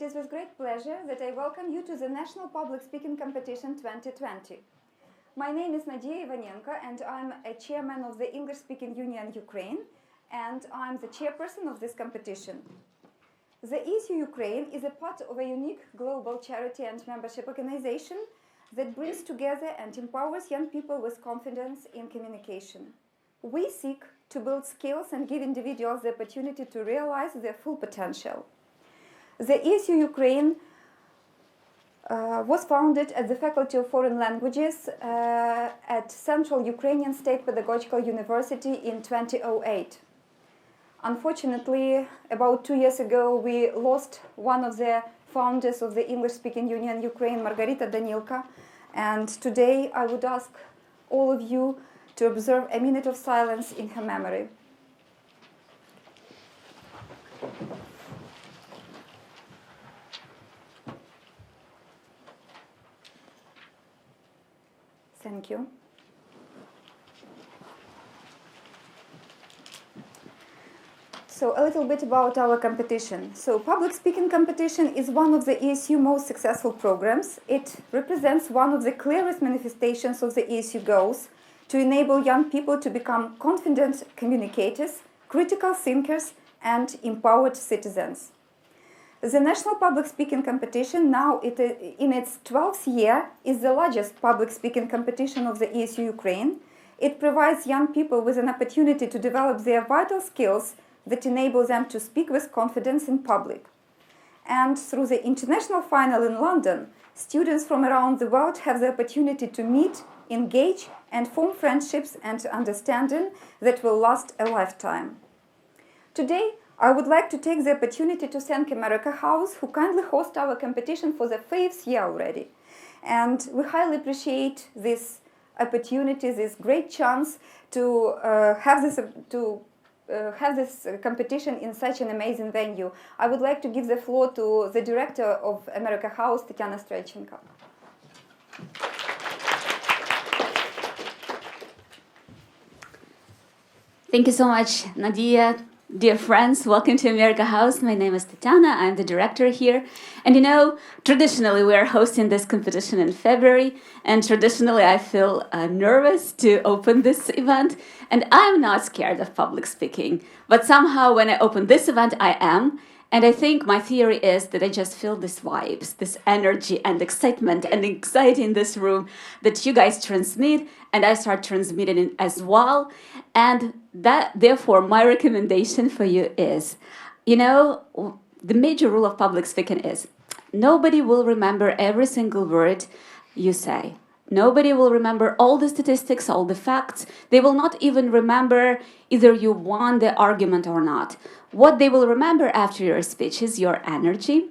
is with great pleasure that I welcome you to the National Public Speaking Competition 2020. My name is Nadia Ivanenko and I'm a chairman of the English-Speaking Union Ukraine, and I'm the chairperson of this competition. The ESU Ukraine is a part of a unique global charity and membership organization that brings together and empowers young people with confidence in communication. We seek to build skills and give individuals the opportunity to realize their full potential. The ESU Ukraine was founded at the Faculty of Foreign Languages at Central Ukrainian State Pedagogical University in 2008. Unfortunately, about 2 years ago, we lost one of the founders of the English-Speaking Union Ukraine, Margarita Danilka, and today I would ask all of you to observe a minute of silence in her memory. Thank you. So a little bit about our competition. So public speaking competition is one of the ESU most successful programs. It represents one of the clearest manifestations of the ESU goals to enable young people to become confident communicators, critical thinkers, and empowered citizens. The National Public Speaking Competition, now in its 12th year, is the largest public speaking competition of the ESU Ukraine. It provides young people with an opportunity to develop their vital skills that enable them to speak with confidence in public. And through the international final in London, students from around the world have the opportunity to meet, engage, and form friendships and understanding that will last a lifetime. Today, I would like to take the opportunity to thank America House, who kindly host our competition for the 5th year already. And we highly appreciate this opportunity, this great chance to have this competition in such an amazing venue. I would like to give the floor to the director of America House, Tatiana Strelchenko. Thank you so much, Nadia. Dear friends, welcome to America House. My name is Tatiana. I'm the director here. And you know, traditionally we are hosting this competition in February, and traditionally I feel nervous to open this event. And I'm not scared of public speaking, but somehow when I open this event, I am. And I think my theory is that I just feel these vibes, this energy and excitement and anxiety in this room that you guys transmit, and I start transmitting it as well. And that, therefore, my recommendation for you is, you know, the major rule of public speaking is nobody will remember every single word you say. Nobody will remember all the statistics, all the facts. They will not even remember either you won the argument or not. What they will remember after your speech is your energy,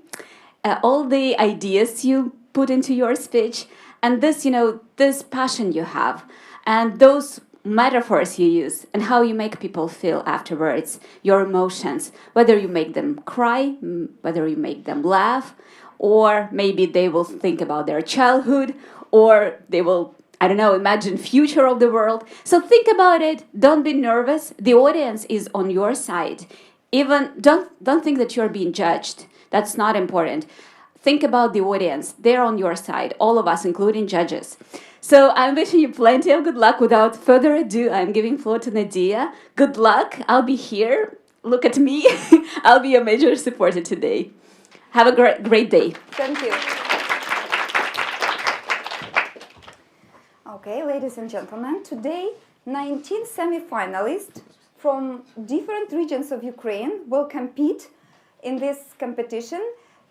all the ideas you put into your speech, and this, you know, this passion you have, and those metaphors you use, and how you make people feel afterwards, your emotions, whether you make them cry, whether you make them laugh, or maybe they will think about their childhood, or they will, I don't know, imagine future of the world. So think about it. Don't be nervous. The audience is on your side. Even don't think that you're being judged. That's not important. Think about the audience. They're on your side, all of us, including judges. So I'm wishing you plenty of good luck. Without further ado, I'm giving floor to Nadia. Good luck. I'll be here. Look at me. I'll be a major supporter today. Have a great day. Thank you. Okay, ladies and gentlemen, today 19 semi-finalists from different regions of Ukraine will compete in this competition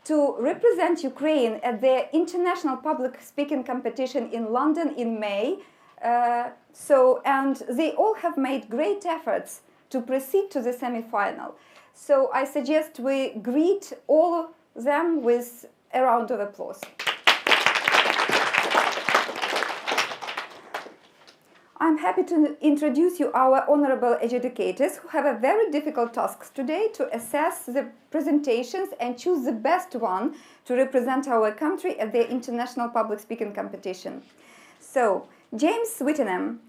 to represent Ukraine at the International Public Speaking Competition in London in May. And they all have made great efforts to proceed to the semi-final. So I suggest we greet all of them with a round of applause. I'm happy to introduce you our honorable educators who have a very difficult task today to assess the presentations and choose the best one to represent our country at the International Public Speaking Competition. So, James Whittingham,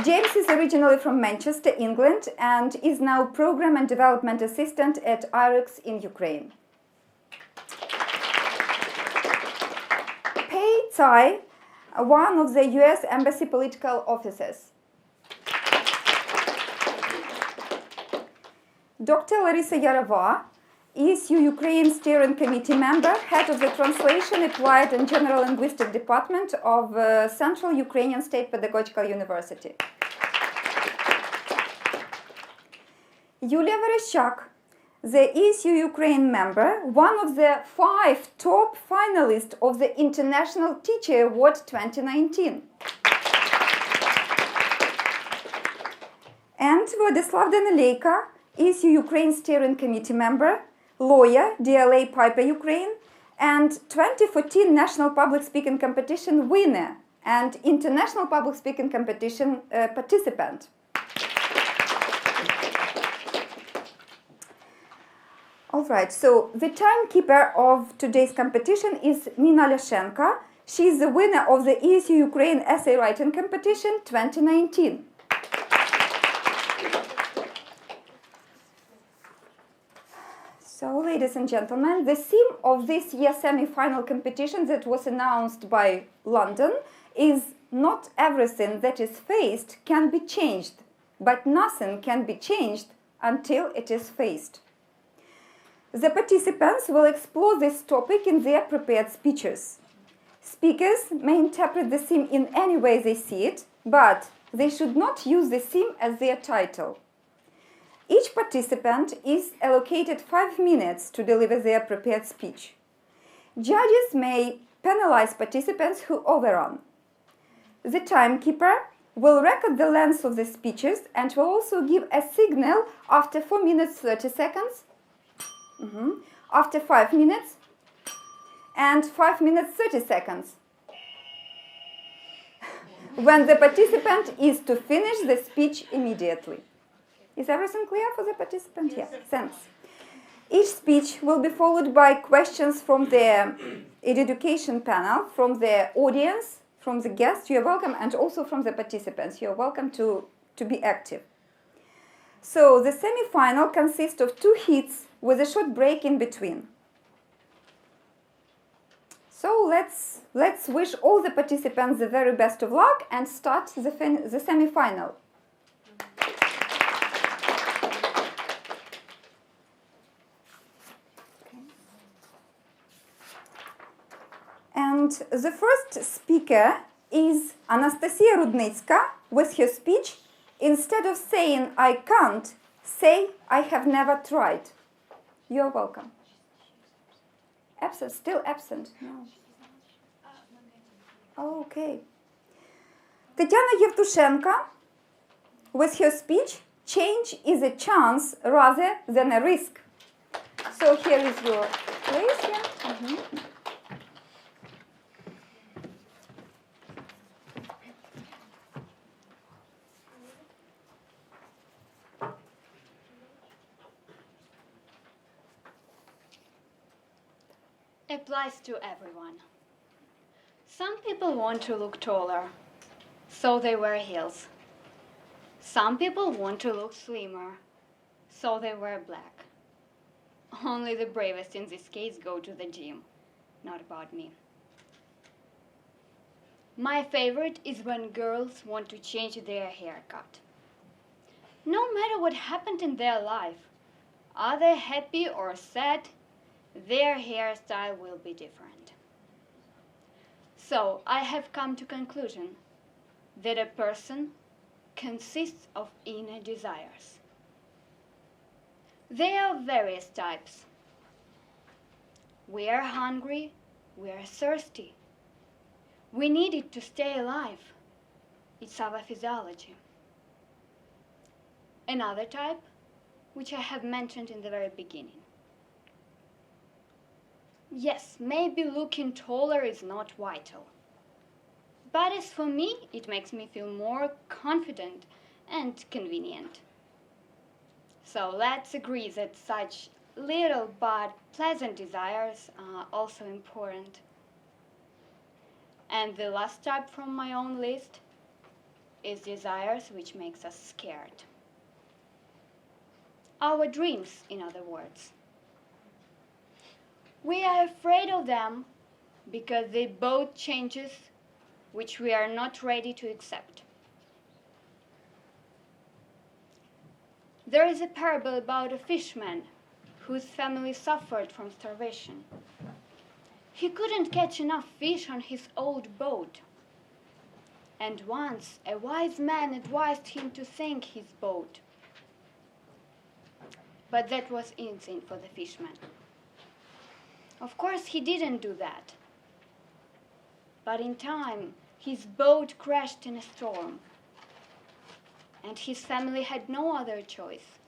James is originally from Manchester, England, and is now Program and Development Assistant at IREX in Ukraine. Pei Tsai, one of the US Embassy political officers. Dr. Larisa Yarova, ESU Ukraine Steering Committee member, head of the Translation, Applied and General Linguistic Department of Central Ukrainian State Pedagogical University. Yulia Vereshchak, the ESU Ukraine member, one of the 5 top finalists of the International Teacher Award 2019. And Vladislav Danileyka, ESU Ukraine Steering Committee member, lawyer, DLA Piper Ukraine, and 2014 National Public Speaking Competition winner and International Public Speaking Competition participant. All right, so the timekeeper of today's competition is Nina Lashenka. She is the winner of the ESU Ukraine Essay Writing Competition 2019. So, ladies and gentlemen, the theme of this year's semi-final competition that was announced by London is "Not everything that is faced can be changed, but nothing can be changed until it is faced." The participants will explore this topic in their prepared speeches. Speakers may interpret the theme in any way they see it, but they should not use the theme as their title. Each participant is allocated 5 minutes to deliver their prepared speech. Judges may penalize participants who overrun. The timekeeper will record the length of the speeches and will also give a signal after 4 minutes 30 seconds, after 5 minutes, and 5 minutes 30 seconds, when the participant is to finish the speech immediately. Is everything clear for the participant? Yes, thanks. Each speech will be followed by questions from the education panel, from the audience, from the guests, you're welcome, and also from the participants. You're welcome to be active. So the semi-final consists of 2 heats with a short break in between. So let's wish all the participants the very best of luck and start the semi-final. And the first speaker is Anastasia Rudnitska with her speech, "Instead of saying I can't, say I have never tried." You're welcome. Absent, still absent. No. Oh, okay. Tetiana Yevtushenko with her speech, "Change is a chance rather than a risk." So here is your place. Yeah. Applies to everyone. Some people want to look taller, so they wear heels. Some people want to look slimmer, so they wear black. Only the bravest in this case go to the gym, not about me. My favorite is when girls want to change their haircut. No matter what happened in their life, are they happy or sad, their hairstyle will be different. So I have come to conclusion that a person consists of inner desires. There are various types. We are hungry, we are thirsty. We need it to stay alive. It's our physiology. Another type, which I have mentioned in the very beginning. Yes, maybe looking taller is not vital. But as for me, it makes me feel more confident and convenient. So let's agree that such little but pleasant desires are also important. And the last type from my own list, is desires which makes us scared. Our dreams, in other words. We are afraid of them because they both changes which we are not ready to accept. There is a parable about a fisherman whose family suffered from starvation. He couldn't catch enough fish on his old boat. And once a wise man advised him to sink his boat. But that was insane for the fisherman. Of course, he didn't do that. But in time, his boat crashed in a storm. And his family had no other choice.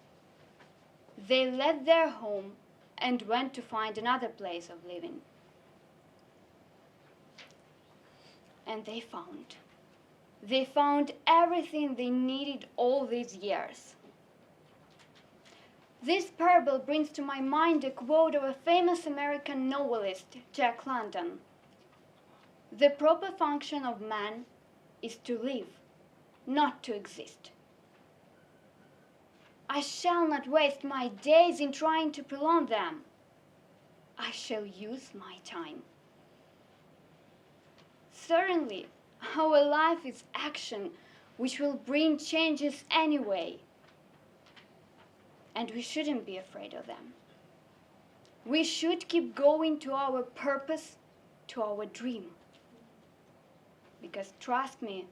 They left their home and went to find another place of living. And they found. They found everything they needed all these years. This parable brings to my mind a quote of a famous American novelist, Jack London. The proper function of man is to live, not to exist. I shall not waste my days in trying to prolong them. I shall use my time. Certainly, our life is action which will bring changes anyway. And we shouldn't be afraid of them. We should keep going to our purpose, to our dream. Because trust me,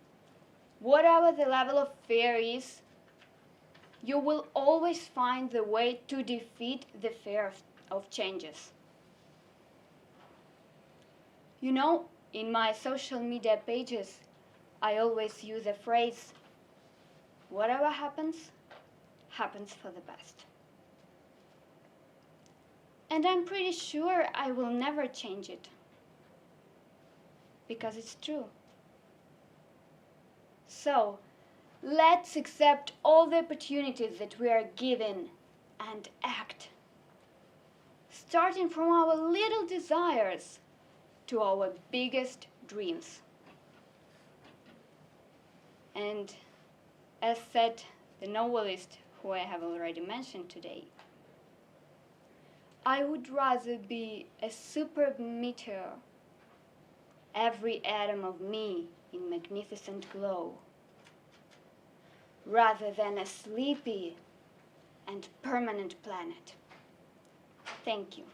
whatever the level of fear is, you will always find the way to defeat the fear of changes. You know, in my social media pages, I always use a phrase, whatever happens, happens for the best. And I'm pretty sure I will never change it. Because it's true. So, let's accept all the opportunities that we are given and act. Starting from our little desires to our biggest dreams. And as said the novelist who I have already mentioned today, I would rather be a superb meteor, every atom of me in magnificent glow, rather than a sleepy and permanent planet. Thank you.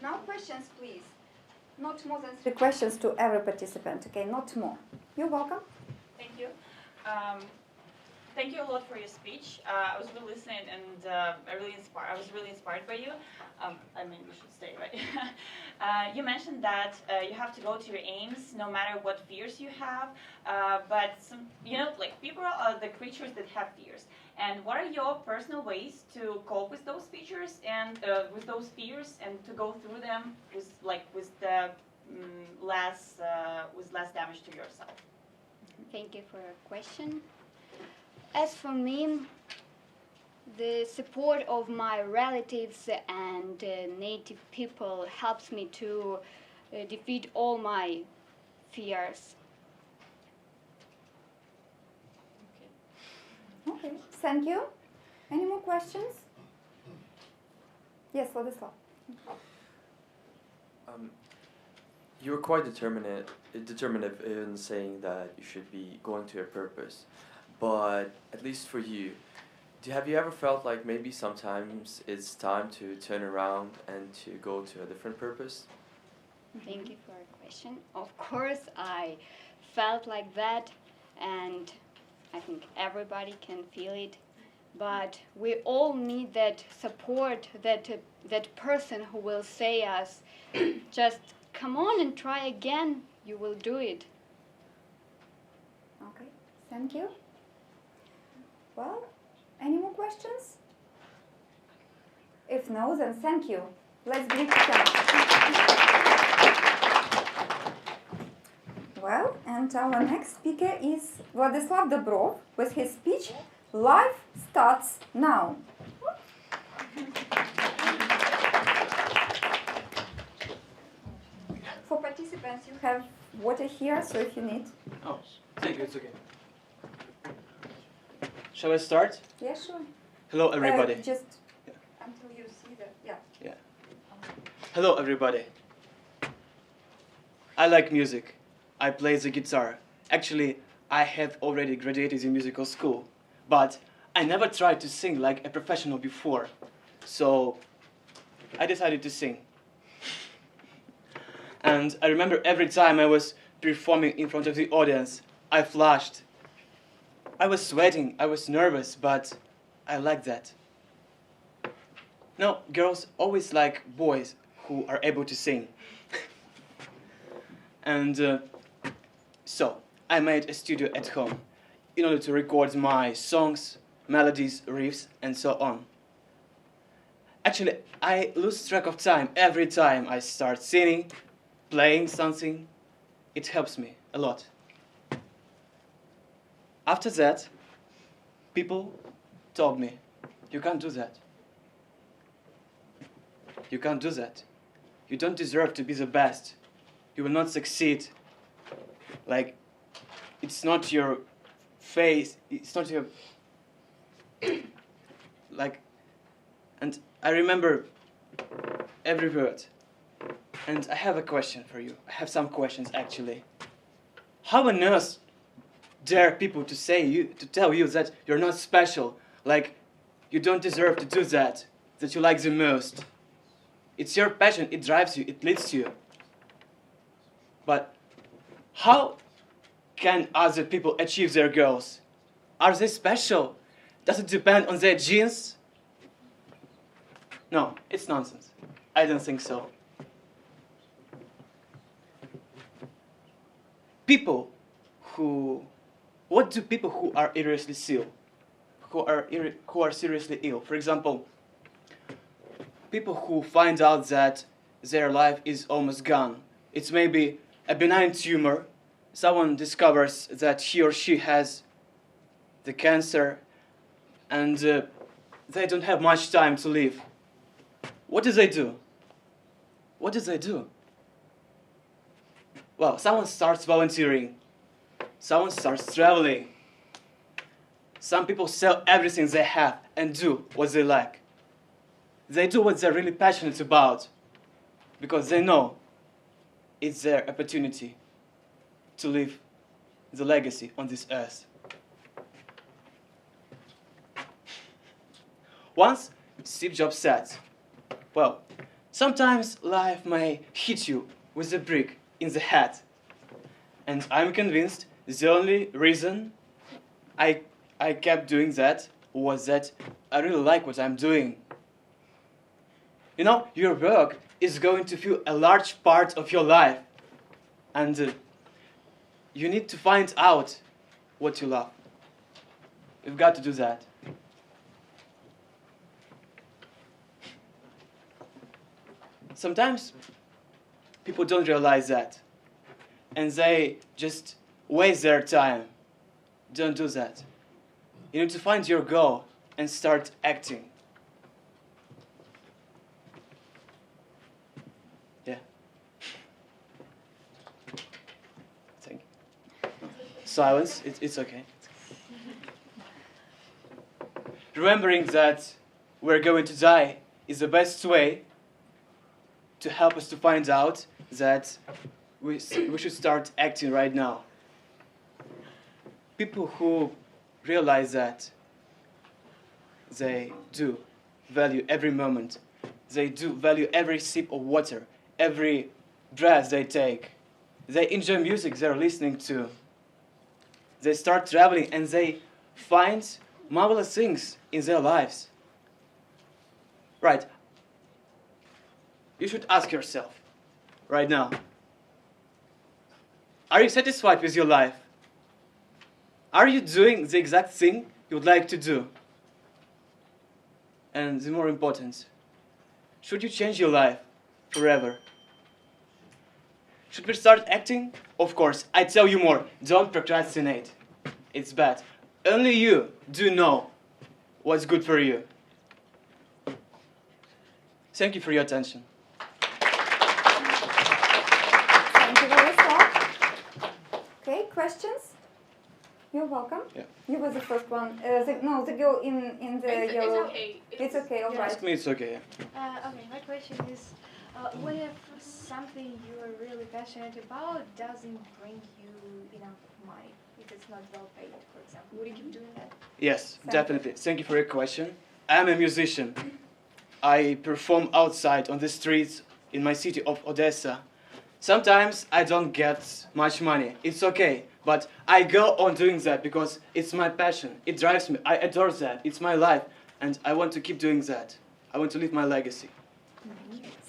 Now questions, please. Not more than 3 questions to every participant, okay? Not more. You're welcome. Thank you. Thank you a lot for your speech. I was really listening, and I was really inspired by you. I mean, we should stay, right? You mentioned that you have to go to your aims, no matter what fears you have. But like people are the creatures that have fears. And what are your personal ways to cope with those features and with those fears, and to go through them with less damage to yourself? Thank you for your question. As for me, the support of my relatives and native people helps me to defeat all my fears. Okay, thank you. Any more questions? Yes, Vladislav. You were quite determinative in saying that you should be going to your purpose. But at least for you, have you ever felt like maybe sometimes it's time to turn around and to go to a different purpose? Thank you for your question. Of course, I felt like that, and I think everybody can feel it. But we all need that support, that person who will say us, just come on and try again, you will do it. Okay, thank you. Well, any more questions? If no, then thank you. Let's greet each other. Well, and our next speaker is Vladislav Dobrov with his speech, Life Starts Now. For participants participants, you have water here, so if you need. Oh, thank you, it's okay. Shall I start? Yeah, sure. Hello, everybody. Just until you see that. Yeah. Yeah. Hello, everybody. I like music. I play the guitar. Actually, I have already graduated in musical school, but I never tried to sing like a professional before. So I decided to sing. And I remember every time I was performing in front of the audience, I flushed. I was sweating, I was nervous, but I liked that. No, girls always like boys who are able to sing. And so I made a studio at home in order to record my songs, melodies, riffs, and so on. Actually, I lose track of time every time I start singing, playing something. It helps me a lot. After that, people told me, you can't do that. You can't do that. You don't deserve to be the best. You will not succeed. Like, it's not your face, it's not your... like, and I remember every word. And I have a question for you. I have some questions, actually. How on earth dare people to tell you that you're not special, like you don't deserve to do that you like the most? It's your passion, it drives you, it leads you. But how can other people achieve their goals? Are they special? Does it depend on their genes? No, it's nonsense. I don't think so. What do people who are seriously ill? For example, people who find out that their life is almost gone. It's maybe a benign tumor. Someone discovers that he or she has the cancer, and they don't have much time to live. What do they do? What do they do? Well, someone starts volunteering. Someone starts traveling. Some people sell everything they have and do what they like. They do what they're really passionate about because they know it's their opportunity to leave the legacy on this earth. Once, Steve Jobs said, well, sometimes life may hit you with a brick in the head. And I'm convinced the only reason I kept doing that was that I really like what I'm doing. You know, your work is going to fill a large part of your life. And you need to find out what you love. You've got to do that. Sometimes people don't realize that. And they just waste their time. Don't do that. You need to find your goal and start acting. Yeah. Thank you. Silence, it's okay. Remembering that we're going to die is the best way to help us to find out that we should start acting right now. People who realize that, they do value every moment. They do value every sip of water, every breath they take. They enjoy music they're listening to. They start traveling and they find marvelous things in their lives. Right. You should ask yourself right now, are you satisfied with your life? Are you doing the exact thing you would like to do? And the more important, should you change your life forever? Should we start acting? Of course, I tell you more, don't procrastinate. It's bad. Only you do know what's good for you. Thank you for your attention. Thank you very questions? You're welcome. Yeah. You were the first one. The girl in the yellow. It's okay. It's okay, all right. Ask me, it's okay. Okay, my question is, what if something you are really passionate about doesn't bring you enough money? If it's not well paid, for example, would you keep doing that? Yes, Thank definitely. Thank you for your question. I'm a musician. I perform outside on the streets in my city of Odessa. Sometimes I don't get much money. It's okay. But I go on doing that because it's my passion. It drives me. I adore that. It's my life. And I want to keep doing that. I want to leave my legacy.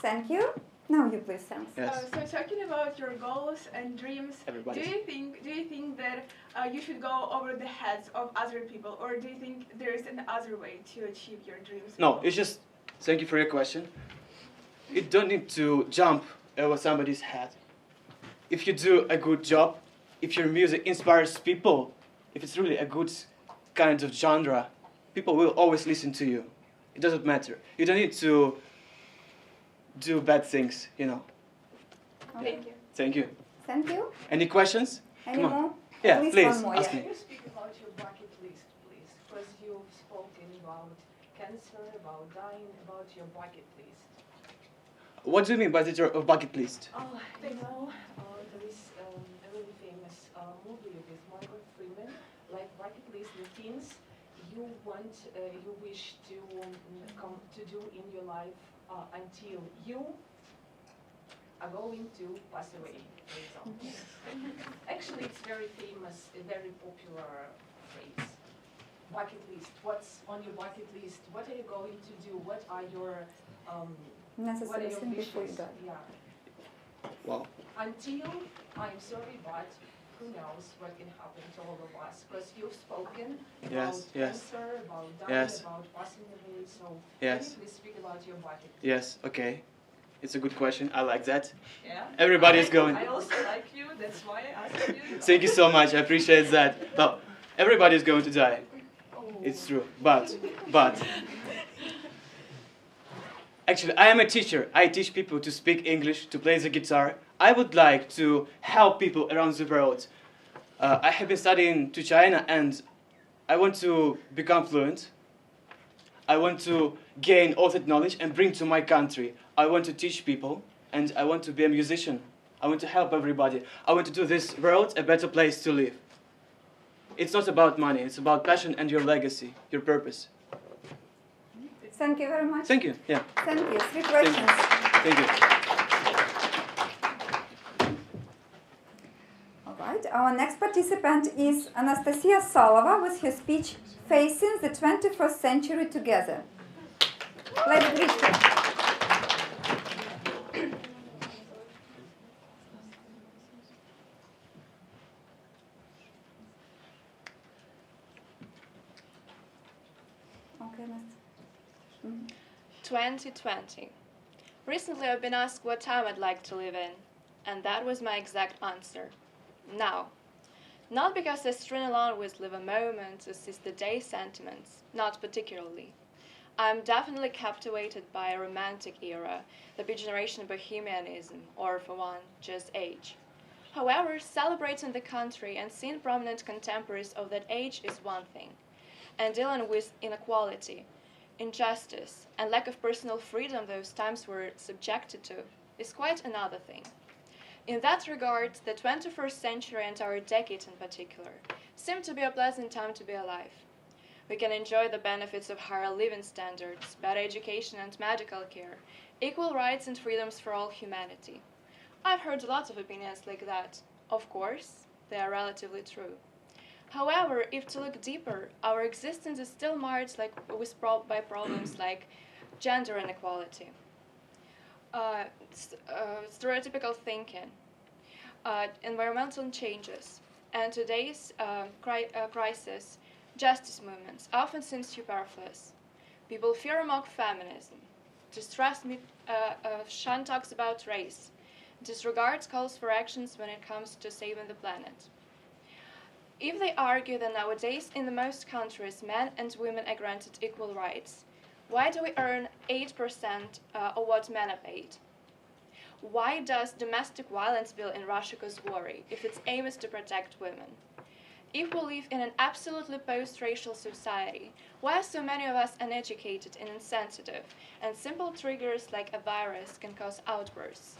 Thank you. Now you please, Sam. Yes. So talking about your goals and dreams, Everybody. do you think that you should go over the heads of other people, or do you think there is another way to achieve your dreams? and No, goals? it's just, thank you for your question. You don't need to jump over somebody's head. If you do a good job, if your music inspires people, if it's really a good kind of genre, people will always listen to you. It doesn't matter. You don't need to do bad things, you know. Okay. Thank you. Thank you. Thank you. Any questions? Any Come on. more? Yeah, At least please, one more, ask yeah. me. Can you speak about your bucket list, please? Because you've spoken about cancer, about dying, about your bucket list. What do you mean by the bucket list? Oh, there is a really famous movie with Morgan Freeman, like bucket list, the things you want, you wish to come to do in your life until you are going to pass away, for example. Actually, it's very famous, a very popular phrase. Bucket list. What's on your bucket list? What are you going to do? What are your what are Necessary your thing before you wishes? die. Yeah. Wow. Until, I'm sorry, but who knows what can happen to all of us? Because you've spoken about Yes, yes. cancer, about dying, Yes. about passing away. So Yes. can you please speak about your bucket? Yes, okay. It's a good question. I like that. Yeah. Everybody is going. I also like you. That's why I asked you. Thank you so much. I appreciate that. Well, everybody is going to die. It's true. But, actually, I am a teacher. I teach people to speak English, to play the guitar. I would like to help people around the world. I have been studying to China and I want to become fluent. I want to gain all that knowledge and bring to my country. I want to teach people and I want to be a musician. I want to help everybody. I want to do this world a better place to live. It's not about money, it's about passion and your legacy, your purpose. Thank you very much. Thank you. Yeah. Thank you. 3 Thank you. questions. Thank you. All right. Our next participant is Anastasia Salova with her speech Facing the 21st Century Together. Let's greet her. Okay, let's. 2020. Recently I've been asked what time I'd like to live in, and that was my exact answer. Now. Not because I string along with live a moment to seize the day sentiments, not particularly. I'm definitely captivated by a romantic era, the big generation bohemianism, or for one, just age. However, celebrating the country and seeing prominent contemporaries of that age is one thing, and dealing with inequality, injustice, and lack of personal freedom those times were subjected to is quite another thing. In that regard, the 21st century and our decade in particular seem to be a pleasant time to be alive. We can enjoy the benefits of higher living standards, better education and medical care, equal rights and freedoms for all humanity. I've heard a lot of opinions like that. Of course, they are relatively true. However, if to look deeper, our existence is still marred by problems like gender inequality, stereotypical thinking, environmental changes, and today's crisis, justice movements often seem superfluous. People fear mock feminism, distrust shun talks about race, disregards calls for actions when it comes to saving the planet. If they argue that nowadays in the most countries men and women are granted equal rights, why do we earn 8% of what men are paid? Why does domestic violence bill in Russia cause worry if its aim is to protect women? If we live in an absolutely post-racial society, why are so many of us uneducated and insensitive, and simple triggers like a virus can cause outbursts?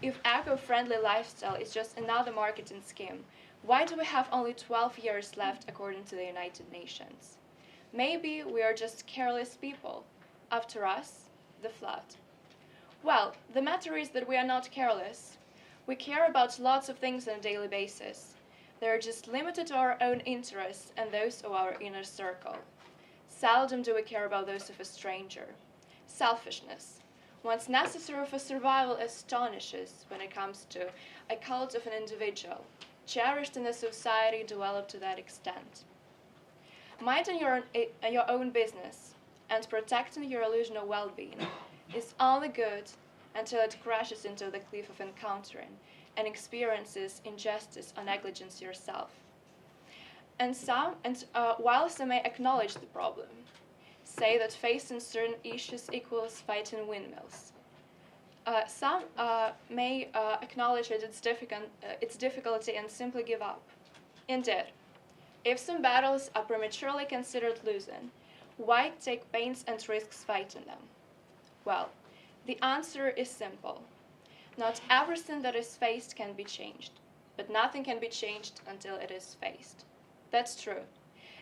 If eco-friendly lifestyle is just another marketing scheme, why do we have only 12 years left according to the United Nations? Maybe we are just careless people. After us, the flood. Well, the matter is that we are not careless. We care about lots of things on a daily basis. They are just limited to our own interests and those of our inner circle. Seldom do we care about those of a stranger. Selfishness, once necessary for survival, astonishes when it comes to a cult of an individual, cherished in a society developed to that extent. Minding your own business and protecting your illusion of well-being is only good until it crashes into the cliff of encountering and experiences injustice or negligence yourself. While some may acknowledge the problem, say that facing certain issues equals fighting windmills, some may acknowledge its difficulty and simply give up. Indeed, if some battles are prematurely considered losing, why take pains and risks fighting them? Well, the answer is simple. Not everything that is faced can be changed, but nothing can be changed until it is faced. That's true.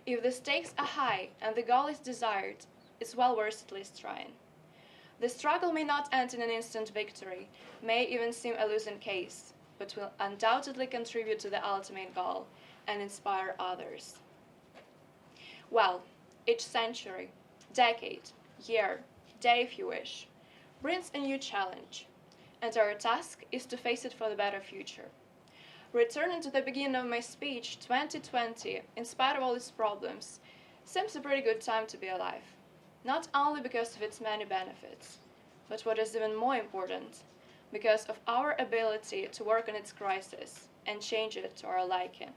If the stakes are high and the goal is desired, it's well worth at least trying. The struggle may not end in an instant victory, may even seem a losing case, but will undoubtedly contribute to the ultimate goal and inspire others. Well, each century, decade, year, day if you wish, brings a new challenge, and our task is to face it for the better future. Returning to the beginning of my speech, 2020, in spite of all its problems, seems a pretty good time to be alive. Not only because of its many benefits, but what is even more important, because of our ability to work on its crisis and change it to our liking.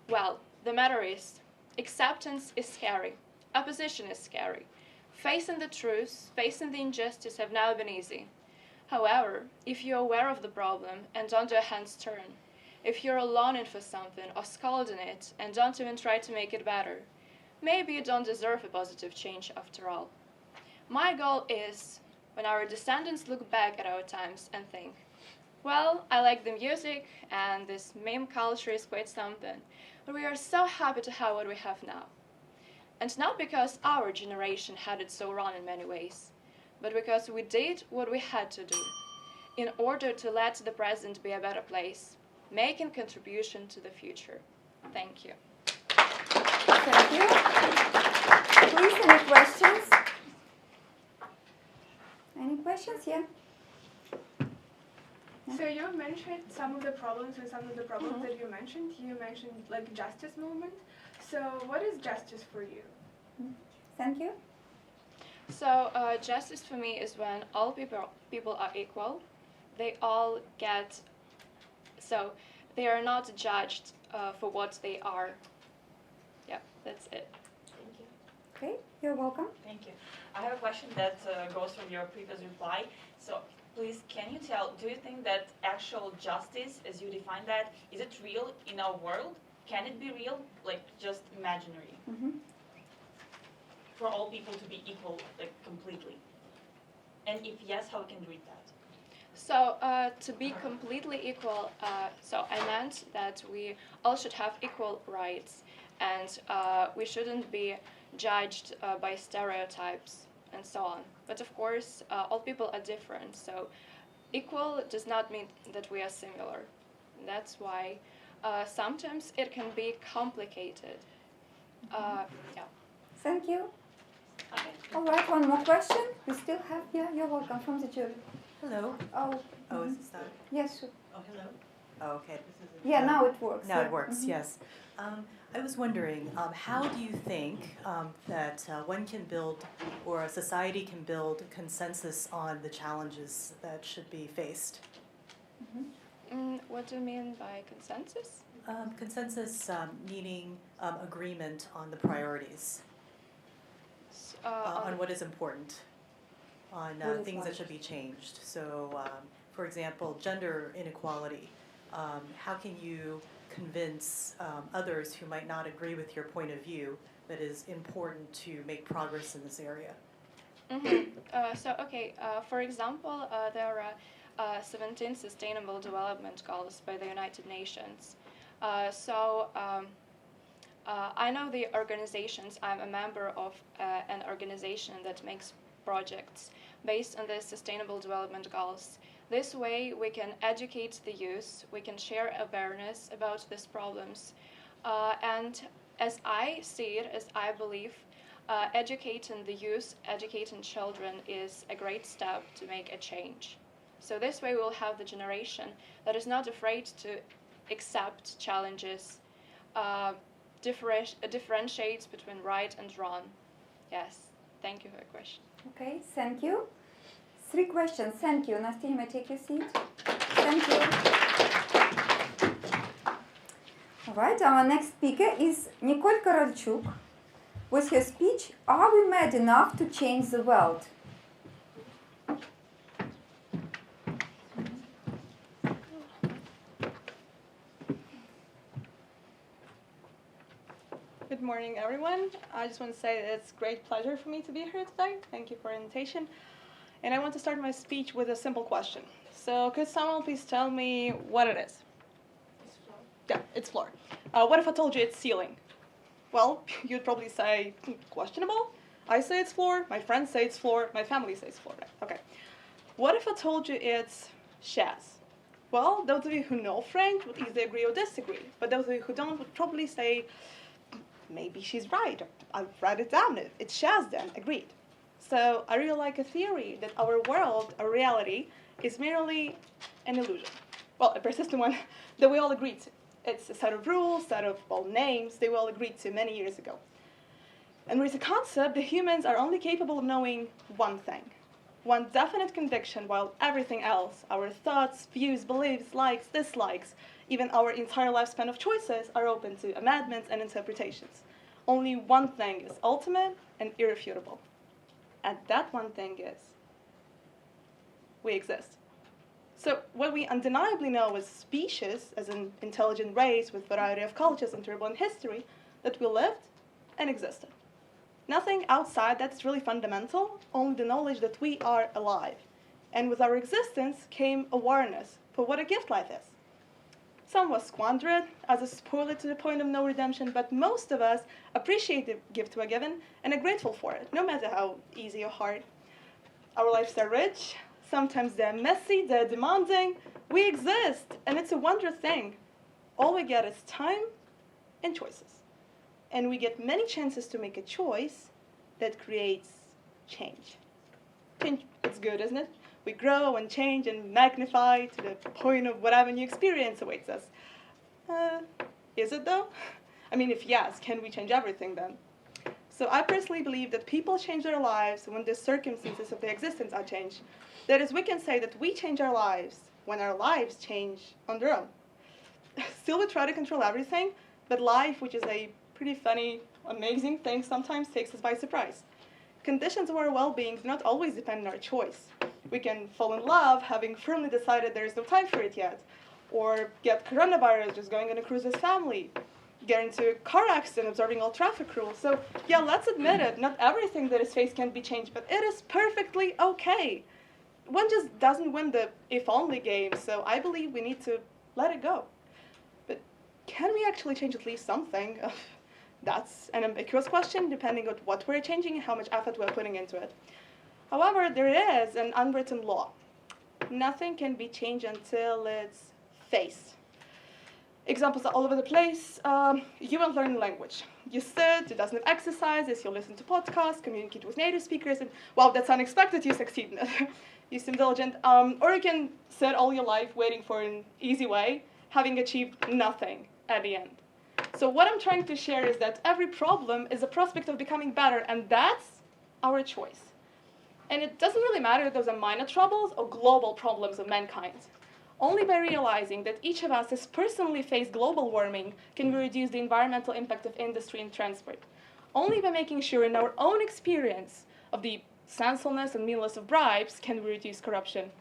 Well, the matter is, acceptance is scary, opposition is scary. Facing the truth, facing the injustice have never been easy. However, if you're aware of the problem and don't do a hand's turn, if you're longing for something or scolding it and don't even try to make it better, maybe you don't deserve a positive change after all. My goal is, when our descendants look back at our times and think, well, I like the music and this meme culture is quite something, but we are so happy to have what we have now. And not because our generation had it so wrong in many ways, but because we did what we had to do in order to let the present be a better place, making contribution to the future. Thank you. Thank you. Please, any questions? Any questions? Yeah. So you mentioned some of the problems that you mentioned like justice movement. So what is justice for you? Thank you. So justice for me is when all people are equal. They all get, so they are not judged for what they are. Yeah, that's it. Thank you. Okay, you're welcome. Thank you. I have a question that goes from your previous reply. So please, can you tell, do you think that actual justice, as you define that, is it real in our world? Can it be real, like just imaginary? Mm-hmm. For all people to be equal, like completely? And if yes, how we can read that? So to be completely equal, so I meant that we all should have equal rights, and we shouldn't be judged by stereotypes and so on. But of course, all people are different, so equal does not mean that we are similar. That's why sometimes it can be complicated. Yeah. Thank you. Okay. All right, one more question. We still have, yeah, you're welcome, from the jury. Hello. Oh, Oh, is this that? yes, sure. Oh, hello. Oh, okay. Yeah, now it works. Now yeah. it works, Mhm. yes. I was wondering, how do you think that one can build, or a society can build consensus on the challenges that should be faced? What do you mean by consensus? Consensus meaning agreement on the priorities, on what is important. on What is things one? that should be changed. So, for example, gender inequality. How can you convince others who might not agree with your point of view that is important to make progress in this area? For example, there are 17 Sustainable Development Goals by the United Nations. I know the organizations. I'm a member of an organization that makes projects based on the Sustainable Development Goals. This way, we can educate the youth, we can share awareness about these problems, and as I see it, as I believe, educating the youth, educating children is a great step to make a change. So this way we'll have the generation that is not afraid to accept challenges, differentiates between right and wrong. Yes, thank you for the question. Okay, thank you. 3 questions. Thank you. Nastya, you may take your seat. Thank you. All right, our next speaker is Nicole Korolchuk with her speech, Are we mad enough to change the world? Good morning, everyone. I just want to say that it's a great pleasure for me to be here today. Thank you for the invitation. And I want to start my speech with a simple question. So could someone please tell me what it is? It's floor. Yeah, it's floor. What if I told you it's ceiling? Well, you'd probably say, questionable. I say it's floor, my friends say it's floor, my family says floor. Right? Okay. What if I told you it's chairs? Well, those of you who know French would either agree or disagree. But those of you who don't would probably say, maybe she's right. I'll write it down. It's chairs then. Agreed. So I really like a theory that our world, our reality, is merely an illusion. Well, a persistent one that we all agreed to. It's a set of rules, set of names they we all agreed to many years ago. And there is a concept that humans are only capable of knowing one thing, one definite conviction, while everything else, our thoughts, views, beliefs, likes, dislikes, even our entire lifespan of choices are open to amendments and interpretations. Only one thing is ultimate and irrefutable. And that one thing is, we exist. So what we undeniably know as species, as an intelligent race with variety of cultures and turbulent history, that we lived and existed. Nothing outside that's really fundamental, only the knowledge that we are alive. And with our existence came awareness for what a gift life is. Some was squandered as a spoiler to the point of no redemption, but most of us appreciate the gift we're given and are grateful for it, no matter how easy or hard. Our lives are rich, sometimes they're messy, they're demanding. We exist, and it's a wondrous thing. All we get is time and choices. And we get many chances to make a choice that creates change. Change, it's good, isn't it? We grow and change and magnify to the point of whatever new experience awaits us. Is it though? I mean, if yes, can we change everything then? So I personally believe that people change their lives when the circumstances of their existence are changed. That is, we can say that we change our lives when our lives change on their own. Still, we try to control everything, but life, which is a pretty funny, amazing thing, sometimes takes us by surprise. Conditions of our well-being do not always depend on our choice. We can fall in love, having firmly decided there is no time for it yet, or get coronavirus just going on a cruise as family, get into a car accident, observing all traffic rules. So yeah, let's admit it, not everything that is faced can be changed, but it is perfectly okay. One just doesn't win the if-only game, so I believe we need to let it go. But can we actually change at least something? That's an ambiguous question, depending on what we're changing and how much effort we're putting into it. However, there is an unwritten law. Nothing can be changed until it's faced. Examples are all over the place. You will learn language. You sit, you doesn't have exercises, you listen to podcasts, communicate with native speakers, and wow, that's unexpected, you succeed in it. You seem diligent. Or you can sit all your life waiting for an easy way, having achieved nothing at the end. So what I'm trying to share is that every problem is a prospect of becoming better, and that's our choice. And it doesn't really matter if those are minor troubles or global problems of mankind. Only by realizing that each of us has personally faced global warming can we reduce the environmental impact of industry and transport. Only by making sure in our own experience of the senselessness and meaningless of bribes can we reduce corruption?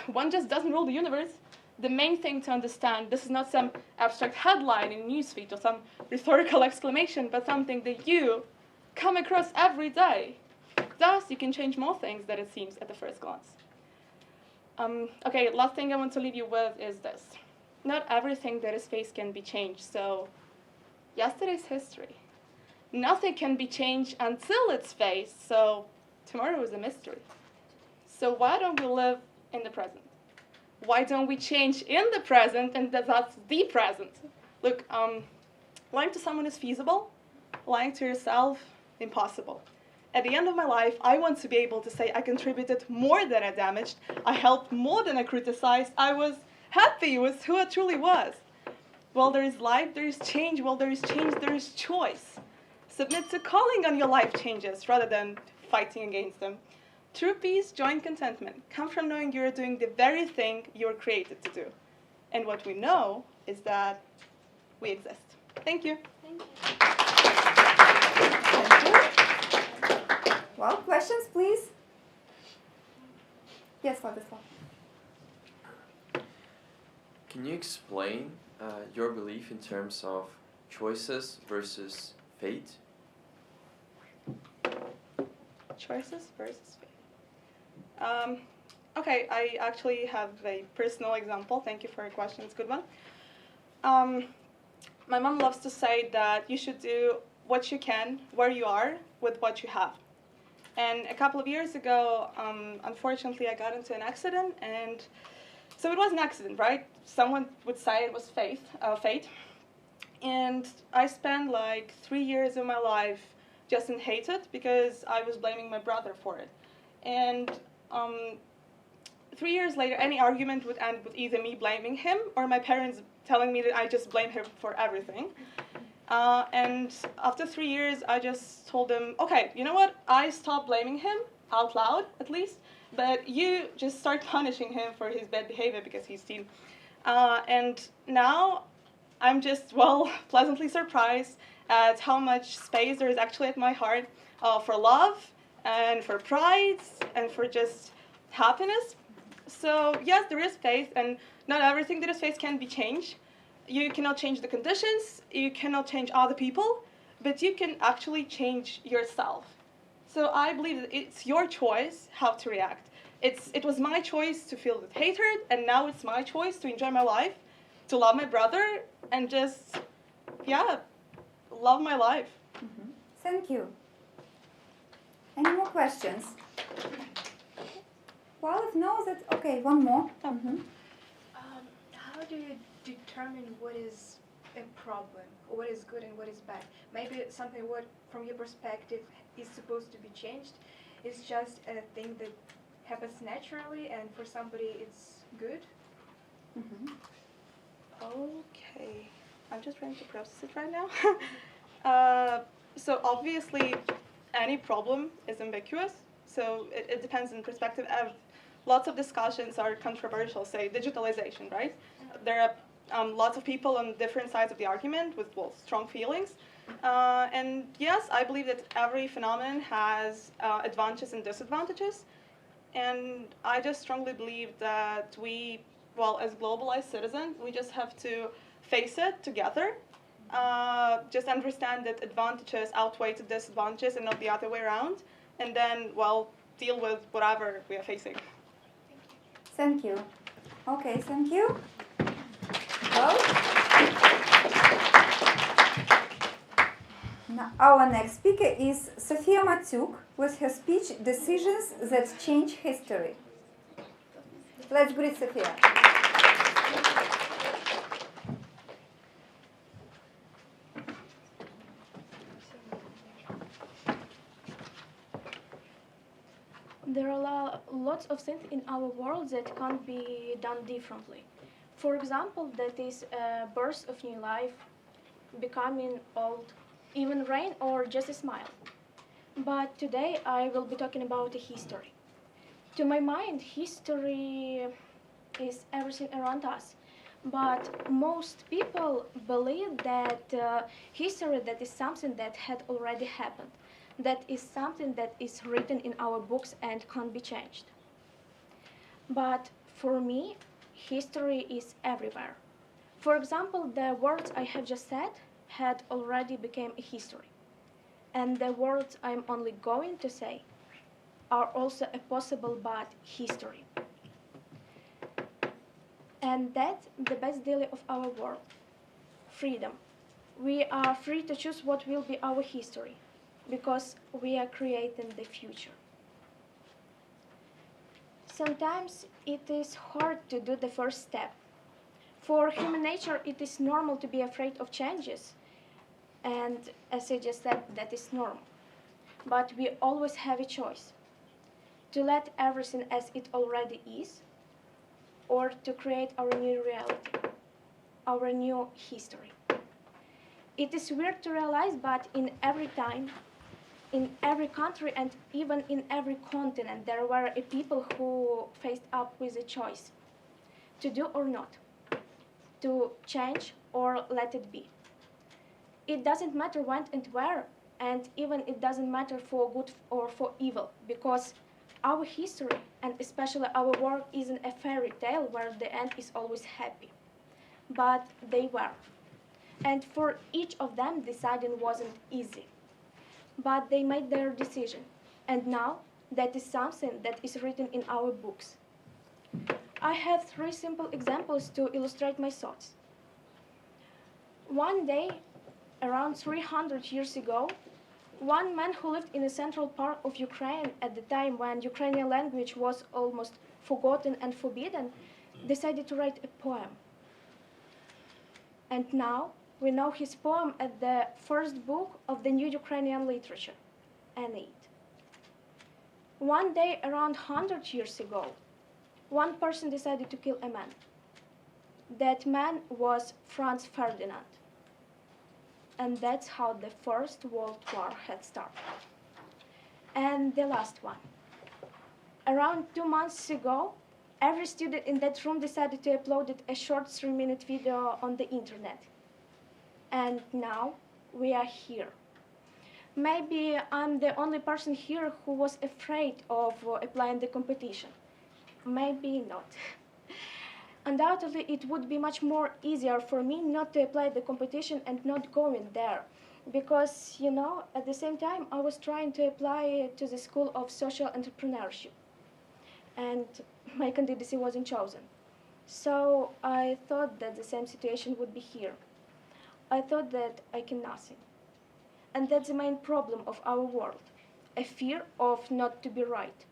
One just doesn't rule the universe. The main thing to understand, this is not some abstract headline in a newsfeed or some rhetorical exclamation, but something that you come across every day. Thus, you can change more things than it seems at the first glance. Okay, last thing I want to leave you with is this. Not everything that is faced can be changed, so yesterday's history. Nothing can be changed until it's faced, so tomorrow is a mystery. So why don't we live in the present? Why don't we change in the present, and that's the present? Look, lying to someone is feasible. Lying to yourself, impossible. At the end of my life, I want to be able to say I contributed more than I damaged, I helped more than I criticized, I was happy with who I truly was. While there is life, there is change. While there is change, there is choice. Submit to calling on your life changes rather than fighting against them. True peace, joy, and contentment come from knowing you're doing the very thing you were created to do. And what we know is that we exist. Thank you. Thank you. Thank you. Well, questions, please? Yes, Vladislav. Can you explain your belief in terms of choices versus fate? Choices versus fate. Okay, I actually have a personal example. Thank you for your question. It's a good one. My mom loves to say that you should do what you can, where you are, with what you have. And a couple of years ago, unfortunately, I got into an accident, and so it was an accident, right? Someone would say it was fate. And I spent like 3 years of my life just in hatred because I was blaming my brother for it. And 3 years later, any argument would end with either me blaming him or my parents telling me that I just blame him for everything. And after 3 years, I just told them, okay, you know what? I stopped blaming him, out loud at least, but you just start punishing him for his bad behavior because he's teen. And now I'm just, well, pleasantly surprised at how much space there is actually at my heart for love and for pride and for just happiness. So yes, there is faith, and not everything that is faith can be changed. You cannot change the conditions, you cannot change other people, but you can actually change yourself. So I believe that it's your choice how to react. It was my choice to feel that hatred, and now it's my choice to enjoy my life, to love my brother, and just, yeah, love my life. Mm-hmm. Thank you. Any more questions? Well, if no, that's okay. One more. Mm-hmm. How do you determine what is a problem, or what is good and what is bad? Maybe something what, from your perspective, is supposed to be changed is just a thing that happens naturally, and for somebody it's good. Mm-hmm. Okay, I'm just trying to process it right now. So obviously, any problem is ambiguous. So it depends on perspective. Lots of discussions are controversial. Say digitalization, right? There are lots of people on different sides of the argument with strong feelings. And yes, I believe that every phenomenon has advantages and disadvantages. And I just strongly believe that we, well, as globalized citizens, we just have to face it together. Just understand that advantages outweigh the disadvantages and not the other way around. And then, well, deal with whatever we are facing. Thank you. Okay, thank you. Well, now our next speaker is Sofia Matsuk with her speech Decisions That Change History. Let's greet Sofia. There are lots of things in our world that can't be done differently. For example, that is a birth of new life, becoming old, even rain or just a smile. But today I will be talking about a history. To my mind, history is everything around us. But most people believe that history that is something that had already happened. that is something that is written in our books and can't be changed. But for me, history is everywhere. For example, the words I have just said had already become a history. And the words I'm only going to say are also a possible but history. And that's the best daily of our world. Freedom. We are free to choose what will be our history, because we are creating the future. Sometimes it is hard to do the first step. For human nature, it is normal to be afraid of changes. And as I just said, that is normal. But we always have a choice: to let everything as it already is, or to create our new reality, our new history. It is weird to realize, but in every time, in every country, and even in every continent, there were people who faced up with a choice: to do or not, to change or let it be. It doesn't matter when and where, and even it doesn't matter for good or for evil, because our history, and especially our work, isn't a fairy tale where the end is always happy. But they were. And for each of them, deciding wasn't easy. But they made their decision. And now, that is something that is written in our books. I have 3 simple examples to illustrate my thoughts. One day, around 300 years ago, one man who lived in the central part of Ukraine at the time when Ukrainian language was almost forgotten and forbidden, decided to write a poem. And now we know his poem as the first book of the new Ukrainian literature, Aeneid. One day, around 100 years ago, one person decided to kill a man. That man was Franz Ferdinand. And that's how the First World War had started. And the last one. Around 2 months ago, every student in that room decided to upload a short 3-minute video on the internet. And now we are here. Maybe I'm the only person here who was afraid of applying the competition. Maybe not. Undoubtedly, it would be much more easier for me not to apply the competition and not going there. Because, at the same time, I was trying to apply to the School of Social Entrepreneurship. And my candidacy wasn't chosen. So I thought that the same situation would be here. I thought that I can nothing. And that's the main problem of our world. A fear of not to be right.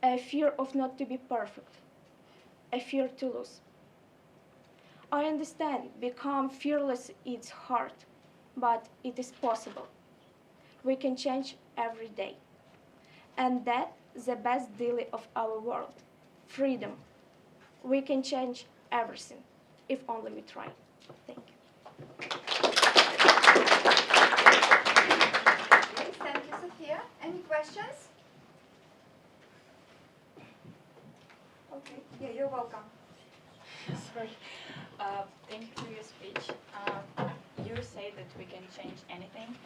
A fear of not to be perfect. A fear to lose. I understand become fearless is hard, but it is possible. We can change every day. And that's the best daily of our world. Freedom. We can change everything, if only we try. Thank you. Thank you, Sophia. Any questions? Okay. Yeah, you're welcome. Sorry. Thank you for your speech. You say that we can change anything.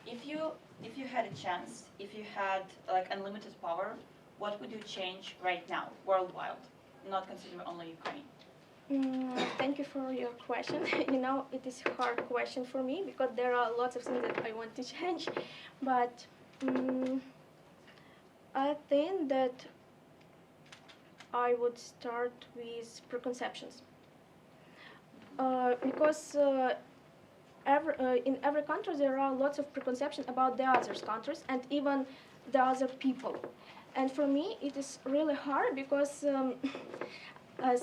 If you had a chance, if you had unlimited power, what would you change right now, worldwide, not considering only Ukraine? Thank you for your question. It is a hard question for me because there are lots of things that I want to change. But I think that I would start with preconceptions. Because in every country there are lots of preconceptions about the other countries and even the other people. And for me it is really hard because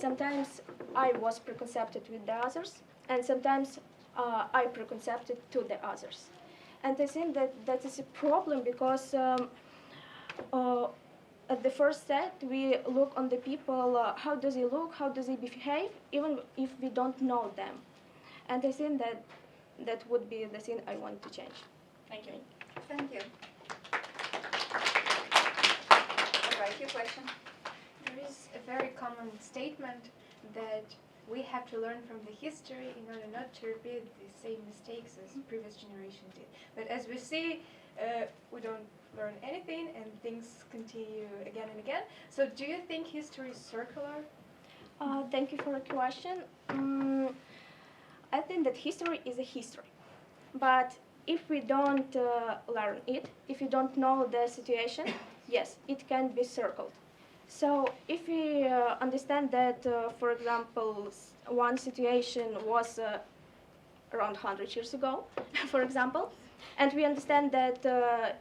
sometimes I was preconceived with the others, and sometimes I preconceived to the others. And I think that is a problem because at the first set we look on the people, how do they look, how do they behave, even if we don't know them. And I think that would be the thing I want to change. Thank you. Thank you. All right, your question. There is a very common statement that we have to learn from the history in order not to repeat the same mistakes as previous generation did. But as we see, we don't learn anything and things continue again and again. So do you think history is circular? Thank you for the question. I think that history is a history. But if we don't learn it, if you don't know the situation, yes, it can be circled. So if we understand that, for example, one situation was around 100 years ago, for example, and we understand that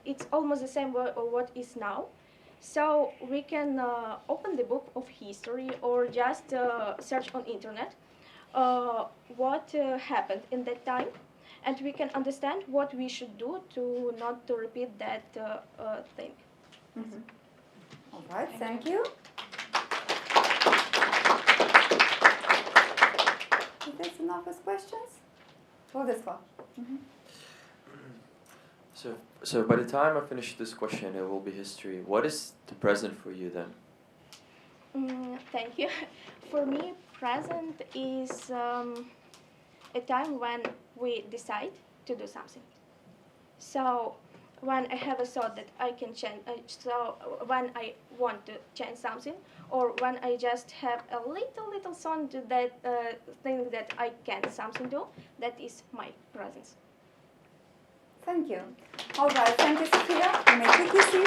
it's almost the same what is now, so we can open the book of history or just search on internet what happened in that time, and we can understand what we should do to not to repeat that thing. Mm-hmm. All right, thank you. Is this enough as questions? Oh, this one. Mm-hmm. So by the time I finish this question, it will be history. What is the present for you then? Thank you. For me, present is a time when we decide to do something. So when I have a thought that I can change, so when I want to change something, or when I just have a little song to that thing that I can something do, that is my presence. Thank you. All right, thank you, Sophia. You may take your seat.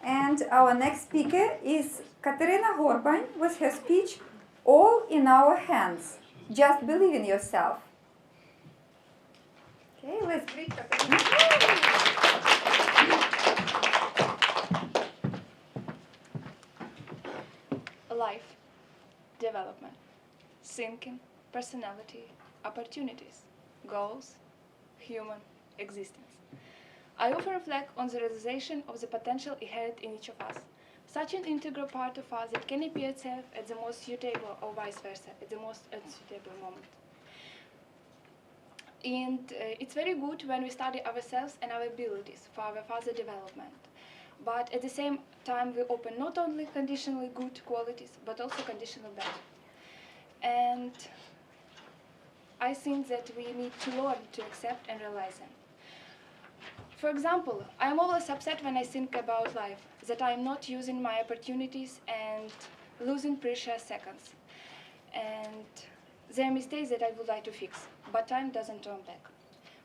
And our next speaker is Katerina Gorbany with her speech, All in Our Hands. Just believe in yourself. Okay, let's greet Katerina. Life, development, thinking, personality, opportunities, goals, human existence. I often reflect on the realization of the potential inherent in each of us, such an integral part of us that can appear itself at the most suitable or vice versa, at the most unsuitable moment. And it's very good when we study ourselves and our abilities for our further development. But at the same time, we open not only conditionally good qualities, but also conditional bad. And I think that we need to learn to accept and realize them. For example, I am always upset when I think about life, that I am not using my opportunities and losing precious seconds. And there are mistakes that I would like to fix, but time doesn't turn back.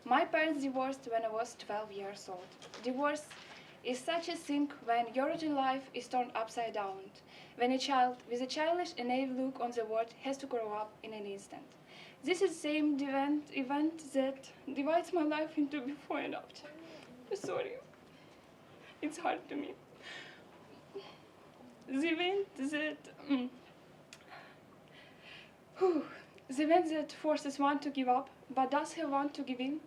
My parents divorced when I was 12 years old. Divorce is such a thing when your routine life is turned upside down, when a child with a childish and naive look on the world has to grow up in an instant. This is the same event that divides my life into before and after. Sorry, it's hard to me. The event that forces one to give up, but does he want to give in?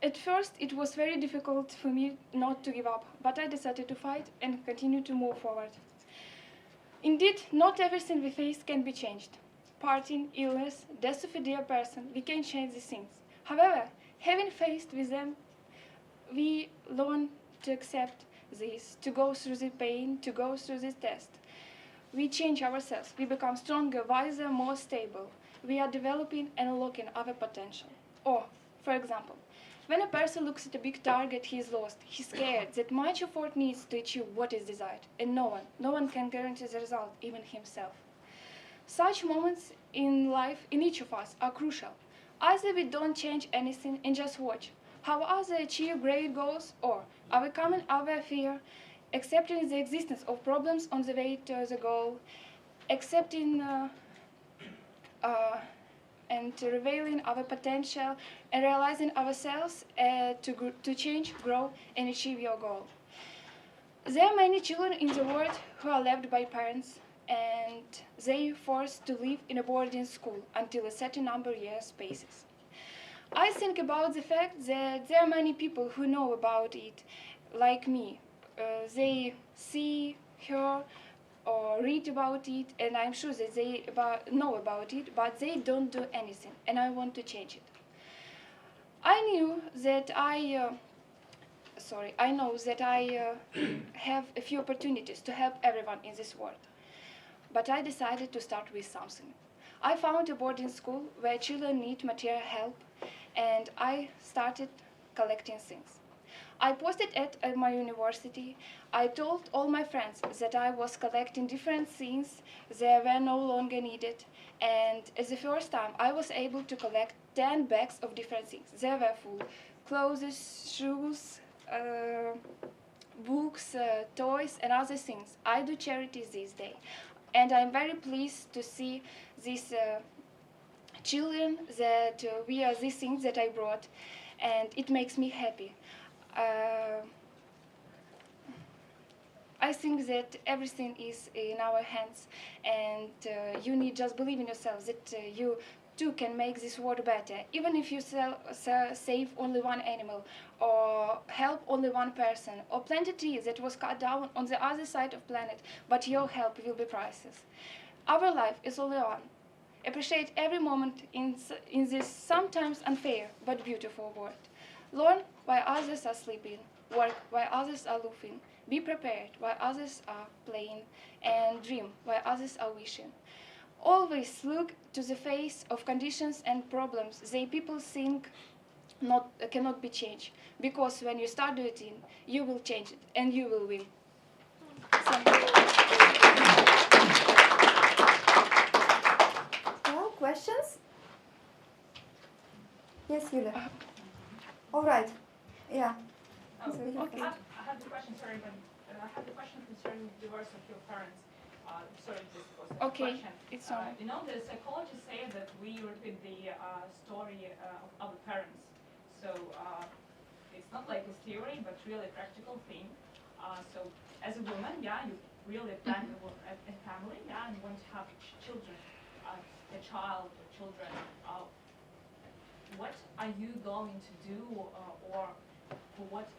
At first, it was very difficult for me not to give up, but I decided to fight and continue to move forward. Indeed, not everything we face can be changed. Parting, illness, death of a dear person, we can change these things. However, having faced with them, we learn to accept this, to go through the pain, to go through this test. We change ourselves. We become stronger, wiser, more stable. We are developing and unlocking our potential. Or, for example, when a person looks at a big target he is lost, he's scared that much effort needs to achieve what is desired, and no one can guarantee the result, even himself. Such moments in life, in each of us, are crucial. Either we don't change anything and just watch how others achieve great goals, or overcoming our fear, accepting the existence of problems on the way to the goal, accepting and revealing our potential and realizing ourselves to change, grow, and achieve your goal. There are many children in the world who are left by parents, and they are forced to live in a boarding school until a certain number of years passes. I think about the fact that there are many people who know about it, like me. They see, hear, or read about it, and I'm sure that they know about it, but they don't do anything, and I want to change it. I know that I have a few opportunities to help everyone in this world, but I decided to start with something. I found a boarding school where children need material help, and I started collecting things. I posted it at my university. I told all my friends that I was collecting different things that were no longer needed. And as the first time, I was able to collect 10 bags of different things. They were full: clothes, shoes, books, toys, and other things. I do charities this day. And I'm very pleased to see these children that wear these things that I brought. And it makes me happy. I think that everything is in our hands, and you need just believe in yourself that you too can make this world better. Even if you save only one animal, or help only one person, or plant a tree that was cut down on the other side of the planet, but your help will be priceless. Our life is only one. Appreciate every moment in this sometimes unfair but beautiful world. Learn while others are sleeping, work while others are laughing, be prepared while others are playing, and dream while others are wishing. Always look to the face of conditions and problems they people think cannot be changed, because when you start doing it, you will change it and you will win. Well, questions? Yes, Yulia. All right. Yeah. Okay. I have the question, sorry, but I have the question concerning the divorce of your parents. Sorry, this was a question. It's all right. You know, the psychologists say that we repeat the story of our parents. So it's not like a theory, but really a practical thing. So as a woman, yeah, you really plan a family, yeah, and want to have children, a child or children. What are you going to do, or what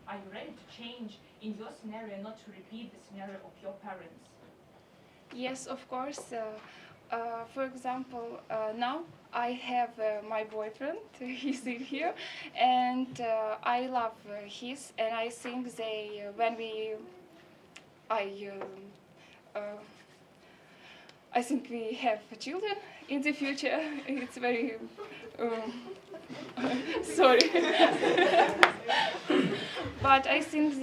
are you ready to change in your scenario, not to repeat the scenario of your parents? Yes, of course. For example, now I have my boyfriend. He's in here, and I love his. And I think I think we have children in the future. It's very sorry, but I think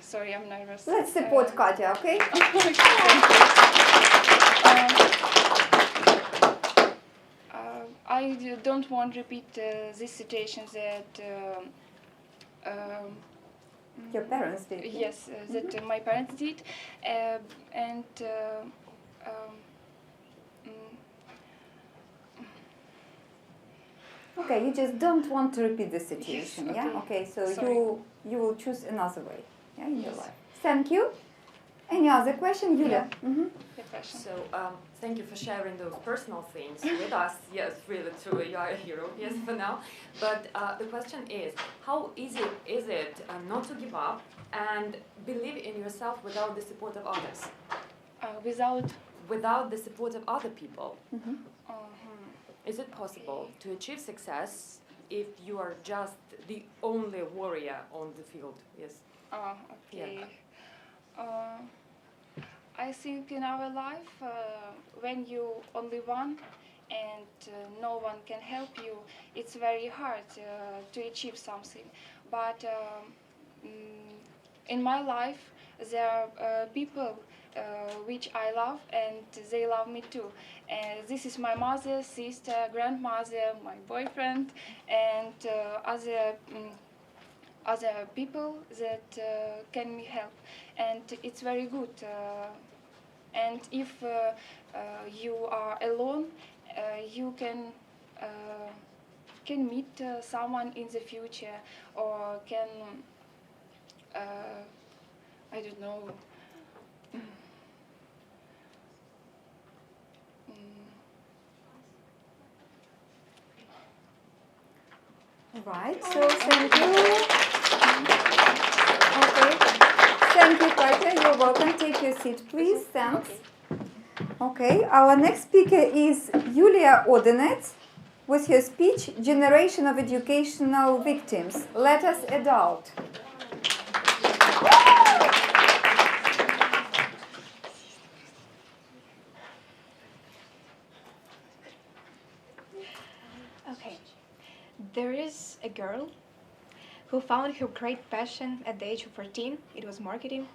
sorry, I'm nervous. Let's support Katya, okay? I don't want to repeat this situation that your parents did. Yes, that my parents did, and okay, you just don't want to repeat the situation, yes, yeah? Okay, so sorry. you will choose another way, yeah, in your life. Thank you. Any other question, Yulia? So, thank you for sharing those personal things with us. Yes, really, true, you are a hero, yes, for now. But the question is, how easy is it not to give up and believe in yourself without the support of others? Without the support of other people? Is it possible to achieve success if you are just the only warrior on the field? Yes. Okay. Yeah. I think in our life, when you only one and no one can help you, it's very hard to achieve something. But in my life, there are people which I love, and they love me too. And this is my mother, sister, grandmother, my boyfriend, and other people that can help, and it's very good. And if you are alone, you can meet someone in the future, or can I don't know. Right, so thank you. Okay. Thank you, Katya. You're welcome. Take your seat, please. Thanks. Okay, our next speaker is Yulia Odinets with her speech, Generation of Educational Victims. Let us adult. There is a girl who found her great passion at the age of 14. It was marketing.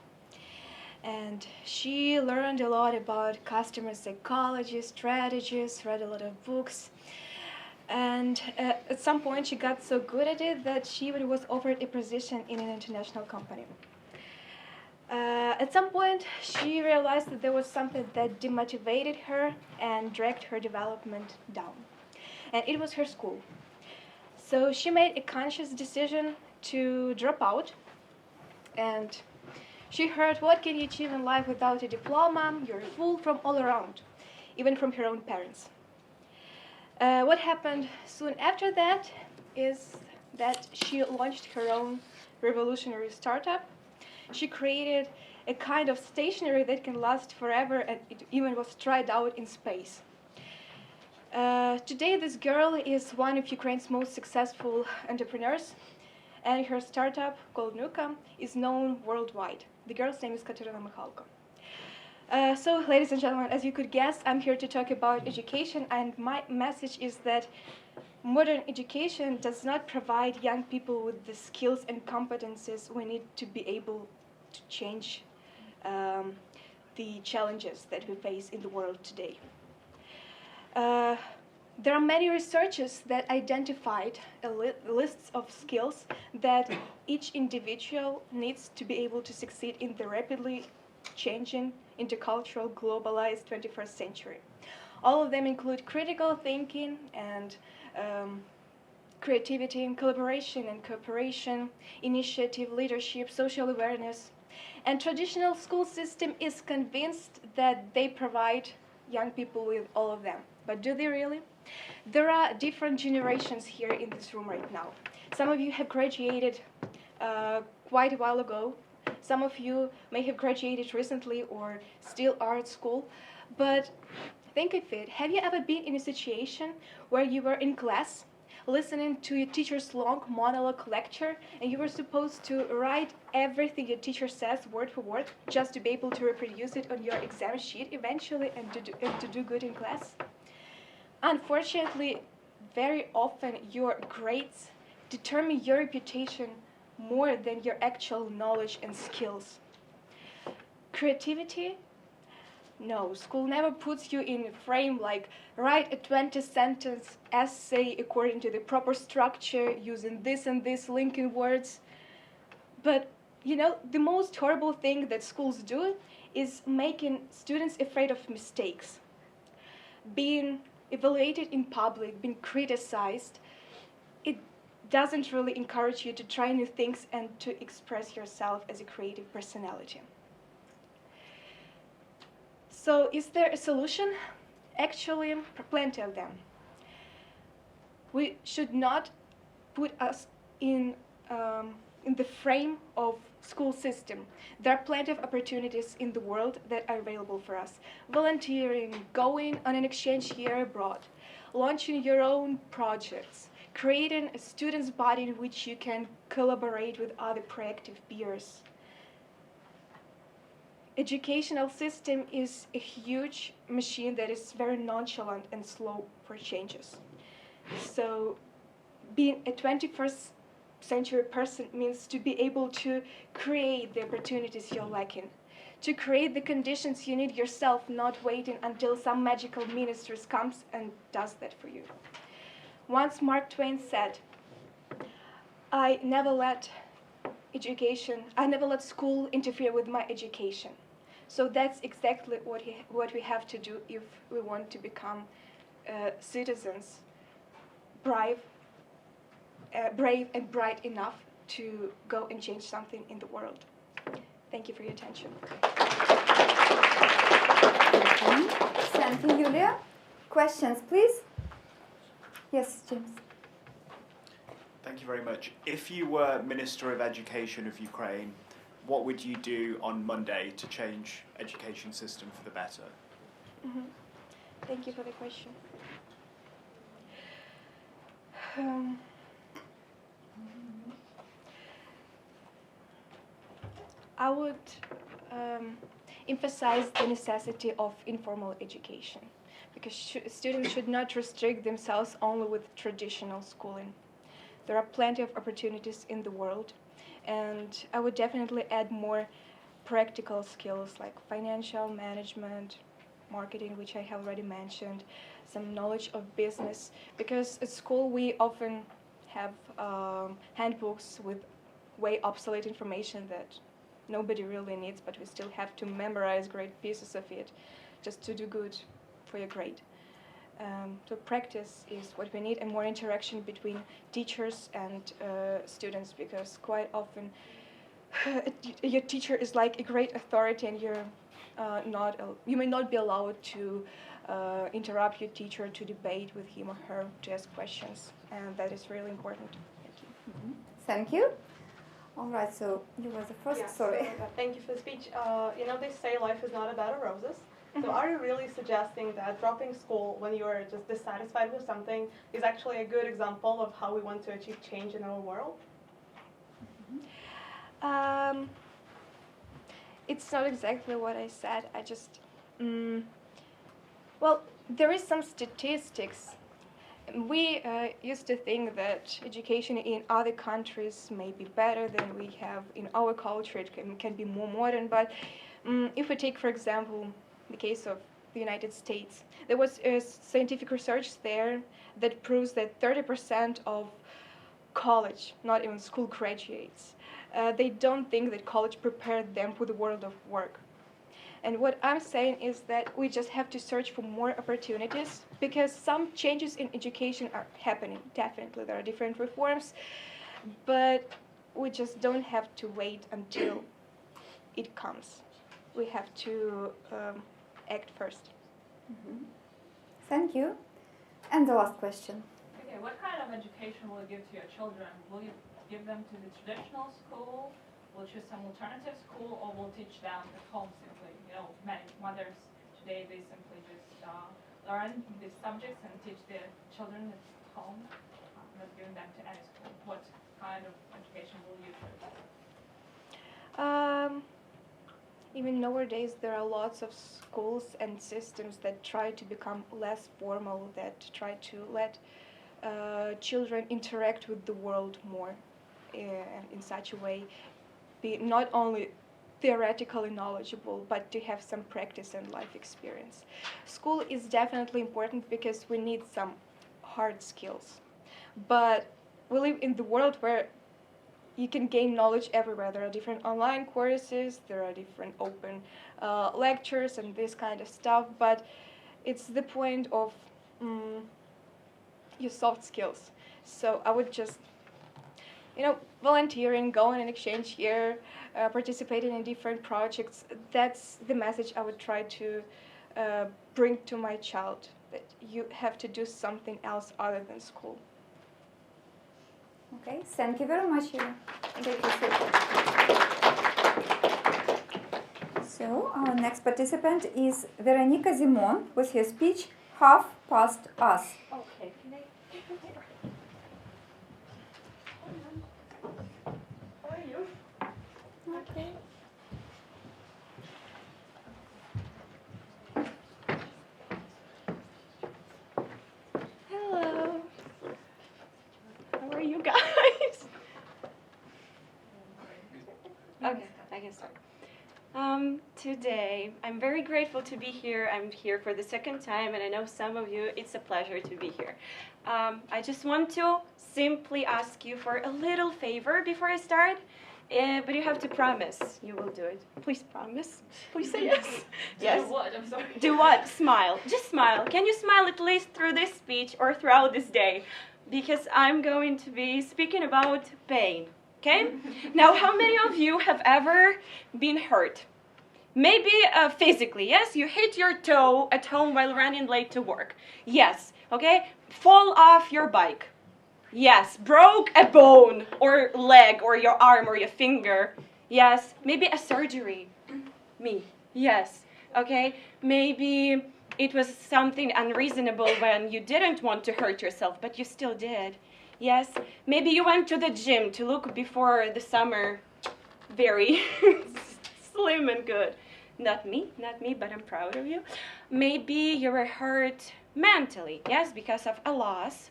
And she learned a lot about customer psychology, strategies, read a lot of books. And at some point, she got so good at it that she even was offered a position in an international company. At some point, she realized that there was something that demotivated her and dragged her development down. And it was her school. So she made a conscious decision to drop out. And she heard, what can you achieve in life without a diploma? You're a fool, from all around, even from her own parents. What happened soon after that is that she launched her own revolutionary startup. She created a kind of stationery that can last forever, and it even was tried out in space. Today, this girl is one of Ukraine's most successful entrepreneurs, and her startup, called Nuka, is known worldwide. The girl's name is Katerina Mikhalko. So, ladies and gentlemen, as you could guess, I'm here to talk about education, and my message is that modern education does not provide young people with the skills and competences we need to be able to change the challenges that we face in the world today. There are many researchers that identified lists of skills that each individual needs to be able to succeed in the rapidly changing, intercultural, globalized 21st century. All of them include critical thinking and creativity and collaboration and cooperation, initiative, leadership, social awareness. And traditional school system is convinced that they provide young people with all of them. But do they really? There are different generations here in this room right now. Some of you have graduated quite a while ago. Some of you may have graduated recently or still are at school. But think of it. Have you ever been in a situation where you were in class listening to your teacher's long monologue lecture, and you were supposed to write everything your teacher says word for word just to be able to reproduce it on your exam sheet eventually and to do good in class? Unfortunately, very often your grades determine your reputation more than your actual knowledge and skills. Creativity? No, school never puts you in a frame like write a 20-sentence essay according to the proper structure using this and this linking words. But, you know, the most horrible thing that schools do is making students afraid of mistakes. Being evaluated in public, being criticized, it doesn't really encourage you to try new things and to express yourself as a creative personality. So is there a solution? Actually, plenty of them. We should not put us in the frame of school system. There are plenty of opportunities in the world that are available for us. Volunteering, going on an exchange year abroad, launching your own projects, creating a student's body in which you can collaborate with other proactive peers. Educational system is a huge machine that is very nonchalant and slow for changes. So being a 21st century person means to be able to create the opportunities you're lacking, to create the conditions you need yourself, not waiting until some magical ministry comes and does that for you. Once Mark Twain said, I never let school interfere with my education. So that's exactly what we have to do if we want to become citizens, brave and bright enough to go and change something in the world. Thank you for your attention. Thank you, Yulia. Questions, please? Yes, James. Thank you very much. If you were Minister of Education of Ukraine, what would you do on Monday to change education system for the better? Mm-hmm. Thank you for the question. I would emphasize the necessity of informal education, because students should not restrict themselves only with traditional schooling. There are plenty of opportunities in the world, and I would definitely add more practical skills like financial management, marketing, which I have already mentioned, some knowledge of business, because at school we often have handbooks with way obsolete information that nobody really needs, but we still have to memorize great pieces of it just to do good for your grade. So practice is what we need, and more interaction between teachers and students, because quite often your teacher is like a great authority, and you're you may not be allowed to interrupt your teacher, to debate with him or her, to ask questions, and that is really important. Thank you. Mm-hmm. Thank you. All right, so you were the first. Yeah, Sorry. So, thank you for the speech. They say life is not a bed of roses. So are you really suggesting that dropping school when you are just dissatisfied with something is actually a good example of how we want to achieve change in our world? It's not exactly what I said. I just, well, there is some statistics. We used to think that education in other countries may be better than we have in our culture. It can be more modern, but if we take, for example, the case of the United States, there was scientific research there that proves that 30% of college, not even school graduates, they don't think that college prepared them for the world of work. And what I'm saying is that we just have to search for more opportunities, because some changes in education are happening. Definitely, there are different reforms, but we just don't have to wait until it comes. We have to act first. Mm-hmm. Thank you. And the last question. Okay, what kind of education will you give to your children? Will you give them to the traditional school? Will you choose some alternative school, or will teach them at home simply? Many mothers today, they simply just learn these subjects and teach their children at home, not giving them to any school. What kind of education will you choose? Even nowadays, there are lots of schools and systems that try to become less formal, that try to let children interact with the world more in such a way, be not only theoretically knowledgeable, but to have some practice and life experience. School is definitely important because we need some hard skills. But we live in the world where you can gain knowledge everywhere. There are different online courses, there are different open lectures and this kind of stuff, but it's the point of your soft skills. So I would just, volunteering, go on an exchange year, participating in different projects. That's the message I would try to bring to my child, that you have to do something else other than school. Okay, thank you very much, Ira. So our next participant is Veronica Zimon with her speech, Half Past Us. Okay, can I? How are you? Okay. Hello. How are you guys? Okay, I can start. Today, I'm very grateful to be here. I'm here for the second time, and I know some of you, it's a pleasure to be here. I just want to simply ask you for a little favor before I start, but you have to promise you will do it. Please promise. Please say yes. Yes. Do what? I'm sorry. Do what? Smile. Just smile. Can you smile at least through this speech or throughout this day? Because I'm going to be speaking about pain. Okay? Now, how many of you have ever been hurt? Maybe physically, yes? You hit your toe at home while running late to work. Yes, okay? Fall off your bike. Yes, broke a bone or leg or your arm or your finger. Yes, maybe a surgery. Me, yes, okay? Maybe it was something unreasonable when you didn't want to hurt yourself, but you still did. Yes, maybe you went to the gym to look before the summer very slim and good. Not me, but I'm proud of you. Maybe you were hurt mentally, yes, because of a loss.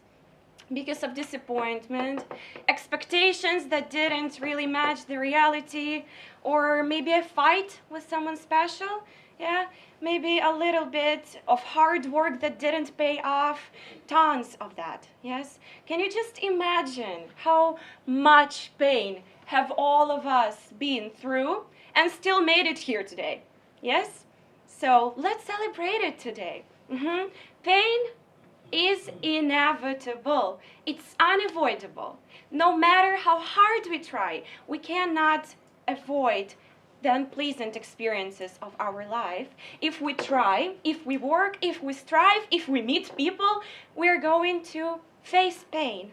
because of disappointment, expectations that didn't really match the reality, or maybe a fight with someone special, yeah, maybe a little bit of hard work that didn't pay off, tons of that, yes? Can you just imagine how much pain have all of us been through and still made it here today, yes? So let's celebrate it today. Pain is inevitable. It's unavoidable. No matter how hard we try, we cannot avoid the unpleasant experiences of our life. If we try, if we work, if we strive, if we meet people, we're going to face pain.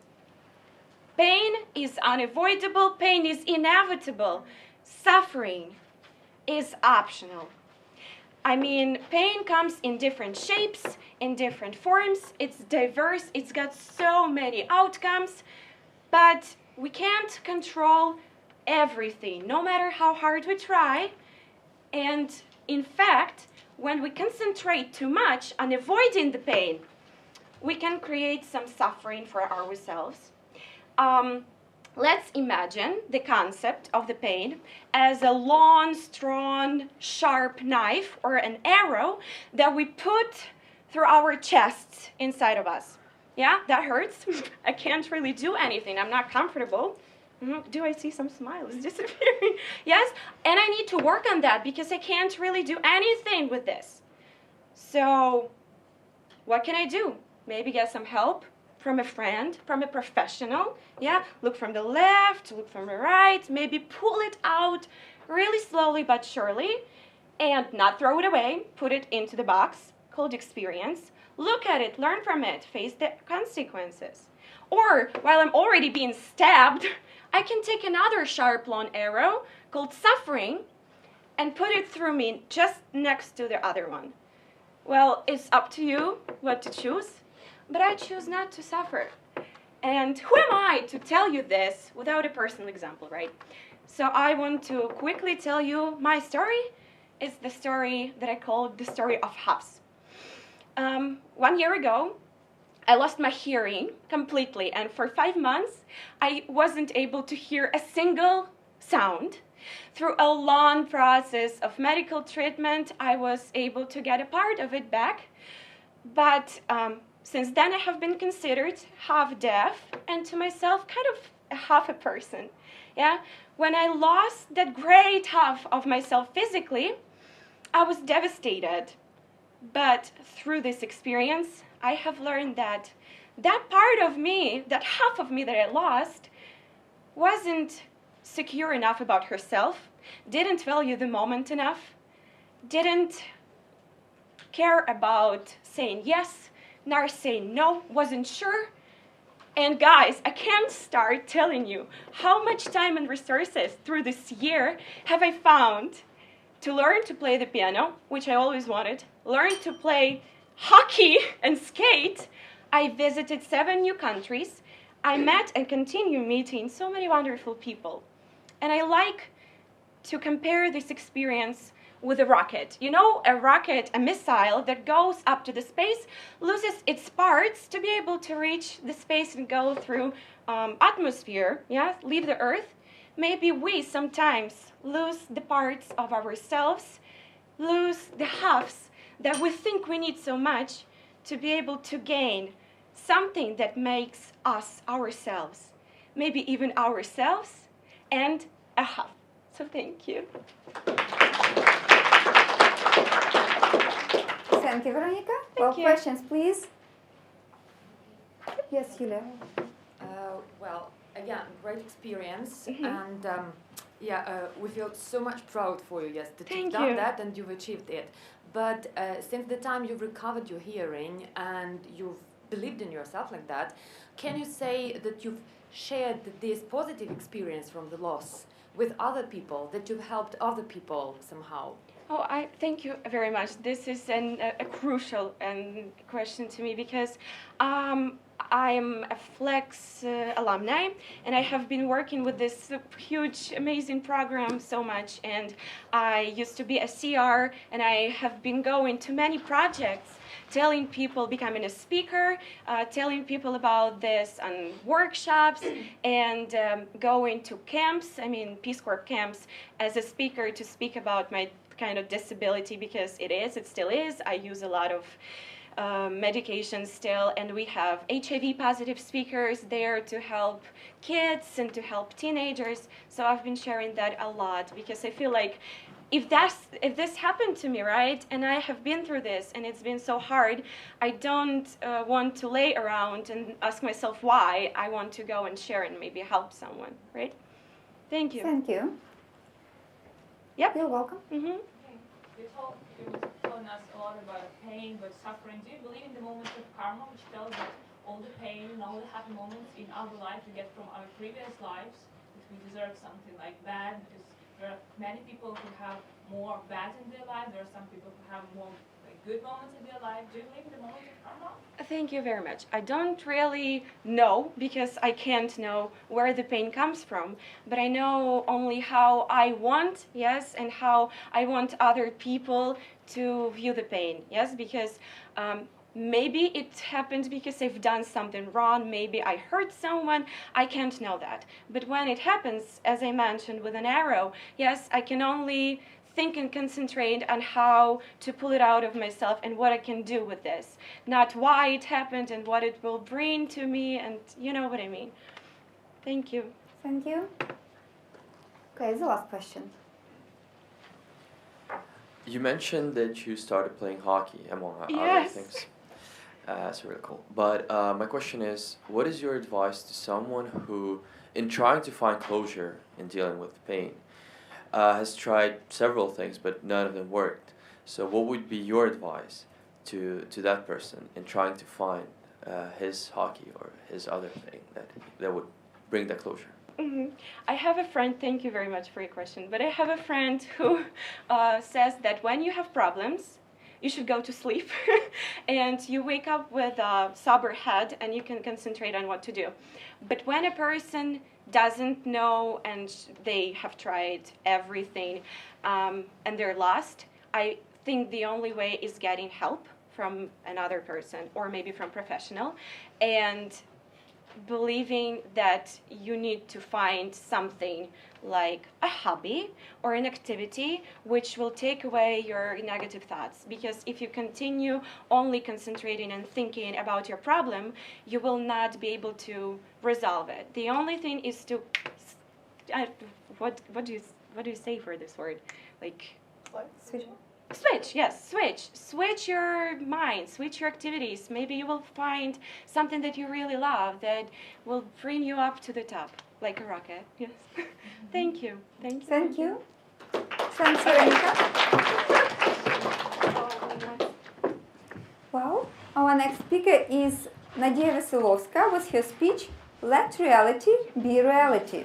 Pain is unavoidable. Pain is inevitable. Suffering is optional. I mean, pain comes in different shapes, in different forms. It's diverse. It's got so many outcomes. But we can't control everything, no matter how hard we try. And in fact, when we concentrate too much on avoiding the pain, we can create some suffering for ourselves. Let's imagine the concept of the pain as a long, strong, sharp knife or an arrow that we put through our chests inside of us. Yeah, that hurts. I can't really do anything. I'm not comfortable. Do I see some smiles disappearing? Yes, and I need to work on that because I can't really do anything with this. So what can I do? Maybe get some help from a friend, from a professional. Yeah, look from the left, look from the right, maybe pull it out really slowly but surely and not throw it away. Put it into the box called experience. Look at it, learn from it, face the consequences. Or while I'm already being stabbed, I can take another sharp long arrow called suffering and put it through me just next to the other one. Well, it's up to you what to choose, but I choose not to suffer. And who am I to tell you this without a personal example, right? So I want to quickly tell you my story. It's the story that I call the story of Hafs. 1 year ago, I lost my hearing completely, and for 5 months, I wasn't able to hear a single sound. Through a long process of medical treatment, I was able to get a part of it back. But since then, I have been considered half deaf, and to myself, kind of a half a person. Yeah, when I lost that great half of myself physically, I was devastated. But through this experience, I have learned that that part of me, that half of me that I lost, wasn't secure enough about herself, didn't value the moment enough, didn't care about saying yes, nor saying no, wasn't sure. And guys, I can't start telling you how much time and resources through this year have I found to learn to play the piano, which I always wanted, learn to play hockey and skate. I visited 7 new countries. I met and continue meeting so many wonderful people. And I like to compare this experience with a rocket. You know, a rocket, a missile that goes up to the space, loses its parts to be able to reach the space and go through atmosphere, yeah, leave the Earth. Maybe we sometimes lose the parts of ourselves, lose the halves that we think we need so much to be able to gain something that makes us ourselves, maybe even ourselves and a half. So thank you. Thank you, Veronica. Thank you. Questions, please. Yes, Yulia. Well, again, great experience, and we feel so much proud for you. Yes, that you've done that and you've achieved it. But since the time you've recovered your hearing and you've believed in yourself like that, can you say that you've shared this positive experience from the loss with other people, that you've helped other people somehow? Oh, I thank you very much. This is a crucial question to me because I'm a Flex alumni, and I have been working with this huge, amazing program so much. And I used to be a CR, and I have been going to many projects telling people, becoming a speaker, telling people about this on workshops, and going to camps, Peace Corps camps, as a speaker to speak about my kind of disability, because it still is. I use a lot of medication still, and we have HIV positive speakers there to help kids and to help teenagers. So I've been sharing that a lot, because I feel like if this happened to me, right, and I have been through this and it's been so hard, I don't want to lay around and ask myself why. I want to go and share and maybe help someone, right? Thank you. Thank you. Yep. You're welcome. Mm-hmm. You were telling us a lot about pain, but suffering. Do you believe in the moment of karma, which tells that all the pain and all the happy moments in our life we get from our previous lives, that we deserve something like bad? Because there are many people who have more bad in their life. There are some people who have more good moments in their life. Do you believe in the moment of karma? Thank you very much. I don't really know, because I can't know where the pain comes from, but I know only how I want, yes, and how I want other people to view the pain, yes, because maybe it happened because I've done something wrong, maybe I hurt someone, I can't know that. But when it happens, as I mentioned, with an arrow, yes, I can only think and concentrate on how to pull it out of myself and what I can do with this. Not why it happened and what it will bring to me, and you know what I mean. Thank you. Thank you. Okay, the last question. You mentioned that you started playing hockey, among other Yes. things. That's really cool. But my question is, what is your advice to someone who, in trying to find closure in dealing with pain, has tried several things, but none of them worked? So what would be your advice to that person in trying to find his hockey or his other thing that would bring that closure? Mm-hmm. I have a friend, thank you very much for your question, but I have a friend who says that when you have problems, you should go to sleep and you wake up with a sober head and you can concentrate on what to do. But when a person doesn't know and they have tried everything and they're lost, I think the only way is getting help from another person or maybe from professional, and believing that you need to find something like a hobby or an activity which will take away your negative thoughts. Because if you continue only concentrating and thinking about your problem, you will not be able to resolve it. The only thing is to what do you say for this word? Like switch your mind, switch your activities. Maybe you will find something that you really love that will bring you up to the top like a rocket. Yes. Thank you. Thank you. Thanks, Veronica. Well, our next speaker is Nadia Veselovska with her speech, Let Reality Be Reality.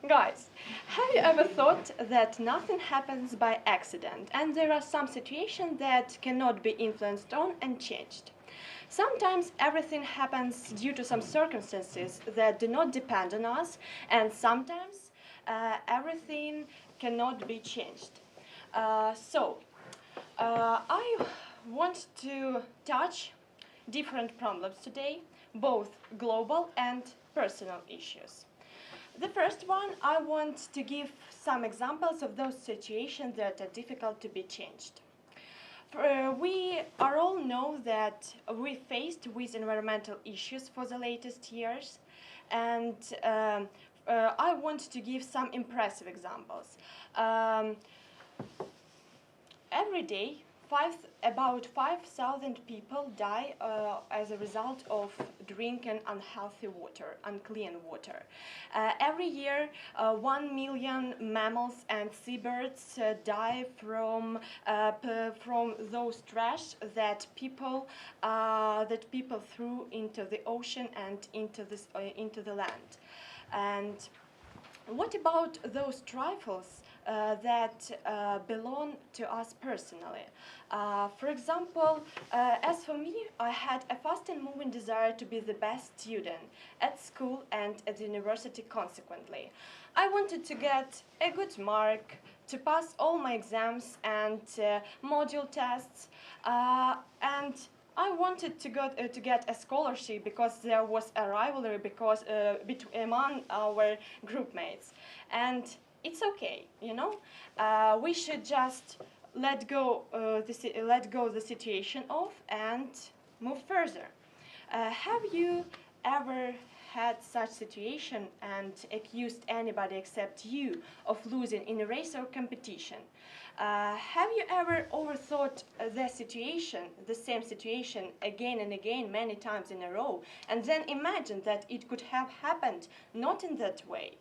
Guys, have you ever thought that nothing happens by accident and there are some situations that cannot be influenced on and changed? Sometimes everything happens due to some circumstances that do not depend on us, and sometimes everything cannot be changed. So I want to touch different problems today, both global and personal issues. The first one, I want to give some examples of those situations that are difficult to be changed. We are all know that we faced with environmental issues for the latest years, and I want to give some impressive examples. Every day, about 5,000 people die as a result of drinking unhealthy water, unclean water. Every year, 1 million mammals and seabirds die from those trash that people threw into the ocean and into the land. And what about those trifles that belong to us personally. For example, as for me, I had a fast and moving desire to be the best student at school and at the university consequently. I wanted to get a good mark, to pass all my exams and module tests, and I wanted to get a scholarship because there was a rivalry among our group mates. And it's okay, you know. We should just let go the situation off and move further. Have you ever had such situation and accused anybody except you of losing in a race or competition? Have you ever overthought the same situation again and again, many times in a row, and then imagined that it could have happened not in that way?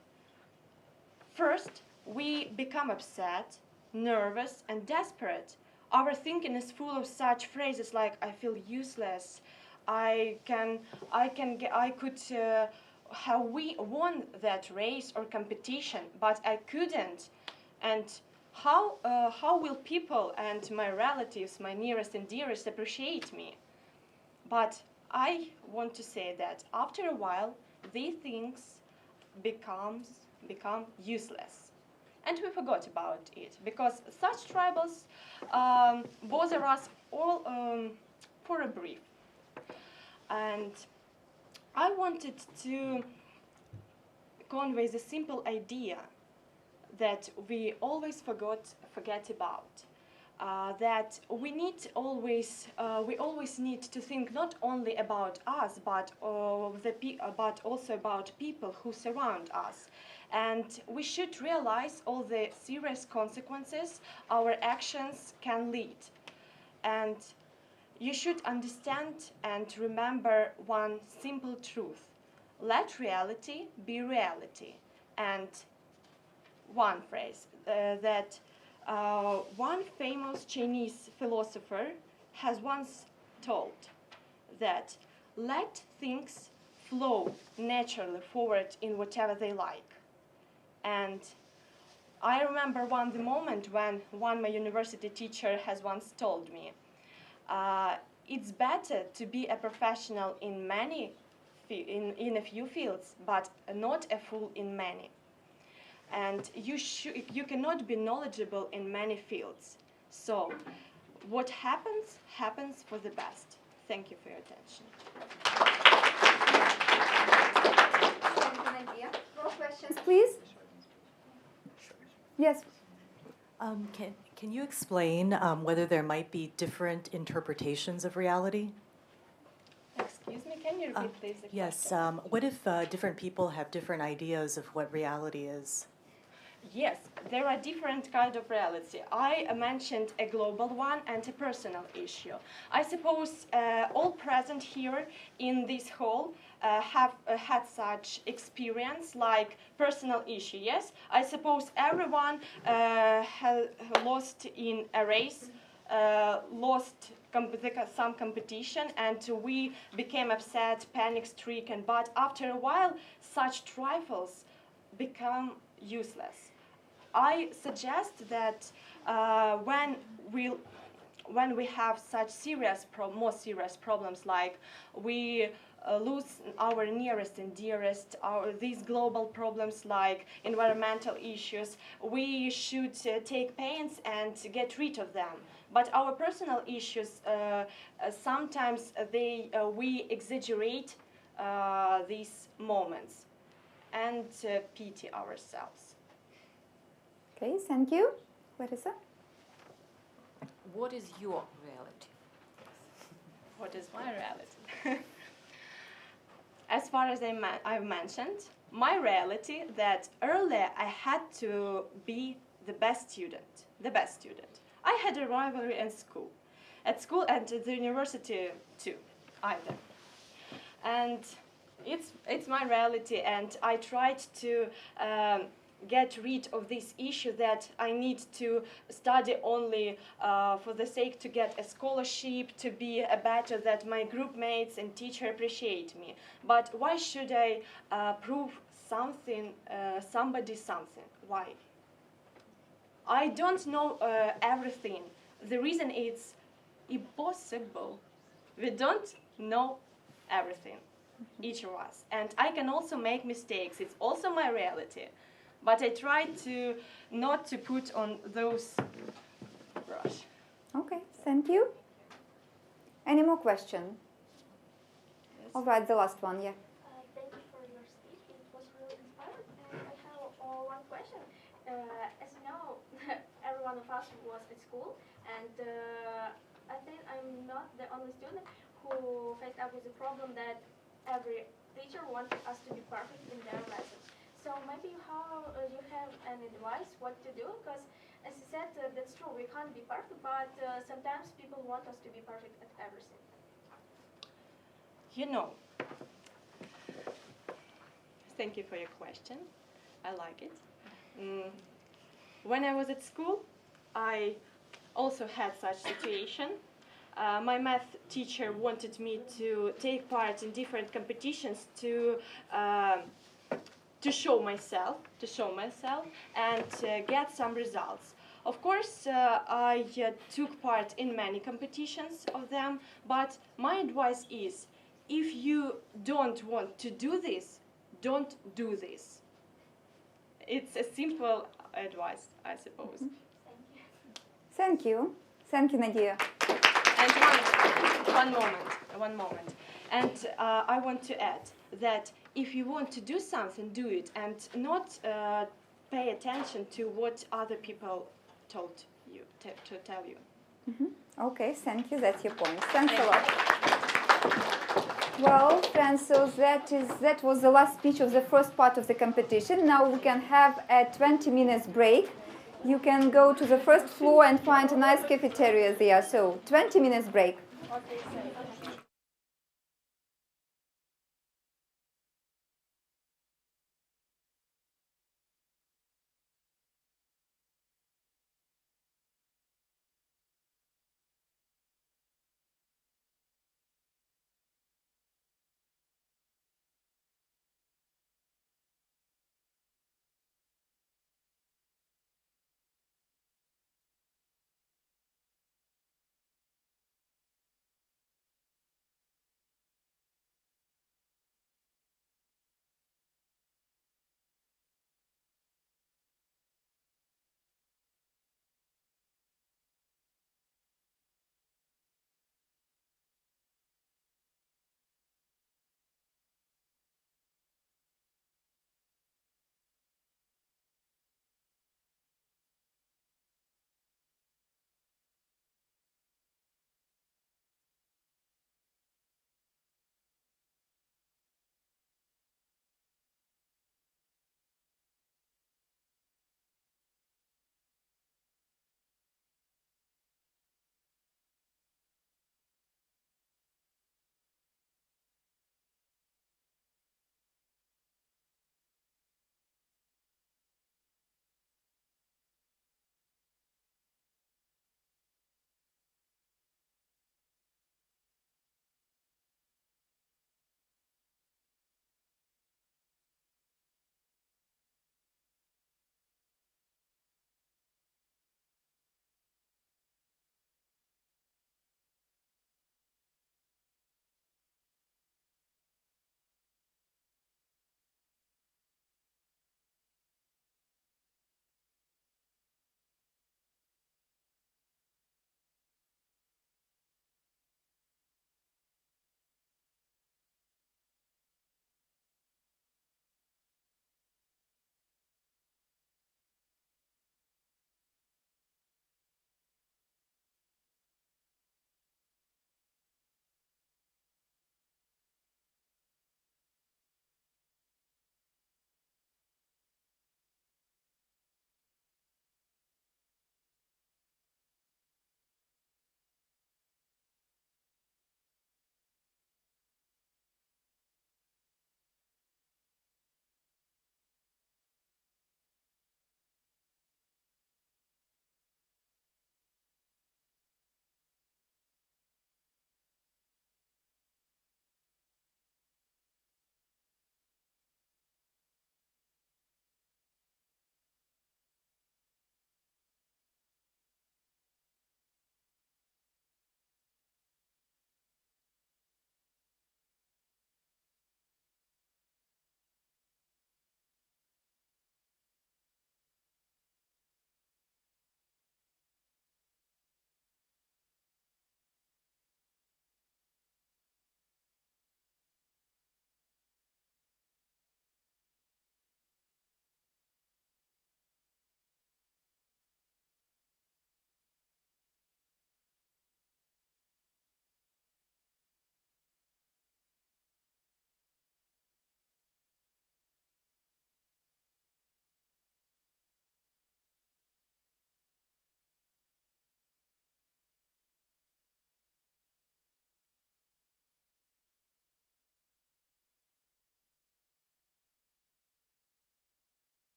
First, we become upset, nervous, and desperate. Our thinking is full of such phrases like "I feel useless," have we won that race or competition, but I couldn't, and how will people and my relatives, my nearest and dearest, appreciate me? But I want to say that after a while, these things become useless. And we forgot about it, because such troubles bother us all for a brief. And I wanted to convey the simple idea that we always forget about. That we always need to think not only about us, but also about people who surround us. And we should realize all the serious consequences our actions can lead. And you should understand and remember one simple truth: let reality be reality. And one phrase that one famous Chinese philosopher has once told, that let things flow naturally forward in whatever they like. And I remember the moment when my university teacher has once told me, it's better to be a professional in a few fields, but not a fool in many. And you cannot be knowledgeable in many fields. So what happens for the best. Thank you for your attention. More questions, please? Yes. Can you explain whether there might be different interpretations of reality? Excuse me, can you repeat please the Yes. question? What if different people have different ideas of what reality is? Yes, there are different kinds of reality. I mentioned a global one and a personal issue. I suppose all present here in this hall have had such experience like personal issue, yes? I suppose everyone has lost in a race, lost some competition, and we became upset, panic-stricken, but after a while such trifles become useless. I suggest that when we have such more serious problems, like we lose our nearest and dearest, these global problems like environmental issues, we should take pains and get rid of them. But our personal issues, sometimes we exaggerate these moments and pity ourselves. Okay, thank you. Larissa? What is your reality? What is my reality? As far as I've mentioned, my reality that earlier I had to be the best student. I had a rivalry at school and at the university too, either. And it's my reality, and I tried to get rid of this issue that I need to study only for the sake to get a scholarship, to be better, that my group mates and teacher appreciate me. But why should I prove somebody something? Why? I don't know everything. The reason is impossible. We don't know everything, each of us. And I can also make mistakes. It's also my reality. But I try to not to put on those brush. Okay, thank you. Any more questions? All right, the last one, yeah. Thank you for your speech. It was really inspiring. And I have one question. As you know, every one of us was at school, and I think I'm not the only student who faced up with the problem that every teacher wanted us to be perfect in their lessons. So maybe how you have an advice what to do? Because as you said, that's true. We can't be perfect, but sometimes people want us to be perfect at everything. You know, thank you for your question. I like it. When I was at school, I also had such situation. My math teacher wanted me to take part in different competitions to show myself, and get some results. Of course, I took part in many competitions of them, but my advice is, if you don't want to do this, don't do this. It's a simple advice, I suppose. Thank you. Thank you, Nadia. And one moment. And I want to add that if you want to do something, do it, and not pay attention to what other people told you, to tell you. Okay, thank you. That's your point. Thanks a lot. Well, friends, so that was the last speech of the first part of the competition. Now we can have a 20 minutes break. You can go to the first floor and find a nice cafeteria there. So 20 minutes break.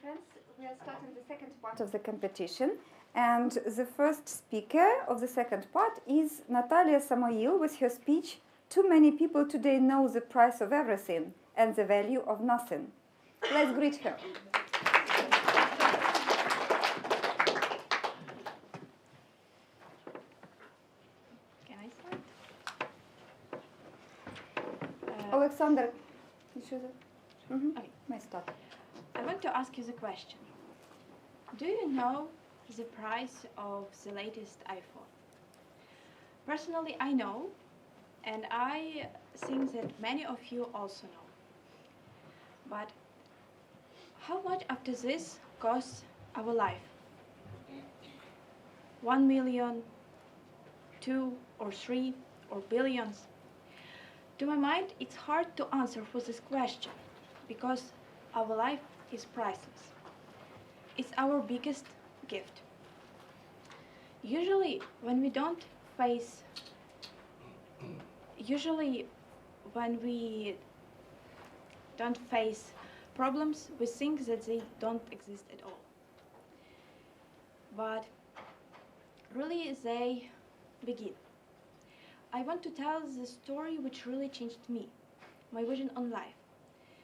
friends, we are starting the second part of the competition. And the first speaker of the second part is Natalia Samoil with her speech, "Too many people today know the price of everything and the value of nothing." Let's greet her. Can I start? Alexander, you should. Okay. May start. I want to ask you the question. Do you know the price of the latest iPhone? Personally, I know, and I think that many of you also know. But how much after this costs our life? 1 million, 2 or 3 or billions? To my mind, it's hard to answer for this question because our life is priceless. It's our biggest gift. Usually when we don't face problems, we think that they don't exist at all. But really they begin. I want to tell the story which really changed me, my vision on life.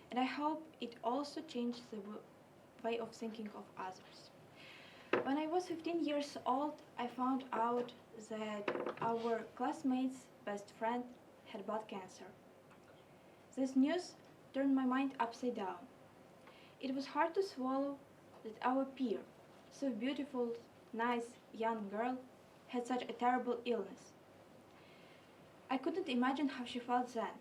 And I hope it also changed the way of thinking of others. When I was 15 years old, I found out that our classmate's best friend had blood cancer. This news turned my mind upside down. It was hard to swallow that our peer, so beautiful, nice, young girl, had such a terrible illness. I couldn't imagine how she felt then.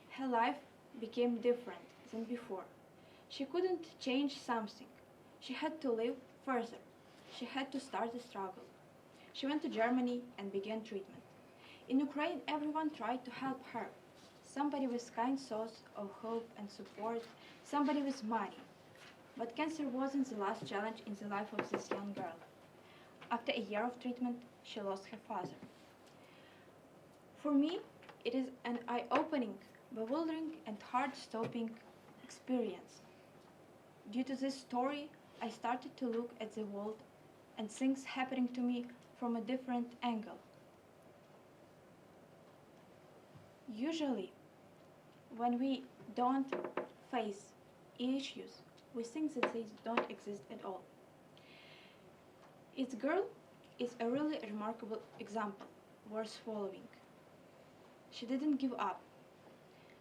Her life became different than before. She couldn't change something. She had to live further. She had to start the struggle. She went to Germany and began treatment. In Ukraine, everyone tried to help her. Somebody with kind thoughts of hope and support, somebody with money. But cancer wasn't the last challenge in the life of this young girl. After a year of treatment, she lost her father. For me, it is an eye-opening, bewildering, and heart-stopping experience. Due to this story, I started to look at the world and things happening to me from a different angle. Usually, when we don't face issues, we think that they don't exist at all. Its girl is a really remarkable example, worth following. She didn't give up.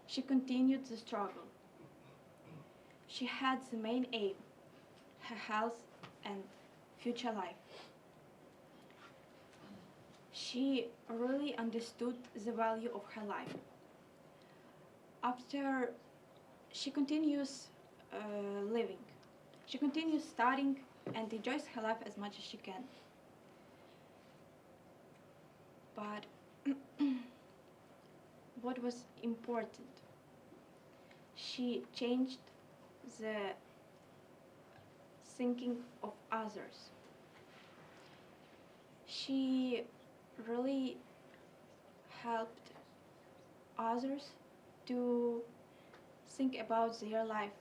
She continued the struggle. She had the main aim, her health and future life. She really understood the value of her life. After she continues living, she continues studying and enjoys her life as much as she can. But what was important? She changed the thinking of others. She really helped others to think about their life.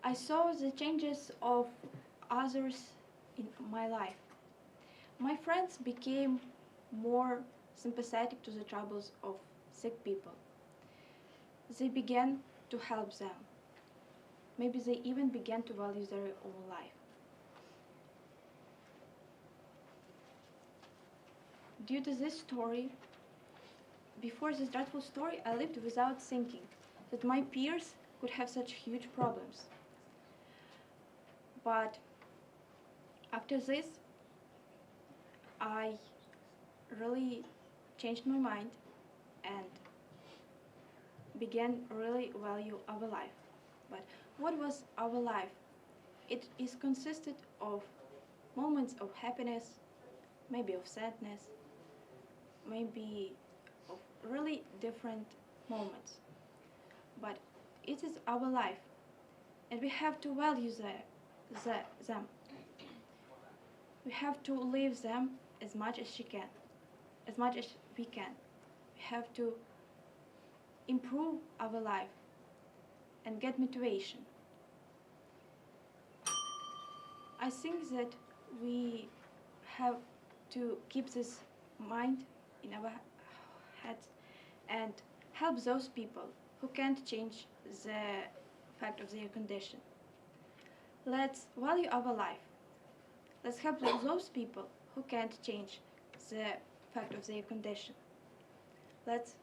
I saw the changes of others in my life. My friends became more sympathetic to the troubles of sick people. They began to help them. Maybe they even began to value their own life. Due to this story, before this dreadful story, I lived without thinking that my peers could have such huge problems. But after this, I really changed my mind and began really value our life. But what was our life? It is consisted of moments of happiness, maybe of sadness, maybe of really different moments. But it is our life, and we have to value them. We have to live them as much as we can. We have to improve our life and get motivation. I think that we have to keep this mind in our heads and help those people who can't change the fact of their condition. Let's value our life. Let's help those people who can't change the fact of their condition. Let's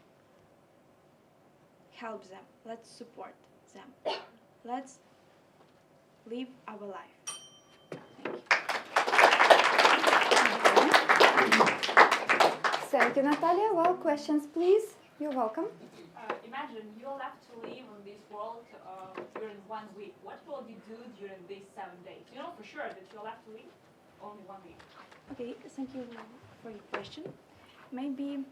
help them. Let's support them. Let's live our life. Thank you, Natalia. Well, questions, please. You're welcome. Imagine you're left to live on this world during 1 week. What will you do during these 7 days? You know for sure that you're left to live only 1 week. Okay, thank you for your question. Maybe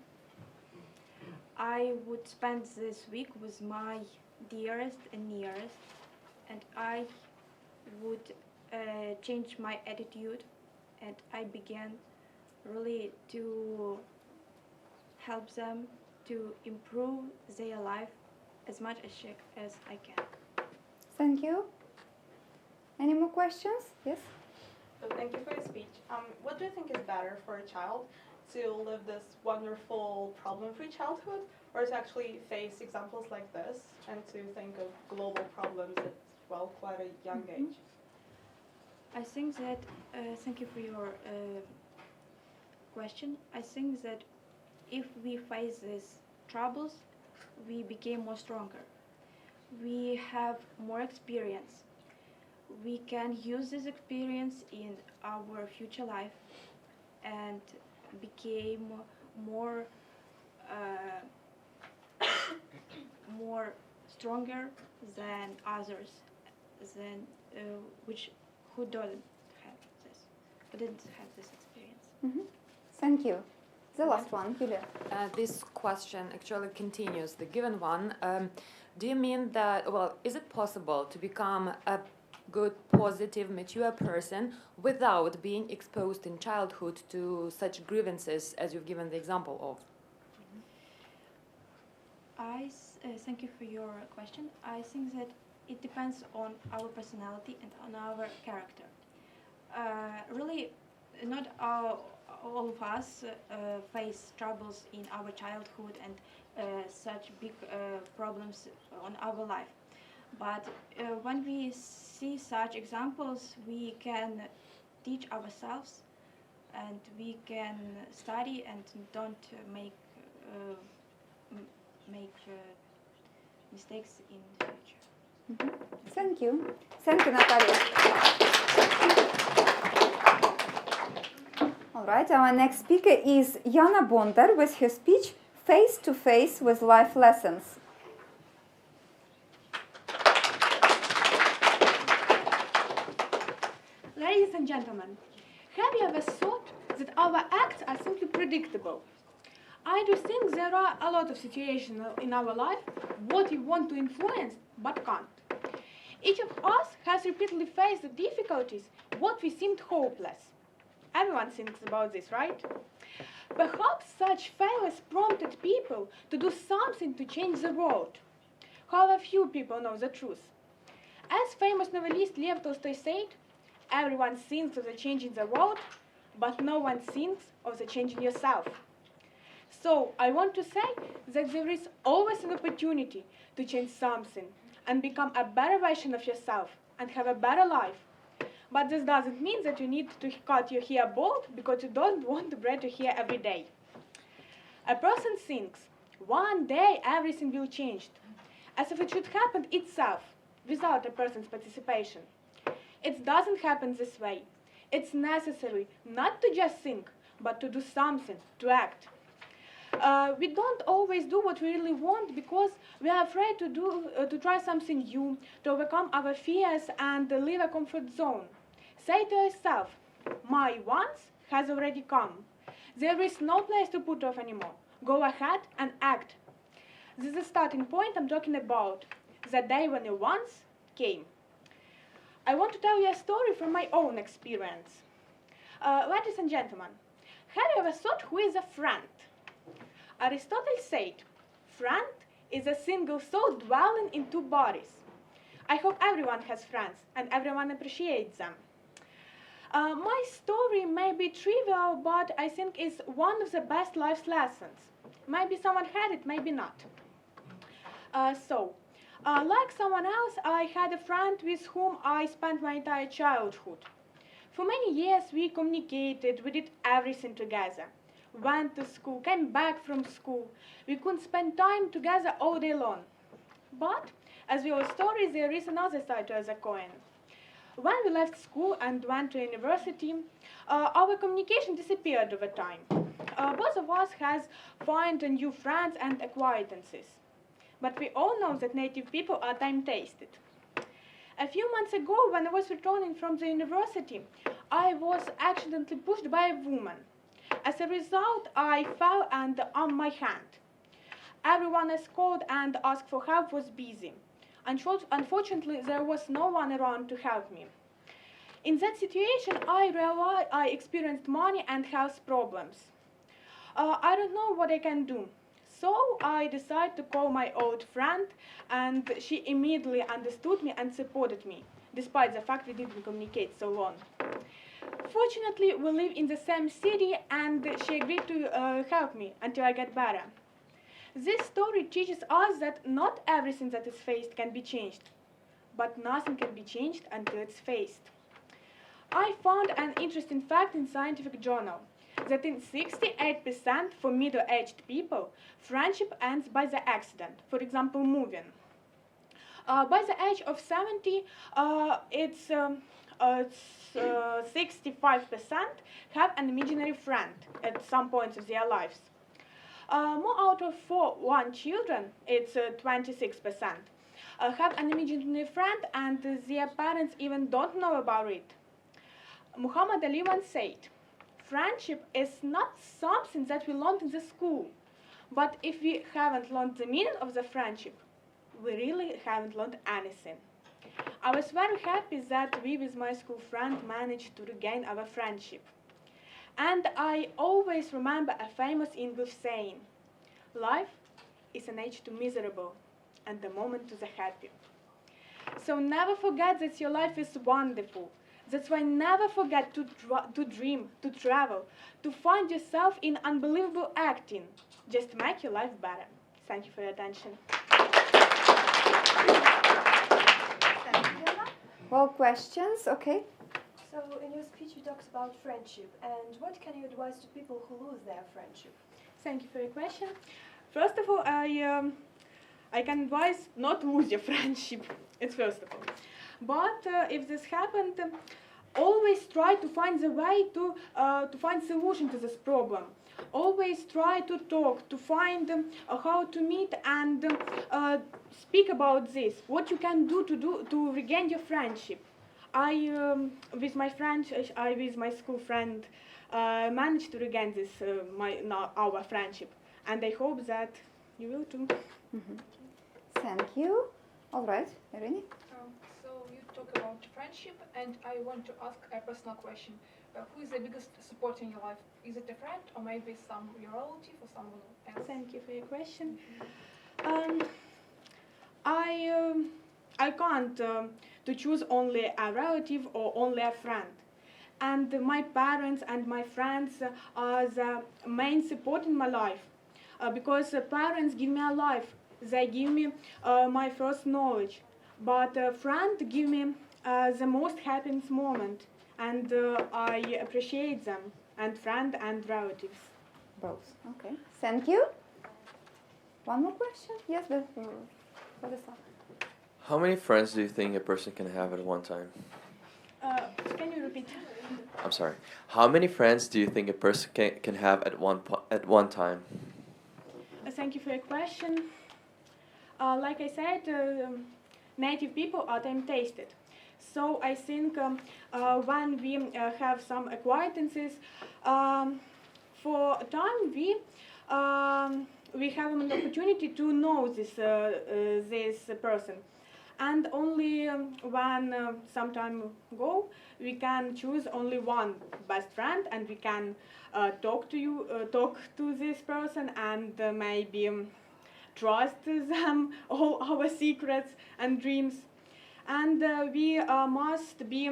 I would spend this week with my dearest and nearest, and I would change my attitude, and I began really to help them to improve their life as much as I can. Thank you. Any more questions? Yes? So thank you for your speech. What do you think is better for a child, to live this wonderful problem-free childhood, or to actually face examples like this and to think of global problems at, well, quite a young age? I think that, thank you for your question. I think that if we face these troubles, we became more stronger. We have more experience. We can use this experience in our future life and became more more stronger than others, than who didn't have this experience. Mm-hmm. Thank you. The last one, Julia. This question actually continues the given one. Do you mean that, well, is it possible to become a good, positive, mature person without being exposed in childhood to such grievances as you've given the example of? Thank you for your question. I think that it depends on our personality and on our character. Really, not all of us face troubles in our childhood and such big problems on our life. But when we see such examples, we can teach ourselves and we can study and don't make mistakes in the future. Mm-hmm. Thank you. Thank you, Natalia. All right, our next speaker is Jana Bondar with her speech, Face to Face with Life Lessons. Ladies and gentlemen, have you ever thought that our acts are simply predictable? I do think there are a lot of situations in our life what we want to influence but can't. Each of us has repeatedly faced the difficulties what we seemed hopeless. Everyone thinks about this, right? Perhaps such failures prompted people to do something to change the world. However, few people know the truth. As famous novelist Lev Tolstoy said, everyone thinks of the change in the world, but no one thinks of the change in yourself. So I want to say that there is always an opportunity to change something and become a better version of yourself and have a better life. But this doesn't mean that you need to cut your hair bald because you don't want to braid your hair every day. A person thinks, one day everything will change, as if it should happen itself, without a person's participation. It doesn't happen this way. It's necessary not to just think, but to do something, to act. We don't always do what we really want because we are afraid to try something new, to overcome our fears and leave a comfort zone. Say to yourself, my once has already come. There is no place to put off anymore. Go ahead and act. This is the starting point I'm talking about, the day when your once came. I want to tell you a story from my own experience. Ladies and gentlemen, have you ever thought who is a friend? Aristotle said, friend is a single soul dwelling in two bodies. I hope everyone has friends and everyone appreciates them. My story may be trivial, but I think it's one of the best life lessons. Maybe someone had it, maybe not. Like someone else, I had a friend with whom I spent my entire childhood. For many years, we communicated, we did everything together. Went to school, came back from school. We could spend time together all day long. But, as with all stories, there is another side to the coin. When we left school and went to university, our communication disappeared over time. Both of us has found new friends and acquaintances. But we all know that native people are time-tasted. A few months ago, when I was returning from the university, I was accidentally pushed by a woman. As a result, I fell and on my hand. Everyone I called and asked for help was busy. Unfortunately, there was no one around to help me. In that situation, I realized I experienced money and health problems. I don't know what I can do. So I decided to call my old friend, and she immediately understood me and supported me, despite the fact we didn't communicate so long. Fortunately, we live in the same city, and she agreed to help me until I get better. This story teaches us that not everything that is faced can be changed, but nothing can be changed until it's faced. I found an interesting fact in scientific journal that in 68% for middle-aged people, friendship ends by the accident, for example, moving. By the age of 70, it's 65% have an imaginary friend at some points of their lives. More out of 1 children, it's 26%, have an imaginary friend and their parents even don't know about it. Muhammad Ali once said, friendship is not something that we learned in the school, but if we haven't learned the meaning of the friendship, we really haven't learned anything. I was very happy that we with my school friend managed to regain our friendship. And I always remember a famous English saying, life is an age to miserable and a moment to the happy. So never forget that your life is wonderful. That's why never forget to dream, to travel, to find yourself in unbelievable acting. Just make your life better. Thank you for your attention. Well, questions, okay. So in your speech you talked about friendship, and what can you advise to people who lose their friendship? Thank you for your question. First of all, I can advise not to lose your friendship. It's first of all. But if this happened, always try to find the way to find solution to this problem. Always try to talk, to find how to meet and speak about this. What you can do to regain your friendship. With my school friend, managed to regain this our friendship, and I hope that you will too. Mm-hmm. Thank you. All right, Irene. So you talk about friendship, and I want to ask a personal question. Who is the biggest support in your life? Is it a friend, or maybe your relative, or someone else? Thank you for your question. I can't to choose only a relative or only a friend. And my parents and my friends are the main support in my life. Because parents give me a life. They give me my first knowledge. But a friend give me the most happiness moment. And I appreciate them, and friend and relatives. Both, okay. Thank you. One more question? Yes, Vladislav. How many friends do you think a person can have at one time? Can you repeat? I'm sorry. How many friends do you think a person can have at one time? Thank you for your question. Like I said, native people are time-tasted. So I think when we have some acquaintances, for a time we have an opportunity to know this person. And only when some time ago, we can choose only one best friend, and we can talk to this person, and maybe trust them all our secrets and dreams. And we must be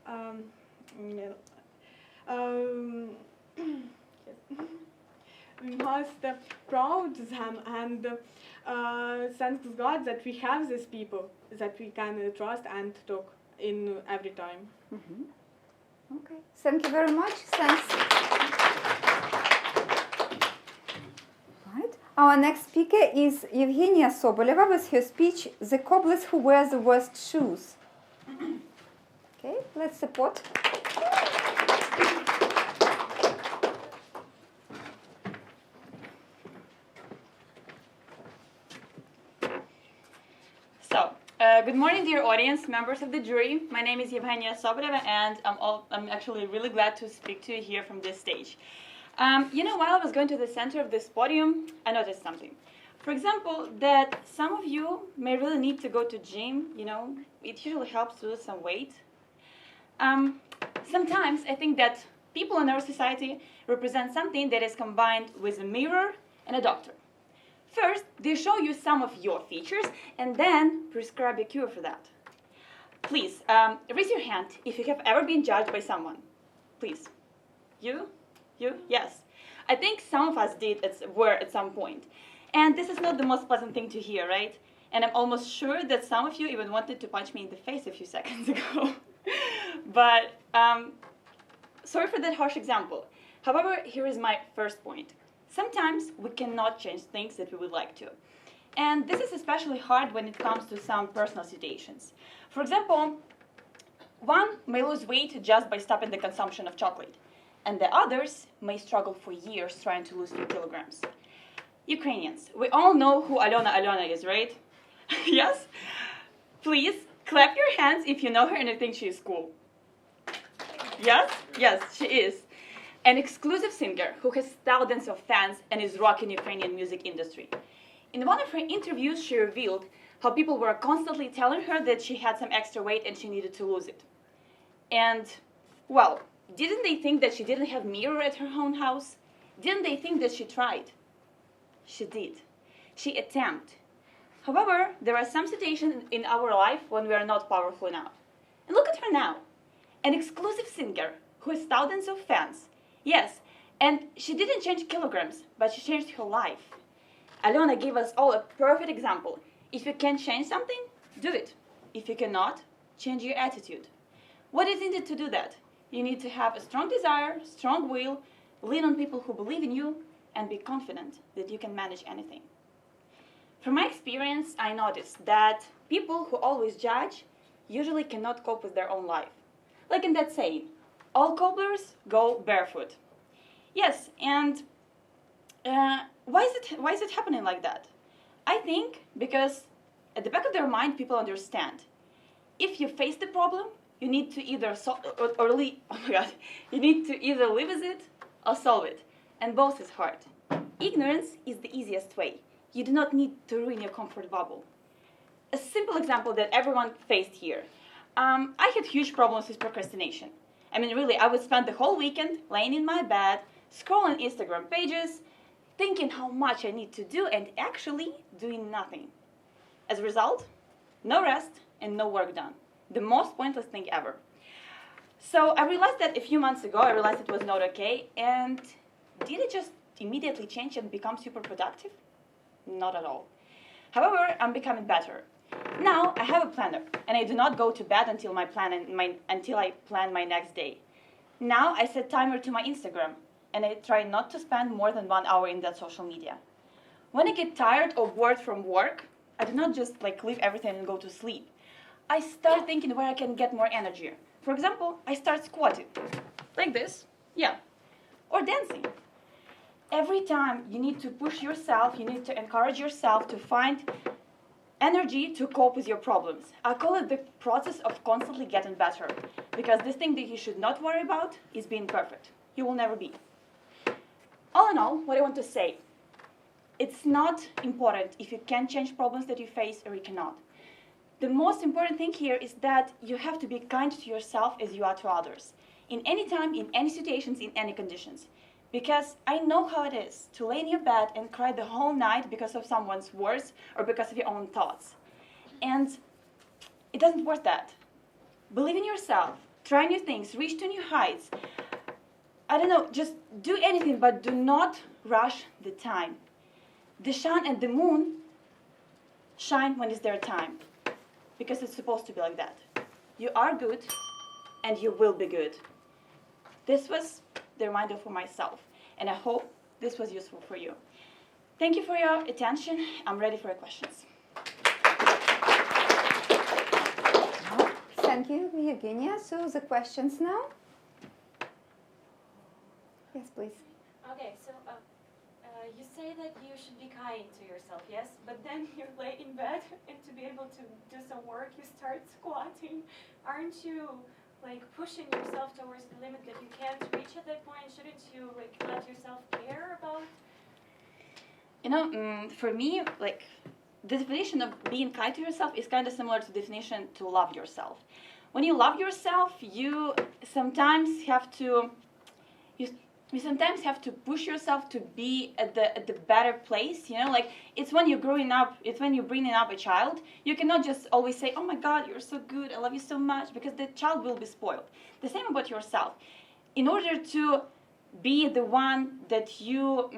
yeah. We must proud them and thank God that we have these people that we can trust and talk in every time. Okay, thank you very much. Thanks. Right. Our next speaker is Evgenia Soboleva with her speech, "The Cobblers Who Wear the Worst Shoes." Okay, let's support. Good morning, dear audience, members of the jury. My name is Evgenia Soboleva, and I'm actually really glad to speak to you here from this stage. While I was going to the center of this podium, I noticed something. For example, that some of you may really need to go to gym. It usually helps to lose some weight. Sometimes I think that people in our society represent something that is combined with a mirror and a doctor. First, they show you some of your features and then prescribe a cure for that. Please, raise your hand if you have ever been judged by someone. Please. You? Yes. I think some of us were at some point. And this is not the most pleasant thing to hear, right? And I'm almost sure that some of you even wanted to punch me in the face a few seconds ago. But sorry for that harsh example. However, here is my first point. Sometimes we cannot change things that we would like to. And this is especially hard when it comes to some personal situations. For example, one may lose weight just by stopping the consumption of chocolate, and the others may struggle for years trying to lose 2 kilograms. Ukrainians, we all know who Alena is, right? Yes? Please, clap your hands if you know her and you think she is cool. Yes? Yes, she is. An exclusive singer who has thousands of fans and is rocking Ukrainian music industry. In one of her interviews, she revealed how people were constantly telling her that she had some extra weight and she needed to lose it. And, well, didn't they think that she didn't have a mirror at her own house? Didn't they think that she tried? She did. She attempted. However, there are some situations in our life when we are not powerful enough. And look at her now. An exclusive singer who has thousands of fans. Yes, and she didn't change kilograms, but she changed her life. Alena gave us all a perfect example. If you can change something, do it. If you cannot, change your attitude. What is needed to do that? You need to have a strong desire, strong will, lean on people who believe in you, and be confident that you can manage anything. From my experience, I noticed that people who always judge usually cannot cope with their own life. Like in that saying, all cobblers go barefoot. Yes, and why is it happening like that? I think because at the back of their mind, people understand. If you face the problem, you need to either you need to either live with it or solve it, and both is hard. Ignorance is the easiest way. You do not need to ruin your comfort bubble. A simple example that everyone faced here. I had huge problems with procrastination. I mean, really, I would spend the whole weekend laying in my bed, scrolling Instagram pages, thinking how much I need to do, and actually doing nothing. As a result, no rest and no work done. The most pointless thing ever. So I realized that a few months ago, I realized it was not okay, and did it just immediately change and become super productive? Not at all. However, I'm becoming better. Now I have a planner, and I do not go to bed until I plan my next day. Now I set timer to my Instagram, and I try not to spend more than 1 hour in that social media. When I get tired or bored from work, I do not just leave everything and go to sleep. I start thinking where I can get more energy. For example, I start squatting, like this, yeah, or dancing. Every time you need to push yourself, you need to encourage yourself to find energy to cope with your problems. I call it the process of constantly getting better, because this thing that you should not worry about is being perfect. You will never be. All in all, what I want to say, it's not important if you can change problems that you face or you cannot. The most important thing here is that you have to be kind to yourself as you are to others, in any time, in any situations, in any conditions. Because I know how it is to lay in your bed and cry the whole night because of someone's words or because of your own thoughts. And it doesn't worth that. Believe in yourself, try new things, reach to new heights. I don't know, just do anything, but do not rush the time. The sun and the moon shine when it's their time, because it's supposed to be like that. You are good, and you will be good. This was the reminder for myself, and I hope this was useful for you. Thank you for your attention. I'm ready for your questions. Thank you, Evgenia. So the questions now. Yes, please. Okay, so you say that you should be kind to yourself, yes? But then you lay in bed and to be able to do some work, you start squatting. Aren't you like pushing yourself towards the limit that you can't reach at that point? Shouldn't you like let yourself care about? You know, for me, like the definition of being kind to yourself is kind of similar to the definition to love yourself. When you love yourself, you sometimes have to push yourself to be at the better place. You know, like it's when you're growing up, it's when you're bringing up a child. You cannot just always say, "Oh my God, you're so good, I love you so much," because the child will be spoiled. The same about yourself. In order to be the one that you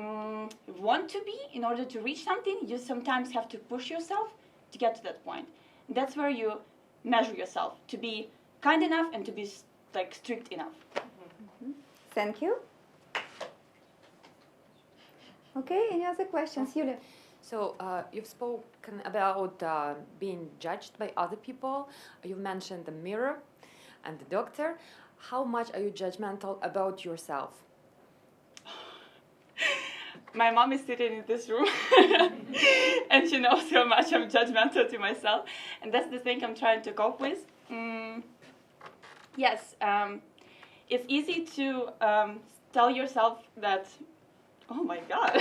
want to be, in order to reach something, you sometimes have to push yourself to get to that point. That's where you measure yourself to be kind enough and to be like strict enough. Thank you. Okay, any other questions, Yulia? So you've spoken about being judged by other people. You mentioned the mirror and the doctor. How much are you judgmental about yourself? My mom is sitting in this room and she knows how much I'm judgmental to myself, and that's the thing I'm trying to cope with. Yes, it's easy to tell yourself that, oh my God,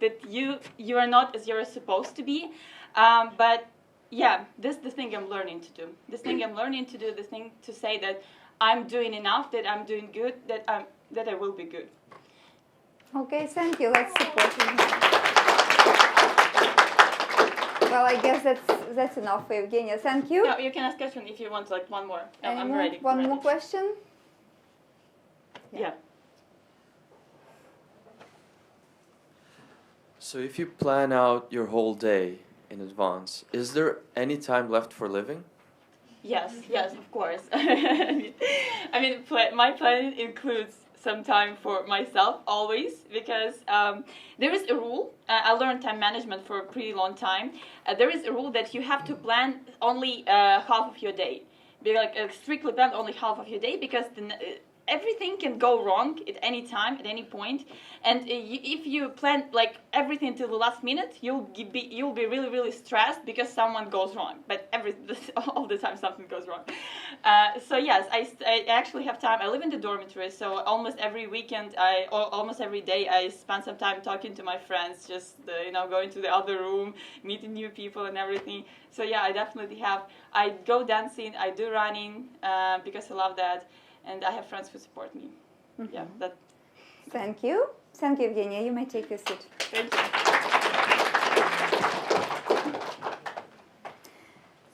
that you are not as you're supposed to be, but yeah, this is the thing I'm learning to do. This thing I'm learning to do, this thing to say that I'm doing enough, that I'm doing good, that I will be good. Okay, thank you. Let's support you. Well, I guess that's enough for Evgenia. Thank you. No, you can ask question if you want, like one more. I'm ready. One more question? Yeah. So if you plan out your whole day in advance, is there any time left for living? Yes, of course. I mean, my planning includes some time for myself always, because there is a rule. I learned time management for a pretty long time. There is a rule that you have to plan only half of your day. Be like strictly plan only half of your day, because everything can go wrong at any time, at any point. And if you plan like everything till the last minute, you'll be really, really stressed because someone goes wrong. But all the time something goes wrong. So yes, I actually have time. I live in the dormitory, so almost every weekend, or almost every day, I spend some time talking to my friends, just going to the other room, meeting new people and everything. So yeah, I definitely have. I go dancing, I do running because I love that. And I have friends who support me. Mm-hmm. Yeah, that. Thank you. Thank you, Evgenia. You may take your seat. Thank you.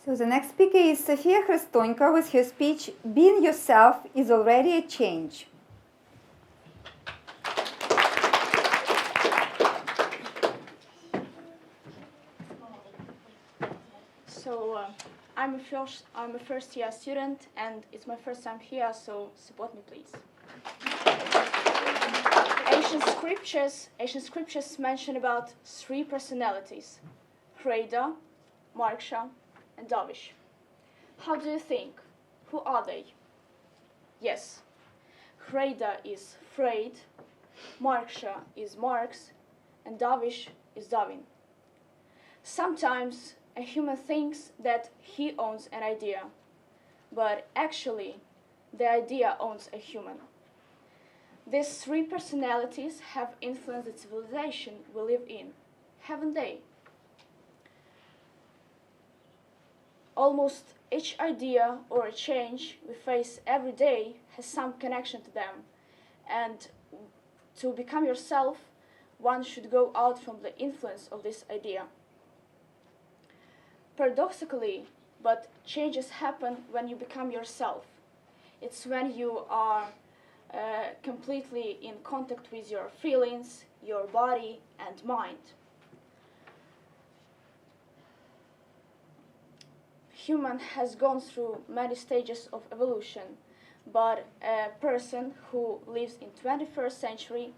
So the next speaker is Sofia Hristonko with her speech, "Being Yourself is Already a Change." So I'm a first year student, and it's my first time here, so support me, please. Ancient scriptures mention about three personalities: Freda, Marksha, and Davish. How do you think? Who are they? Yes, Freda is Freud, Marksha is Marx, and Davish is Darwin. Sometimes a human thinks that he owns an idea, but actually the idea owns a human. These three personalities have influenced the civilization we live in, haven't they? Almost each idea or a change we face every day has some connection to them, and to become yourself, one should go out from the influence of this idea. Paradoxically, but changes happen when you become yourself, It's when you are completely in contact with your feelings, your body, and mind. Human has gone through many stages of evolution, but a person who lives in 21st century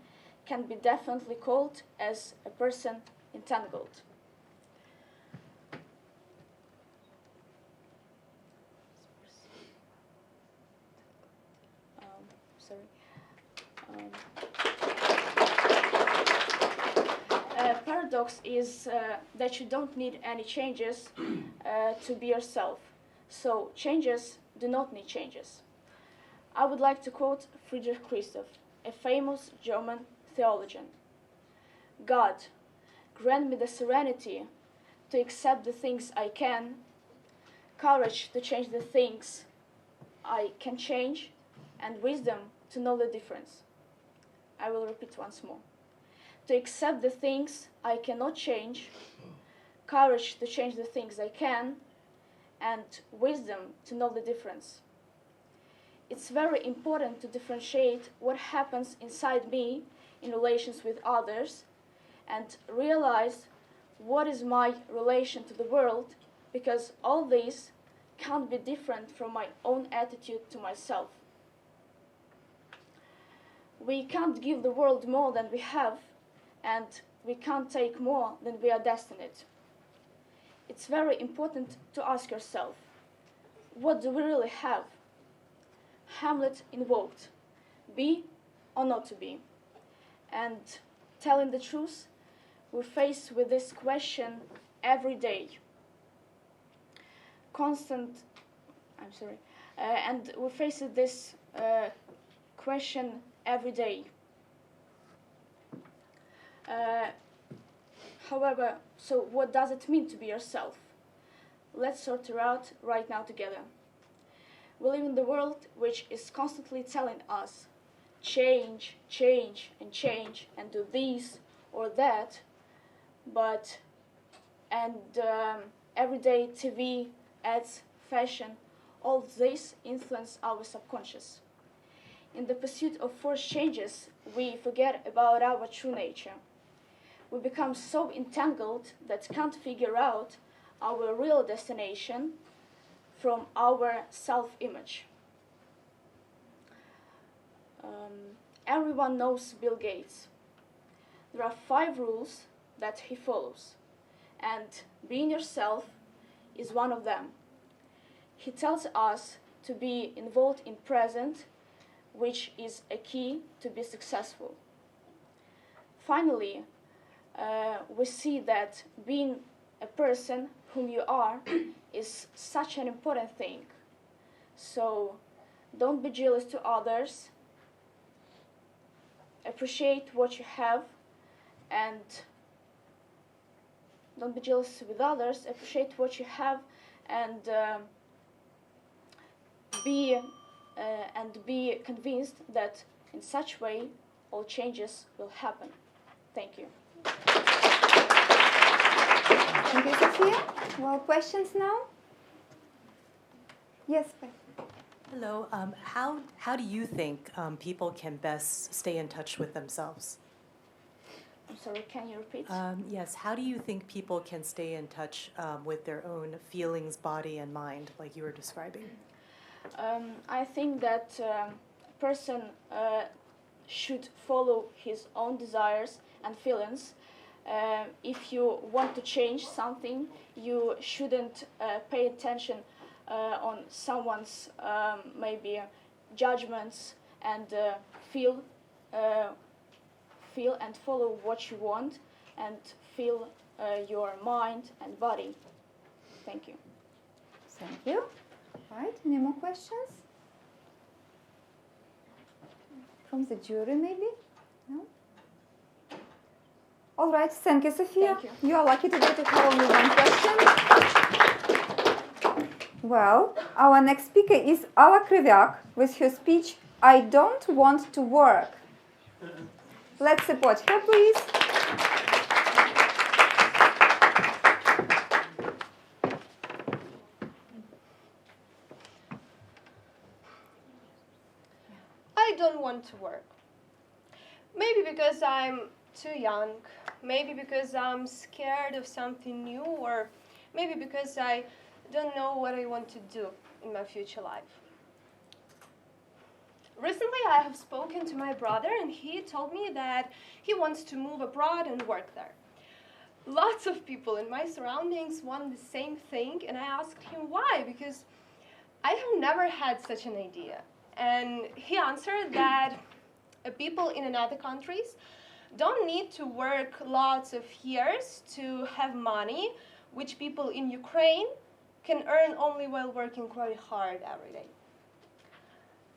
can be definitely called as a person entangled. Paradox is that you don't need any changes to be yourself. So changes do not need changes. I would like to quote Friedrich Christoph, a famous German theologian. God, grant me the serenity to accept the things I can, courage to change the things I can change, and wisdom to know the difference. I will repeat once more. To accept the things I cannot change, courage to change the things I can, and wisdom to know the difference. It's very important to differentiate what happens inside me in relations with others and realize what is my relation to the world, because all this can't be different from my own attitude to myself. We can't give the world more than we have, and we can't take more than we are destined. It's very important to ask yourself, what do we really have? Hamlet invoked, be or not to be. And telling the truth, we're faced with this question every day. And we're faced with this question every day. However, so what does it mean to be yourself? Let's sort it out right now together. We live in the world which is constantly telling us, change, change, and do this or that, everyday TV, ads, fashion, all this influence our subconscious. In the pursuit of forced changes, we forget about our true nature. We become so entangled that can't figure out our real destination from our self-image. Everyone knows Bill Gates. There are 5 rules that he follows, and being yourself is one of them. He tells us to be involved in present, which is a key to be successful. Finally, we see that being a person whom you are is such an important thing. So don't be jealous to others, appreciate what you have, and don't be jealous with others, appreciate what you have, and be convinced that in such way all changes will happen. Thank you. Thank you, Sophia. Well, questions now? Yes, please. Hello. How do you think people can best stay in touch with themselves? I'm sorry, can you repeat? Yes. How do you think people can stay in touch with their own feelings, body, and mind, like you were describing? I think that a person should follow his own desires and feelings. If you want to change something, you shouldn't pay attention on someone's maybe judgments, and feel and follow what you want, and feel your mind and body. Thank you. Thank you. Right, any more questions? From the jury, maybe? No? All right, thank you, Sophia. Thank you. You are lucky today to have only one question. Well, our next speaker is Alla Kriviak with her speech, I Don't Want to Work. Let's support her, please. to work. Maybe because I'm too young, maybe because I'm scared of something new, or maybe because I don't know what I want to do in my future life. Recently, I have spoken to my brother, and he told me that he wants to move abroad and work there. Lots of people in my surroundings want the same thing, and I asked him why, because I have never had such an idea. And he answered that people in other countries don't need to work lots of years to have money, which people in Ukraine can earn only while working quite hard every day.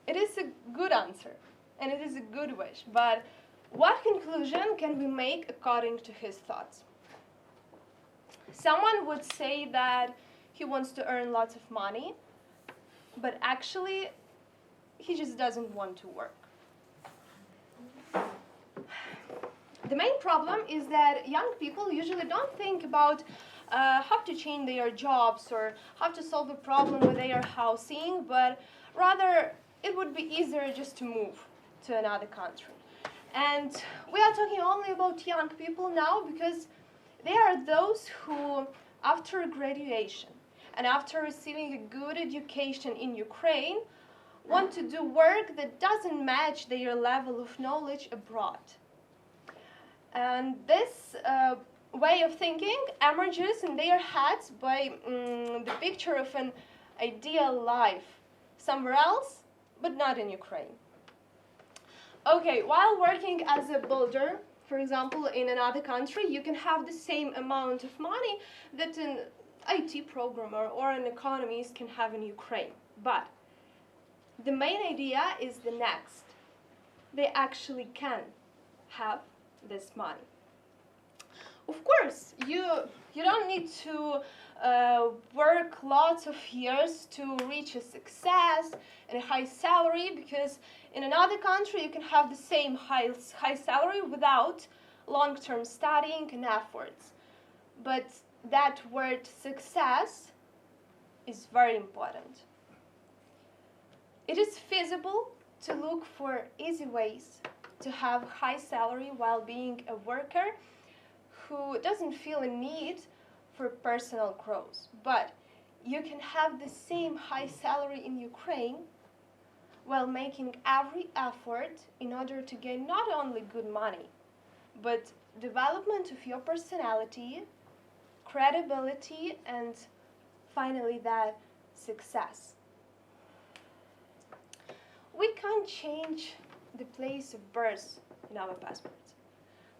It is a good answer, and it is a good wish, but what conclusion can we make according to his thoughts? Someone would say that he wants to earn lots of money, but actually, he just doesn't want to work. The main problem is that young people usually don't think about how to change their jobs or how to solve the problem with their housing, but rather it would be easier just to move to another country. And we are talking only about young people now because they are those who, after graduation and after receiving a good education in Ukraine, want to do work that doesn't match their level of knowledge abroad. And this way of thinking emerges in their heads by the picture of an ideal life somewhere else, but not in Ukraine. Okay, while working as a builder, for example, in another country, you can have the same amount of money that an IT programmer or an economist can have in Ukraine. But the main idea is the next. They actually can have this money. Of course, you don't need to work lots of years to reach a success and a high salary, because in another country you can have the same high salary without long-term studying and efforts. But that word success is very important. It is feasible to look for easy ways to have high salary while being a worker who doesn't feel a need for personal growth. But you can have the same high salary in Ukraine while making every effort in order to gain not only good money, but development of your personality, credibility, and finally that success. We can't change the place of birth in our passports,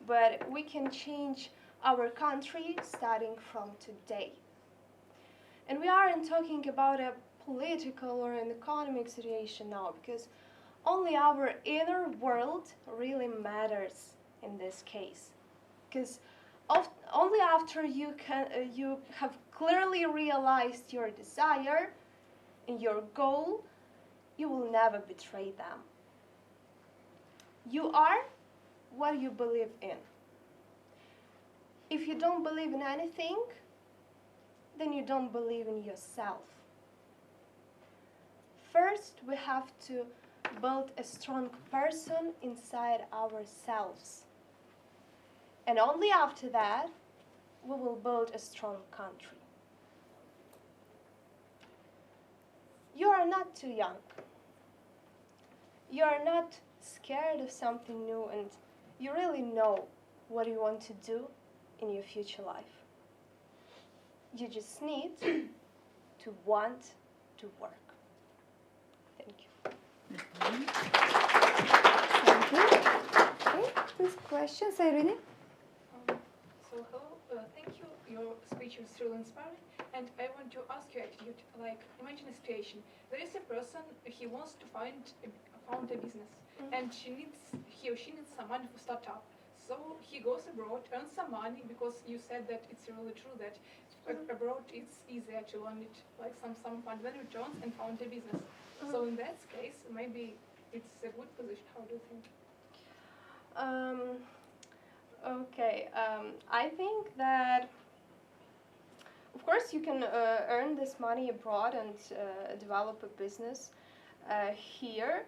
but we can change our country starting from today. And we aren't talking about a political or an economic situation now, because only our inner world really matters in this case. Because only after you have clearly realized your desire and your goal, you will never betray them. You are what you believe in. If you don't believe in anything, then you don't believe in yourself. First, we have to build a strong person inside ourselves. And only after that, we will build a strong country. You are not too young. You are not scared of something new, and you really know what you want to do in your future life. You just need to want to work. Thank you. Thank you. Okay, please questions, Irene? So hello, thank you. Your speech was really inspiring, and I want to ask you attitude. Like, imagine a situation. There is a person, he wants to found a business, and he or she needs some money for startup. So he goes abroad, earns some money, because you said that it's really true that abroad it's easier to earn it, like some fund, then returns and found a business. So in that case, maybe it's a good position. How do you think? Okay, I think that, of course, you can earn this money abroad and develop a business here.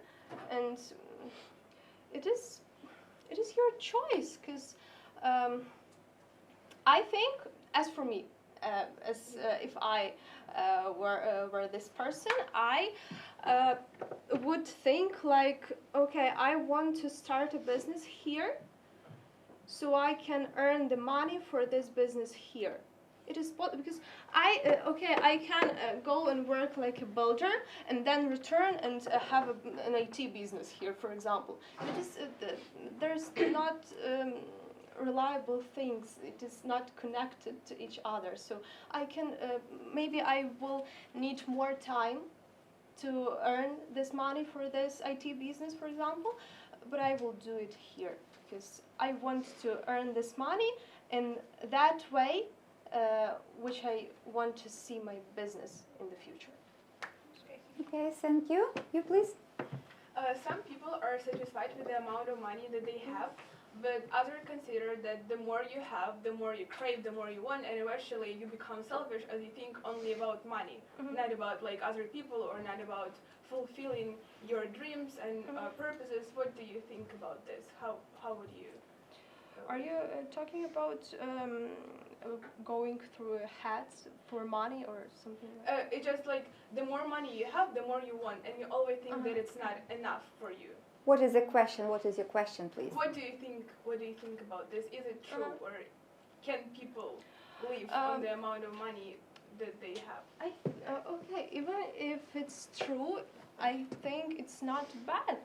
And it is your choice, because I think, as for me, if I were this person, I would think like, okay, I want to start a business here, so I can earn the money for this business here. It is because I can go and work like a builder and then return and have an IT business here, for example. It is there's not reliable things. It is not connected to each other. So I can maybe I will need more time to earn this money for this IT business, for example, but I will do it here because I want to earn this money in that way, which I want to see my business in the future. Okay, thank you. You please. Some people are satisfied with the amount of money that they have, but others consider that the more you have, the more you crave, the more you want, and eventually you become selfish as you think only about money, not about like other people or not about fulfilling your dreams and purposes. What do you think about this? How would you? Are you talking about going through hats for money or something like that? It's just like the more money you have, the more you want, and you always think that it's not enough for you. What is the question? What is your question, please? What do you think about this? Is it true, or can people live on the amount of money that they have? Okay, even if it's true, I think it's not bad,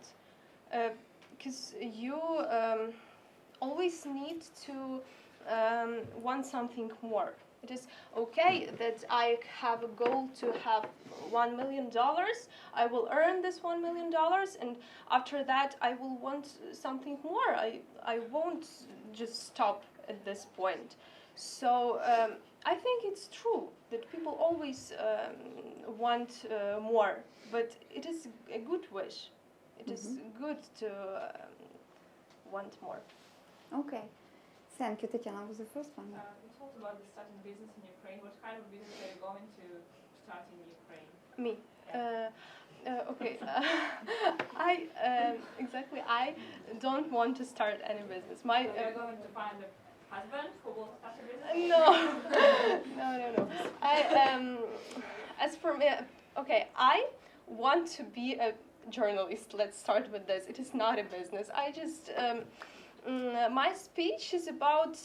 because you always need to want something more. It is okay that I have a goal to have $1 million. I will earn this $1 million, and after that I will want something more. I won't just stop at this point. So I think it's true that people always want more, but it is a good wish. It is good to want more. Okay. Thank you, Tatiana. Was the first one. You talked about the starting business in Ukraine. What kind of business are you going to start in Ukraine? Me. Okay. I don't want to start any business. You're going to find a husband who will start a business? No. As for me, okay, I want to be a journalist. Let's start with this. It is not a business. I just my speech is about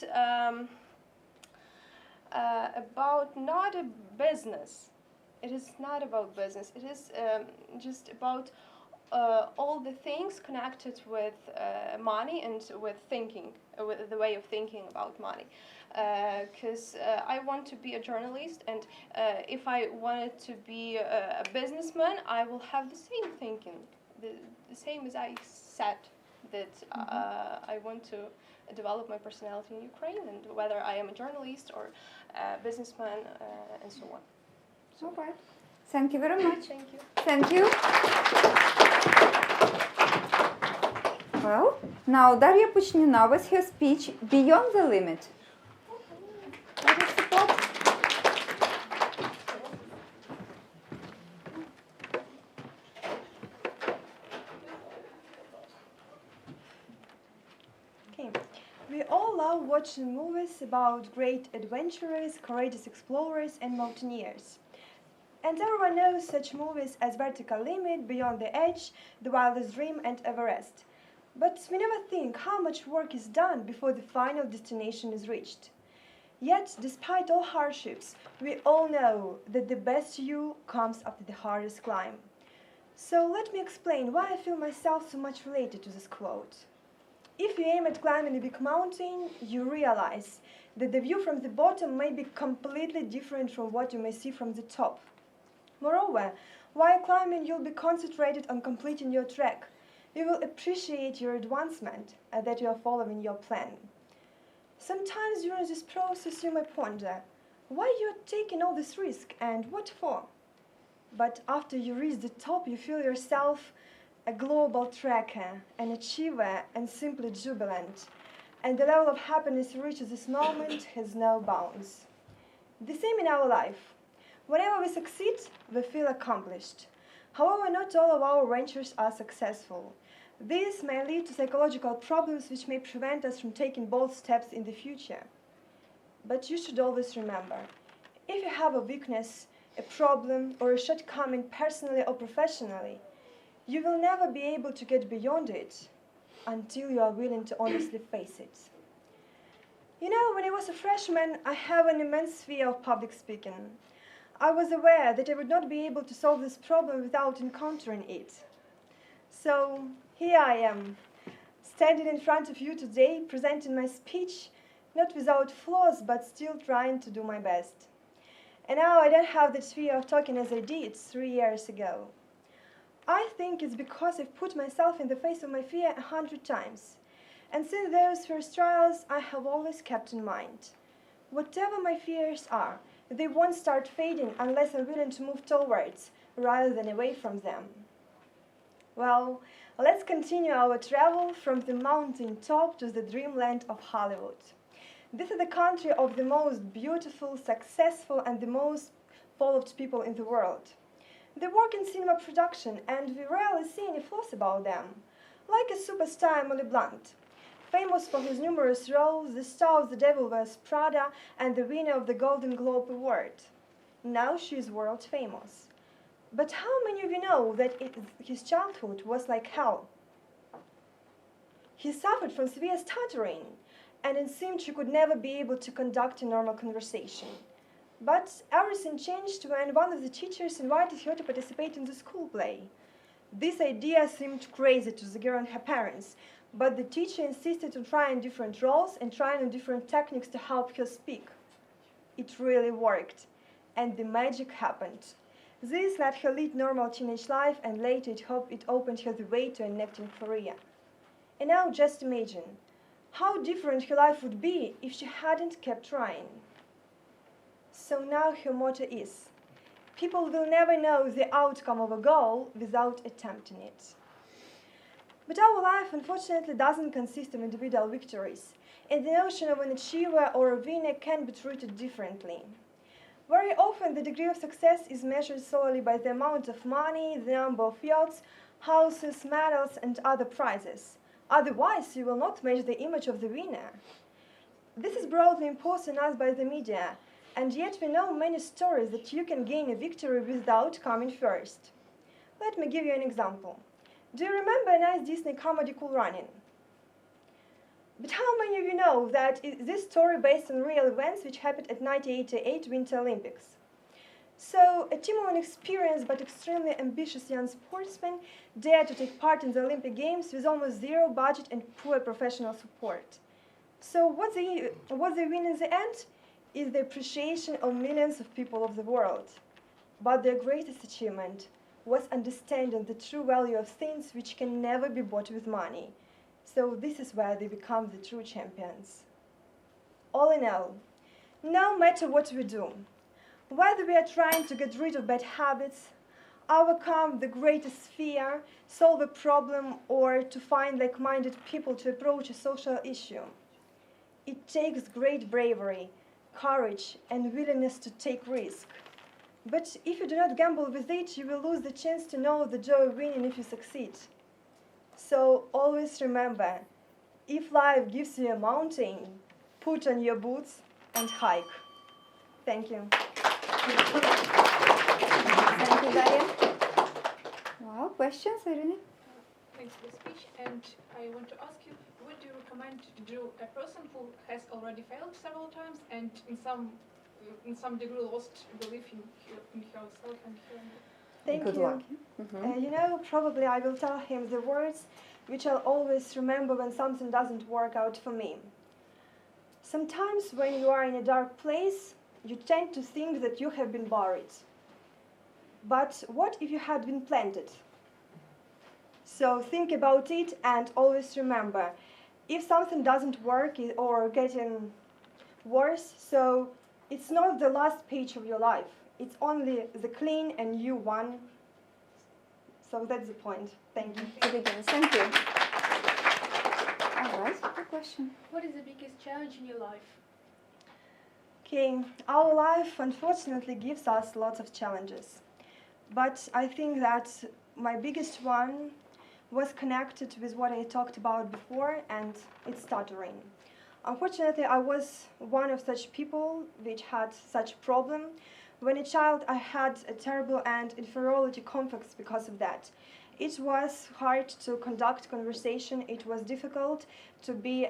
not a business. It is not about business. It is just about all the things connected with money and with thinking, with the way of thinking about money. Because I want to be a journalist, and if I wanted to be a businessman, I will have the same thinking, the same as I said, that I want to develop my personality in Ukraine, and whether I am a journalist or a businessman, and so on. All right. Thank you very much. Thank you. Thank you. Well, now Daria Puchnina with her speech, Beyond the Limit. What is the plot? Okay. We all love watching movies about great adventurers, courageous explorers, and mountaineers. And everyone knows such movies as Vertical Limit, Beyond the Edge, The Wildest Dream, and Everest. But we never think how much work is done before the final destination is reached. Yet, despite all hardships, we all know that the best you comes after the hardest climb. So let me explain why I feel myself so much related to this quote. If you aim at climbing a big mountain, you realize that the view from the bottom may be completely different from what you may see from the top. Moreover, while climbing, you'll be concentrated on completing your trek. You will appreciate your advancement and that you are following your plan. Sometimes during this process you may ponder, why you're taking all this risk and what for? But after you reach the top, you feel yourself a global trekker, an achiever, and simply jubilant. And the level of happiness you reach at this moment has no bounds. The same in our life. Whenever we succeed, we feel accomplished. However, not all of our ventures are successful. This may lead to psychological problems which may prevent us from taking bold steps in the future. But you should always remember, if you have a weakness, a problem, or a shortcoming personally or professionally, you will never be able to get beyond it until you are willing to honestly face it. You know, when I was a freshman, I have an immense fear of public speaking. I was aware that I would not be able to solve this problem without encountering it. So here I am, standing in front of you today, presenting my speech, not without flaws, but still trying to do my best. And now I don't have that fear of talking as I did 3 years ago. I think it's because I've put myself in the face of my fear 100 times. And since those first trials, I have always kept in mind, whatever my fears are, they won't start fading unless I'm willing to move towards, rather than away from them. Well, let's continue our travel from the mountain top to the dreamland of Hollywood. This is the country of the most beautiful, successful, and the most followed people in the world. They work in cinema production, and we rarely see any flaws about them. Like a superstar Emily Blunt, famous for his numerous roles, the star of The Devil Wears Prada, and the winner of the Golden Globe Award. Now she is world famous. But how many of you know that his childhood was like hell? He suffered from severe stuttering, and it seemed she could never be able to conduct a normal conversation. But everything changed when one of the teachers invited her to participate in the school play. This idea seemed crazy to the girl and her parents, but the teacher insisted on trying different roles and trying different techniques to help her speak. It really worked, and the magic happened. This let her lead normal teenage life, and later it opened her the way to an acting career. And now just imagine how different her life would be if she hadn't kept trying. So now her motto is, people will never know the outcome of a goal without attempting it. But our life, unfortunately, doesn't consist of individual victories, and the notion of an achiever or a winner can be treated differently. Very often, the degree of success is measured solely by the amount of money, the number of yachts, houses, medals, and other prizes. Otherwise, you will not match the image of the winner. This is broadly imposed on us by the media, and yet we know many stories that you can gain a victory without coming first. Let me give you an example. Do you remember a nice Disney comedy Cool Running? But how many of you know that this story based on real events which happened at 1988 Winter Olympics? So, a team of inexperienced but extremely ambitious young sportsmen dared to take part in the Olympic Games with almost zero budget and poor professional support. So what they win in the end is the appreciation of millions of people of the world. But their greatest achievement was understanding the true value of things which can never be bought with money. So this is where they become the true champions. All in all, no matter what we do, whether we are trying to get rid of bad habits, overcome the greatest fear, solve a problem, or to find like-minded people to approach a social issue, it takes great bravery, courage, and willingness to take risk. But if you do not gamble with it, you will lose the chance to know the joy of winning if you succeed. So always remember, if life gives you a mountain, put on your boots and hike. Thank you. Thank you, Daria. Wow, questions, Irina? Thanks for the speech, and I want to ask you, what do you recommend to do a person who has already failed several times and in some degree lost belief in herself and her? Thank Good you. luck. Mm-hmm. You know, probably I will tell him the words which I'll always remember when something doesn't work out for me. Sometimes when you are in a dark place, you tend to think that you have been buried. But what if you had been planted? So think about it and always remember, if something doesn't work or getting worse, so it's not the last page of your life. It's only the clean and new one. So that's the point. Thank you. Thank you. All right, good question. What is the biggest challenge in your life? Okay, our life unfortunately gives us lots of challenges. But I think that my biggest one was connected with what I talked about before, and it's stuttering. Unfortunately, I was one of such people which had such problem. When a child, I had a terrible and inferiority complex because of that. It was hard to conduct conversation. It was difficult to be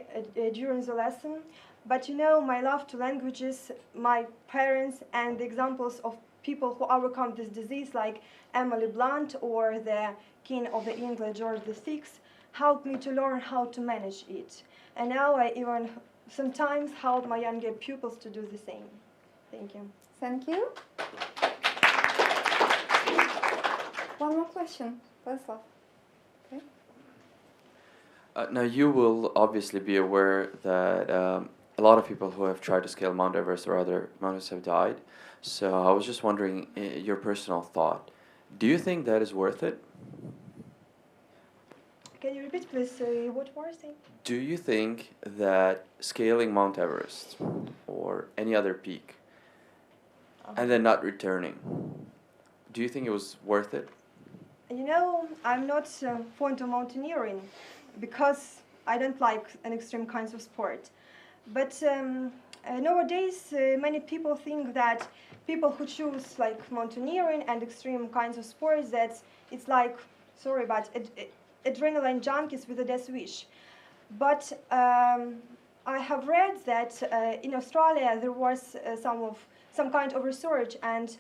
during the lesson. But you know, my love to languages, my parents, and the examples of people who overcome this disease, like Emily Blunt or the King of the English George VI, helped me to learn how to manage it. And now I even sometimes help my younger pupils to do the same. Thank you. Thank you. One more question, Vladislav. Okay. Now, you will obviously be aware that a lot of people who have tried to scale Mount Everest or other mountains have died. So I was just wondering your personal thought. Do you think that is worth it? Can you repeat, please, what you were saying? Do you think that scaling Mount Everest or any other peak and then not returning, do you think it was worth it? You know, I'm not fond of mountaineering because I don't like an extreme kinds of sport. But nowadays, many people think that people who choose like mountaineering and extreme kinds of sports, that it's like, sorry, but adrenaline junkies with a death wish. But I have read that in Australia there was some kind of research, and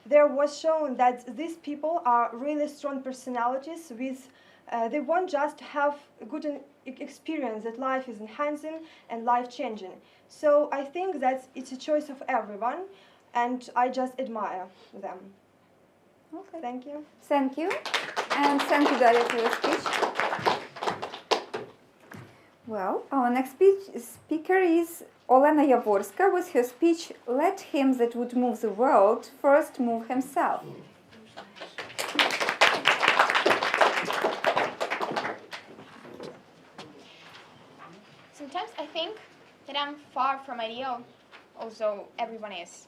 there was shown that these people are really strong personalities with they won't just have a good experience, that life is enhancing and life-changing. So I think that it's a choice of everyone, and I just admire them. Okay. Thank you. Thank you. And thank you, Daria, for your speech. Well, our next speaker is Olena Yavorska with her speech, "Let him that would move the world first move himself." Sometimes I think that I'm far from ideal, although everyone is.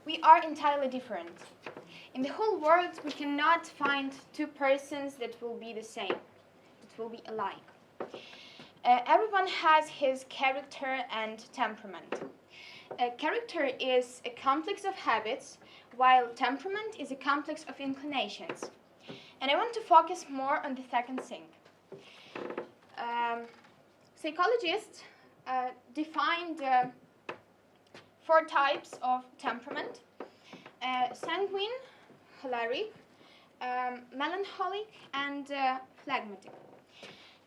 We are entirely different. In the whole world, we cannot find two persons that will be the same, that will be alike. Everyone has his character and temperament. Character is a complex of habits, while temperament is a complex of inclinations. And I want to focus more on the second thing. Psychologists defined 4 types of temperament: sanguine, choleric, melancholic, and phlegmatic.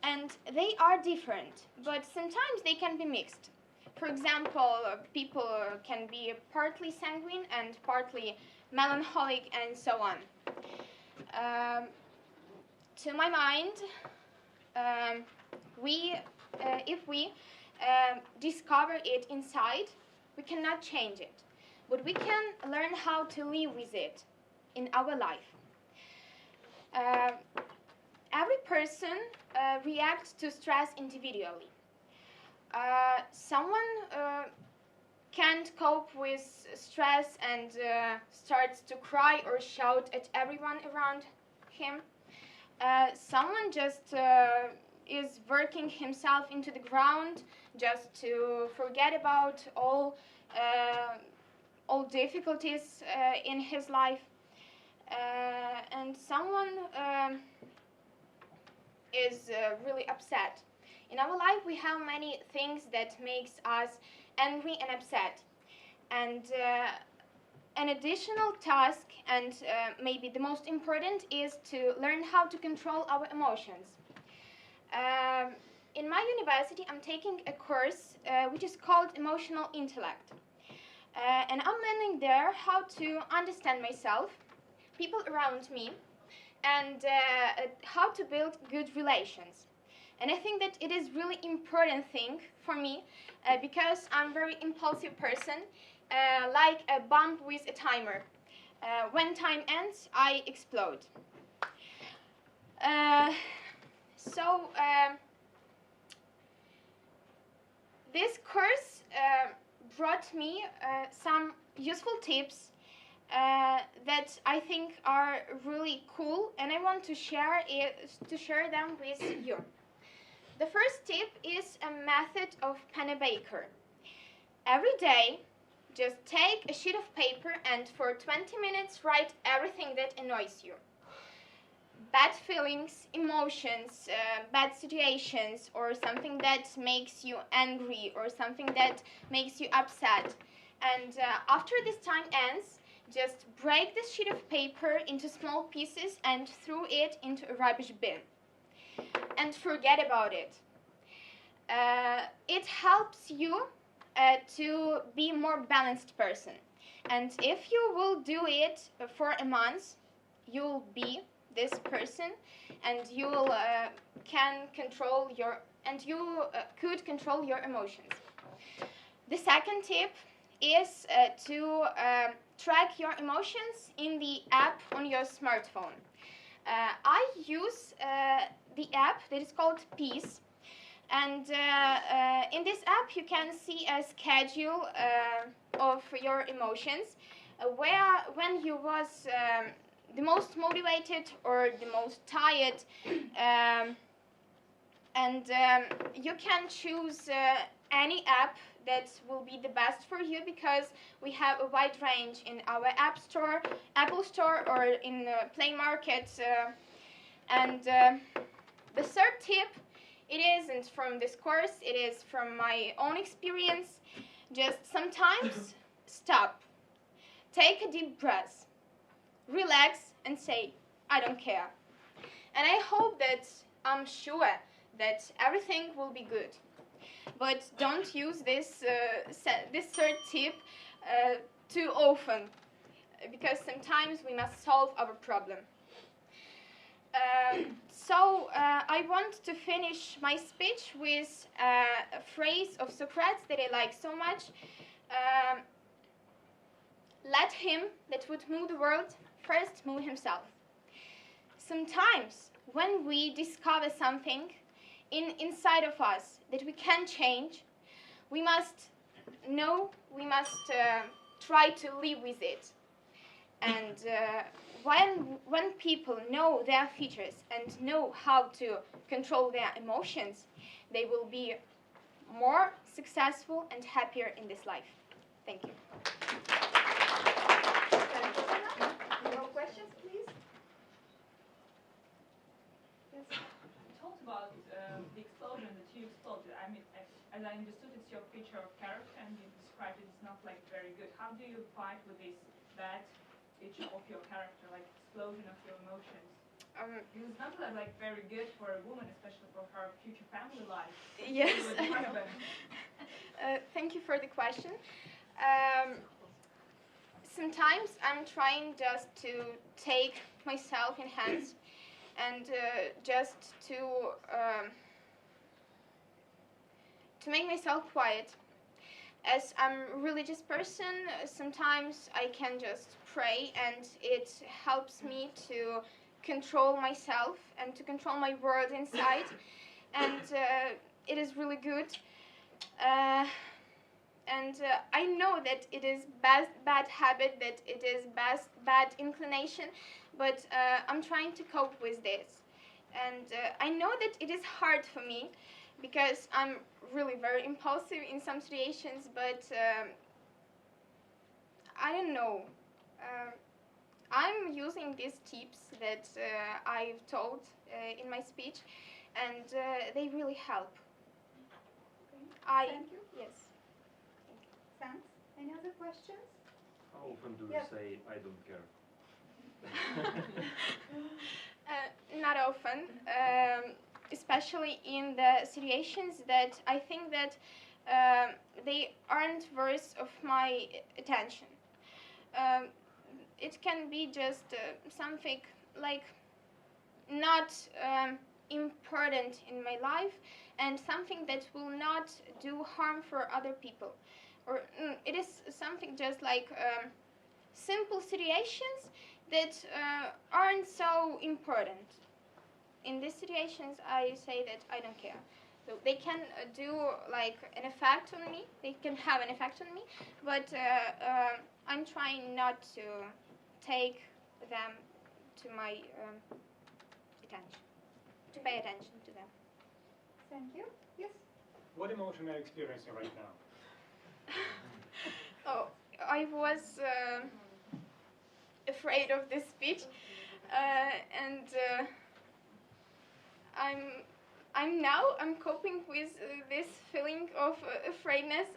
And they are different, but sometimes they can be mixed. For example, people can be partly sanguine and partly melancholic, and so on. To my mind, if we discover it inside, we cannot change it, but we can learn how to live with it in our life. Every person reacts to stress individually. Someone can't cope with stress and starts to cry or shout at everyone around him. Someone just is working himself into the ground just to forget about all difficulties in his life. And someone is really upset. In our life, we have many things that makes us angry and upset. And an additional task, and maybe the most important, is to learn how to control our emotions. In my university, I'm taking a course which is called Emotional Intellect. And I'm learning there how to understand myself, people around me, and how to build good relations. And I think that it is really important thing for me because I'm a very impulsive person, like a bomb with a timer. When time ends, I explode. This course brought me some useful tips that I think are really cool, and I want to share them with you. The first tip is a method of Pennebaker. Every day, just take a sheet of paper and for 20 minutes write everything that annoys you. Bad feelings, emotions, bad situations, or something that makes you angry, or something that makes you upset. And after this time ends, just break this sheet of paper into small pieces and throw it into a rubbish bin. And forget about it. It helps you to be a more balanced person. And if you will do it for a month, you'll be this person, and you could control your emotions. The second tip is to track your emotions in the app on your smartphone. I use the app that is called Peace, and in this app you can see a schedule of your emotions, when you was the most motivated or the most tired, and you can choose any app that will be the best for you, because we have a wide range in our Apple Store, or in Play Market. And the third tip, it isn't from this course, it is from my own experience. Just sometimes stop, take a deep breath, relax, and say, I don't care. And I hope that, I'm sure that everything will be good. But don't use this third tip too often, because sometimes we must solve our problem. So I want to finish my speech with a phrase of Socrates that I like so much. Let him that would move the world first move himself. Sometimes when we discover something inside of us that we can change, we must try to live with it. And when people know their features and know how to control their emotions, they will be more successful and happier in this life. Thank you. More questions, please? Yes. You talked about the explosion that you exploded. I mean, as I understood, it's your picture of character, and you described it as not like very good. How do you fight with this bad picture of your character, like explosion of your emotions? Because it's not like very good for a woman, especially for her future family life. Yes. With the husband. Thank you for the question. Sometimes I'm trying just to take myself in hands and just to make myself quiet. As I'm a religious person, sometimes I can just pray, and it helps me to control myself and to control my world inside, and it is really good. And I know that it is bad habit, that it is bad inclination, but I'm trying to cope with this. And I know that it is hard for me, because I'm really very impulsive in some situations, but I don't know. I'm using these tips that I've told in my speech, and they really help. Thank you. Yes. Thanks. Any other questions? How often do you Yes. say, I don't care? Not often, especially in the situations that I think that they aren't worth of my attention. It can be just something like not important in my life, and something that will not do harm for other people. Or it is something just like simple situations that aren't so important. In these situations, I say that I don't care. So they can do like an effect on me. They can have an effect on me, but I'm trying not to take them to my attention, to pay attention to them. Thank you. Yes? What emotion are you experiencing right now? Oh, I was afraid of this speech, and I'm coping with this feeling of afraidness.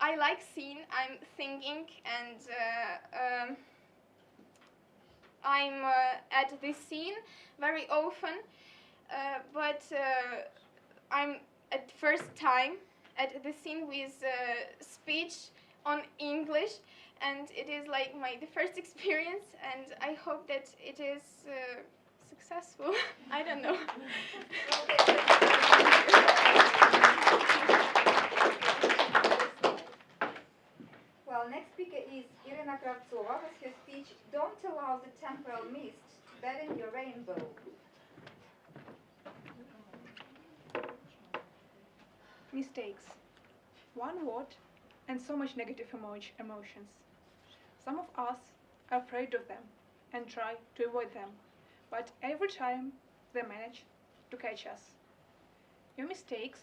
I like scene. I'm thinking, and I'm at this scene very often, but I'm at first time at the scene with speech on English, and it is like the first experience, and I hope that it is successful. I don't know. Well, next speaker is Irina Kravtsova with her speech, Don't Allow the Temporal Mist to Deaden Your Rainbow. Mistakes. One word and so much negative emotions. Some of us are afraid of them and try to avoid them, but every time they manage to catch us. Your mistakes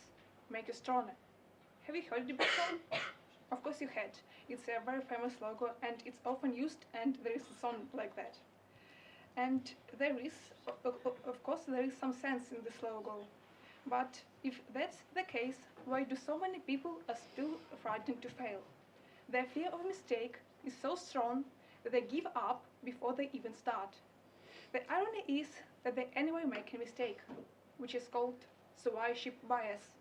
make you stronger. Have you heard it before? Of course you had. It's a very famous logo and it's often used, and there is a song like that. And there is, of course, there is some sense in this logo. But if that's the case, why do so many people are still frightened to fail? Their fear of mistake is so strong that they give up before they even start. The irony is that they anyway make a mistake, which is called survivorship bias.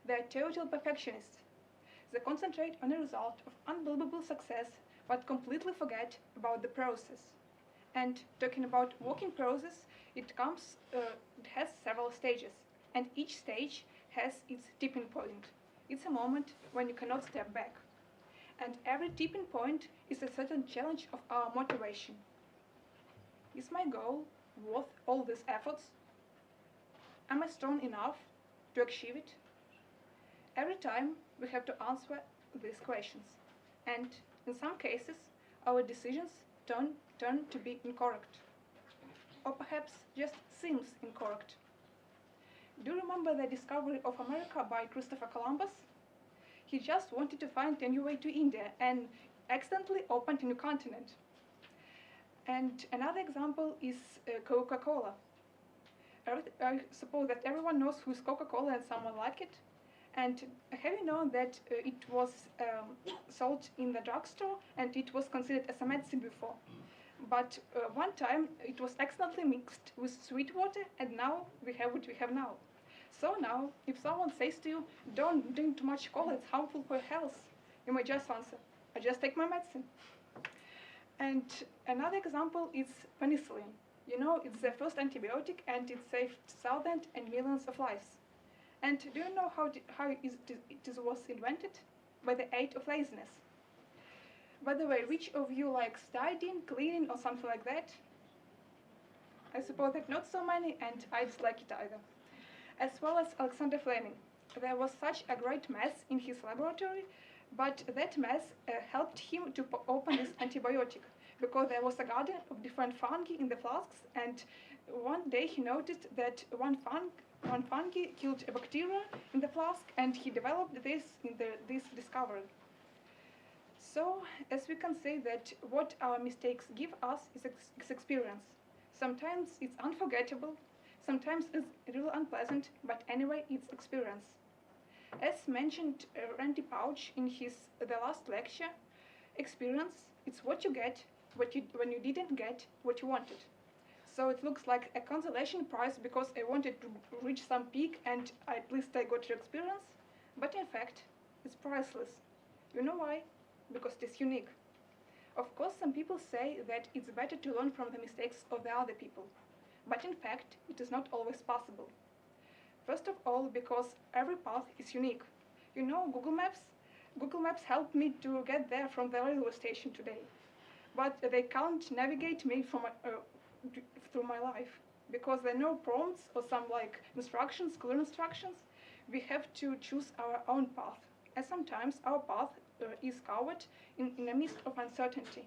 They are total perfectionists. They concentrate on a result of unbelievable success, but completely forget about the process. And talking about working process, it has several stages, and each stage has its tipping point. It's a moment when you cannot step back. And every tipping point is a certain challenge of our motivation. Is my goal worth all these efforts? Am I strong enough to achieve it? Every time we have to answer these questions, and in some cases our decisions turn to be incorrect, or perhaps just seems incorrect. Do you remember the discovery of America by Christopher Columbus? He just wanted to find a new way to India and accidentally opened a new continent. And another example is Coca-Cola. I suppose that everyone knows who's Coca-Cola and someone like it. And have you known that it was sold in the drugstore and it was considered as a medicine before? But one time it was accidentally mixed with sweet water, and now we have what we have now. So now, if someone says to you, don't drink too much cola, it's harmful for your health, you may just answer, I just take my medicine. And another example is penicillin. You know, it's the first antibiotic and it saved thousands and millions of lives. And do you know how it was invented? By the aid of laziness. By the way, which of you likes dieting, cleaning, or something like that? I suppose that not so many, and I dislike it either. As well as Alexander Fleming. There was such a great mess in his laboratory, but that mess helped him to open this antibiotic, because there was a garden of different fungi in the flasks, and one day he noticed that one fungi killed a bacteria in the flask, and he developed this discovery. So, as we can say that what our mistakes give us is experience. Sometimes it's unforgettable, sometimes it's really unpleasant, but anyway, it's experience. As mentioned Randy Pauch in the last lecture, experience, it's what you get when you didn't get what you wanted. So it looks like a consolation prize because I wanted to reach some peak and at least I got your experience, but in fact, it's priceless. You know why? Because it is unique. Of course, some people say that it's better to learn from the mistakes of the other people, but in fact, it is not always possible. First of all, because every path is unique. You know Google Maps? Google Maps helped me to get there from the railway station today, but they can't navigate me through my life, because there are no prompts or some instructions, clear instructions. We have to choose our own path, and sometimes our path is covered in a mist of uncertainty.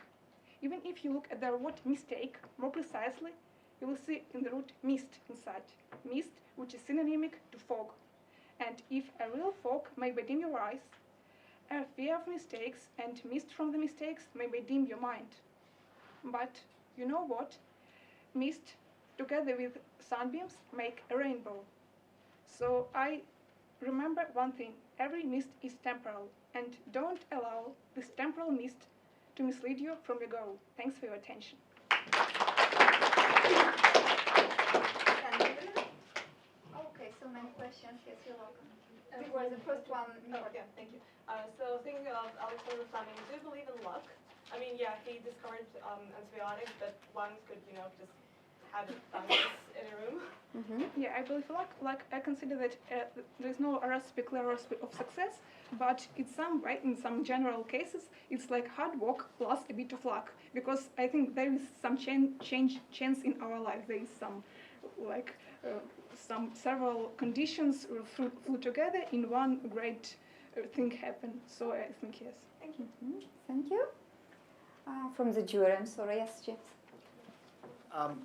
Even if you look at the word mistake more precisely, you will see in the root mist inside. Mist, which is synonymic to fog. And if a real fog may dim your eyes, a fear of mistakes and mist from the mistakes may dim your mind. But you know what? Mist, together with sunbeams, make a rainbow. So I remember one thing: every mist is temporal, and don't allow this temporal mist to mislead you from your goal. Thanks for your attention. Okay, so many questions. Yes, you're welcome. Before the first one. Yeah, thank you. So thinking of Alexander Fleming, do you believe in luck? I mean, yeah, he discovered antibiotics, but one could, just have it in a room. Yeah, I believe luck. Like, I consider that there's no clear recipe of success, but in some general cases, it's like hard work plus a bit of luck. Because I think there is some chance in our life. There is some, some several conditions flew together in one great thing happen. So I think yes. Thank you. Thank you. From the jury, I'm sorry. Yes, James.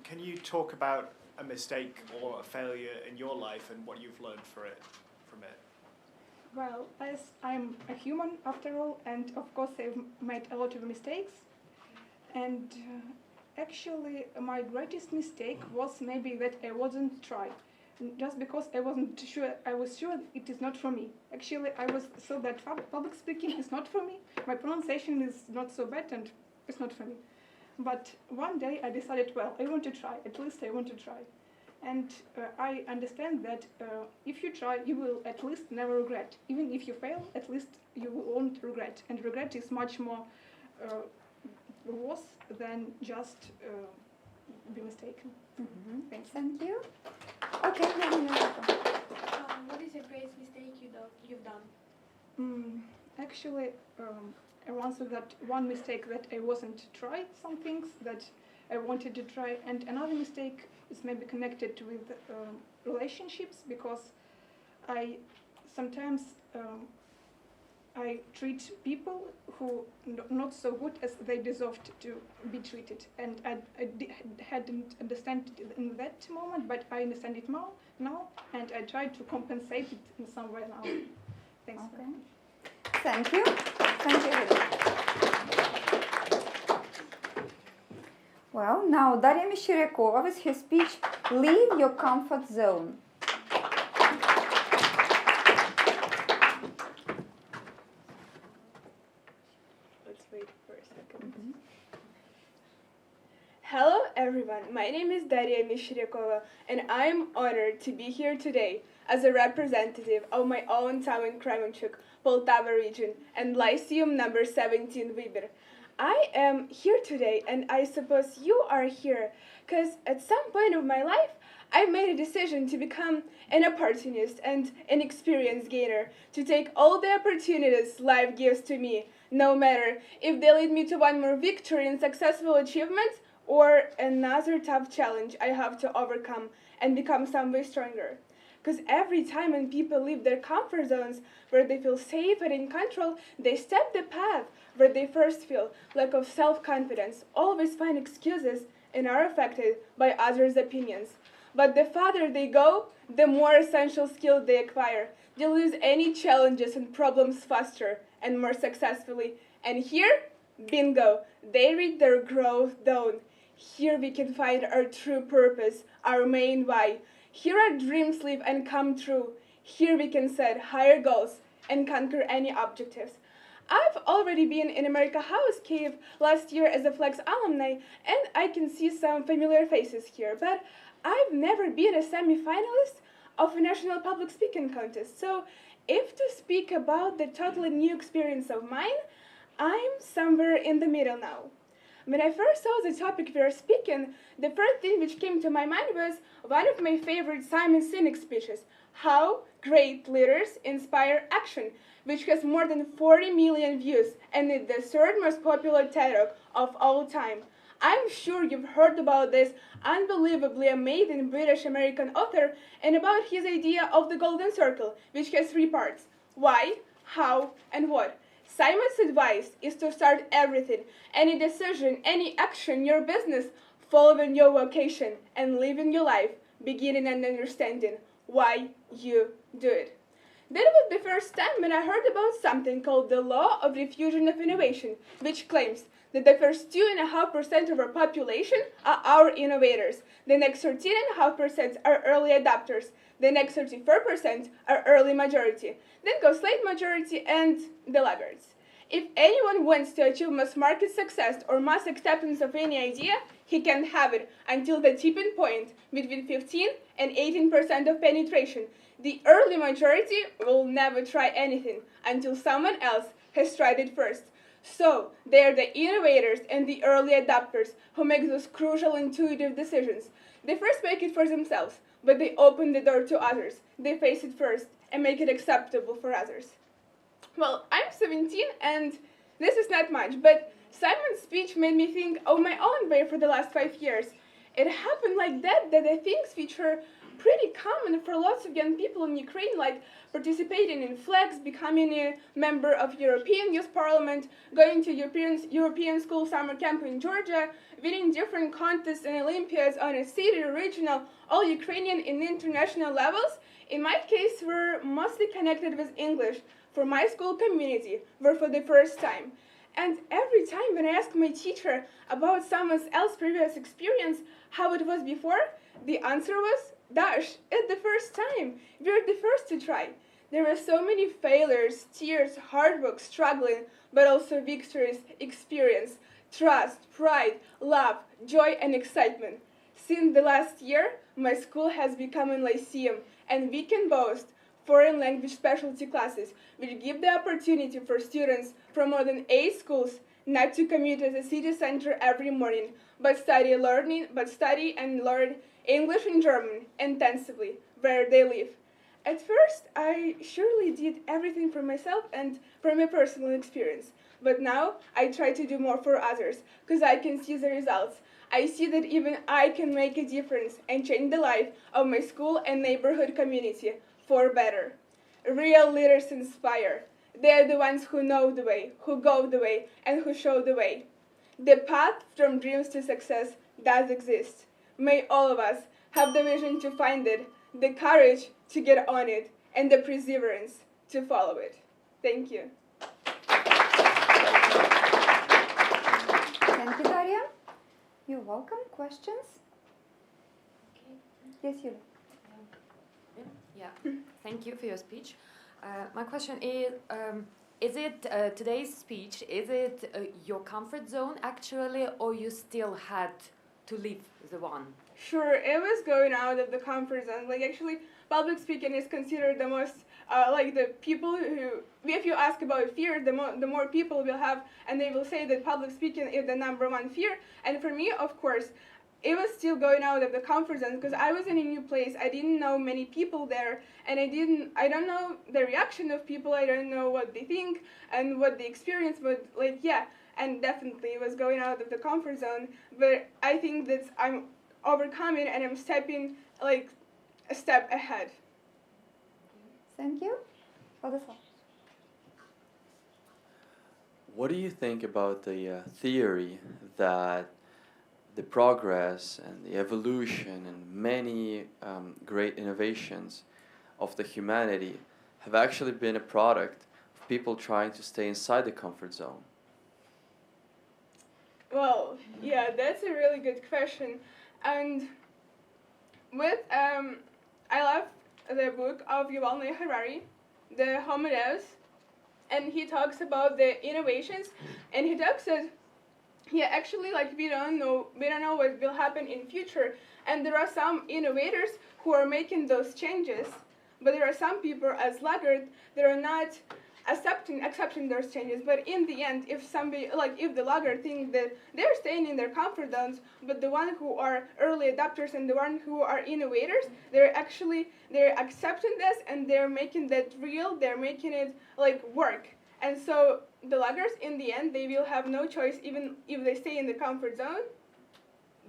Can you talk about a mistake or a failure in your life and what you've learned from it? Well, as I'm a human after all, and of course I've made a lot of mistakes, and actually my greatest mistake was maybe that I wasn't try, just because I wasn't sure. I was sure it is not for me. Actually, I was so that public speaking is not for me. My pronunciation is not so bad, and it's not for me. But one day I decided, well, I want to try. At least I want to try. And I understand that if you try, you will at least never regret. Even if you fail, at least you won't regret. And regret is much more worse than just be mistaken. Thank you. Okay, you're welcome. What is the greatest mistake you've done? Actually, I answer that one mistake that I wasn't try some things that I wanted to try, and another mistake is maybe connected with relationships, because I sometimes I treat people who not so good as they deserved to be treated, and I hadn't understand it in that moment, but I understand it now, and I try to compensate it in some way now. Thanks. Okay. Thank you. Thank you. Well, now Daria Meshcheryakova with her speech, Leave Your Comfort Zone. Let's wait for a second. Hello everyone, my name is Daria Meshcheryakova, and I'm honored to be here today as a representative of my own town in Kremenchuk, Poltava region, and Lyceum number 17 Vybor. I am here today, and I suppose you are here because at some point of my life, I made a decision to become an opportunist and an experience gainer, to take all the opportunities life gives to me, no matter if they lead me to one more victory and successful achievement or another tough challenge I have to overcome and become some way stronger. Because every time when people leave their comfort zones where they feel safe and in control, they step the path where they first feel lack of self-confidence, always find excuses, and are affected by others' opinions. But the farther they go, the more essential skills they acquire. They lose any challenges and problems faster and more successfully. And here, bingo, they reach their growth zone. Here we can find our true purpose, our main why. Here our dreams live and come true. Here we can set higher goals and conquer any objectives. I've already been in America House Kyiv last year as a Flex alumni, and I can see some familiar faces here, but I've never been a semi-finalist of a national public speaking contest. So if to speak about the totally new experience of mine, I'm somewhere in the middle now. When I first saw the topic we are speaking, the first thing which came to my mind was one of my favorite Simon Sinek speeches, How Great Leaders Inspire Action, which has more than 40 million views and is the third most popular TED Talk of all time. I'm sure you've heard about this unbelievably amazing British-American author and about his idea of the Golden Circle, which has 3 parts: why, how, and what. Simon's advice is to start everything, any decision, any action, your business, following your vocation and living your life, beginning and understanding why you do it. That was the first time when I heard about something called the law of diffusion of innovation, which claims that the first 2.5% of our population are our innovators, the next 13.5% are early adopters, the next 34% are early majority, then goes late majority and the laggards. If anyone wants to achieve mass market success or mass acceptance of any idea, he can have it until the tipping point between 15 and 18% of penetration. The early majority will never try anything until someone else has tried it first. So, they are the innovators and the early adopters who make those crucial intuitive decisions. They first make it for themselves, but they open the door to others. They face it first and make it acceptable for others. Well, I'm 17 and this is not much, but Simon's speech made me think of my own way for the last 5 years. It happened like that I think which are pretty common for lots of young people in Ukraine, like participating in flags, becoming a member of European Youth Parliament, going to European school summer camp in Georgia, winning different contests and Olympiads on a city, regional, all Ukrainian and international levels. In my case, were mostly connected with English for my school community, were for the first time. And every time when I ask my teacher about someone else's previous experience, how it was before, the answer was, Dash, it's the first time. We're the first to try. There were so many failures, tears, hard work, struggling, but also victories, experience, trust, pride, love, joy, and excitement. Since the last year, my school has become a lyceum, and we can boast foreign language specialty classes, which give the opportunity for students from more than 8 schools not to commute to the city center every morning, but study and learn English and German intensively where they live. At first, I surely did everything for myself and from my personal experience, but now I try to do more for others because I can see the results. I see that even I can make a difference and change the life of my school and neighborhood community for better. Real leaders inspire. They are the ones who know the way, who go the way, and who show the way. The path from dreams to success does exist. May all of us have the vision to find it, the courage to get on it, and the perseverance to follow it. Thank you. Thank you, Daria. You're welcome. Questions? Okay. Yes, you. Yeah, thank you for your speech. My question is it today's speech, is it your comfort zone actually, or you still had to leave the one? Sure, it was going out of the comfort zone. Like, actually, public speaking is considered the most, the people who, if you ask about fear, the more people will have, and they will say that public speaking is the #1 fear. And for me, of course, it was still going out of the comfort zone because I was in a new place. I didn't know many people there, and I don't know the reaction of people. I don't know what they think and what they experience, but and definitely it was going out of the comfort zone. But I think that I'm overcoming and I'm stepping a step ahead. Thank you. Wonderful. What do you think about the theory that the progress and the evolution and many great innovations of the humanity have actually been a product of people trying to stay inside the comfort zone? Well, yeah, that's a really good question. And with, I love the book of Yuval Noah Harari, The Homo Deus, and he talks about the innovations, and he talks that actually, we don't know what will happen in future, and there are some innovators who are making those changes, but there are some people as laggards that are not accepting those changes. But in the end, if the laggard thinks that they're staying in their comfort zones, but the one who are early adopters and the one who are innovators, they're accepting this and they're making that real. They're making it work. And so the laggards, in the end, they will have no choice. Even if they stay in the comfort zone,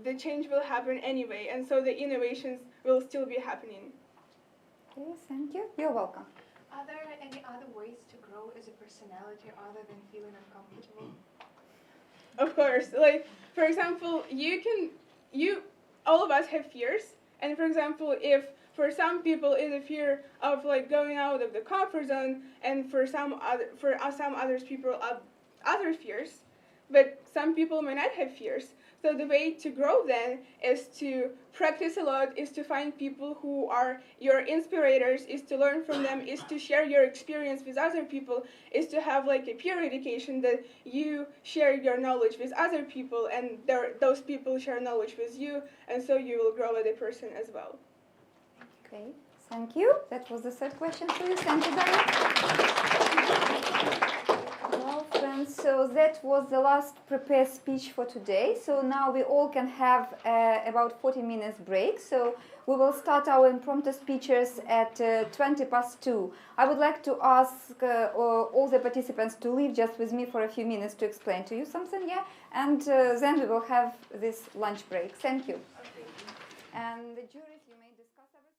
the change will happen anyway, and so the innovations will still be happening. Okay, thank you. You're welcome. Are there any other ways to grow grow as a personality other than feeling uncomfortable? Of course, like for example, all of us have fears, and for example, if for some people it's a fear of like going out of the comfort zone, and for some others people have other fears, but some people may not have fears. So the way to grow then is to practice a lot, is to find people who are your inspirators, is to learn from them, is to share your experience with other people, is to have like a peer education that you share your knowledge with other people and those people share knowledge with you, and so you will grow as a person as well. Okay, thank you. That was the third question for you. Thank you, Daria. Well, friends, so that was the last prepared speech for today. So now we all can have about 40 minutes break. So we will start our impromptu speeches at 2:20. I would like to ask all the participants to leave just with me for a few minutes to explain to you something, yeah? And then we will have this lunch break. Thank you. And the juries, you may discuss everything.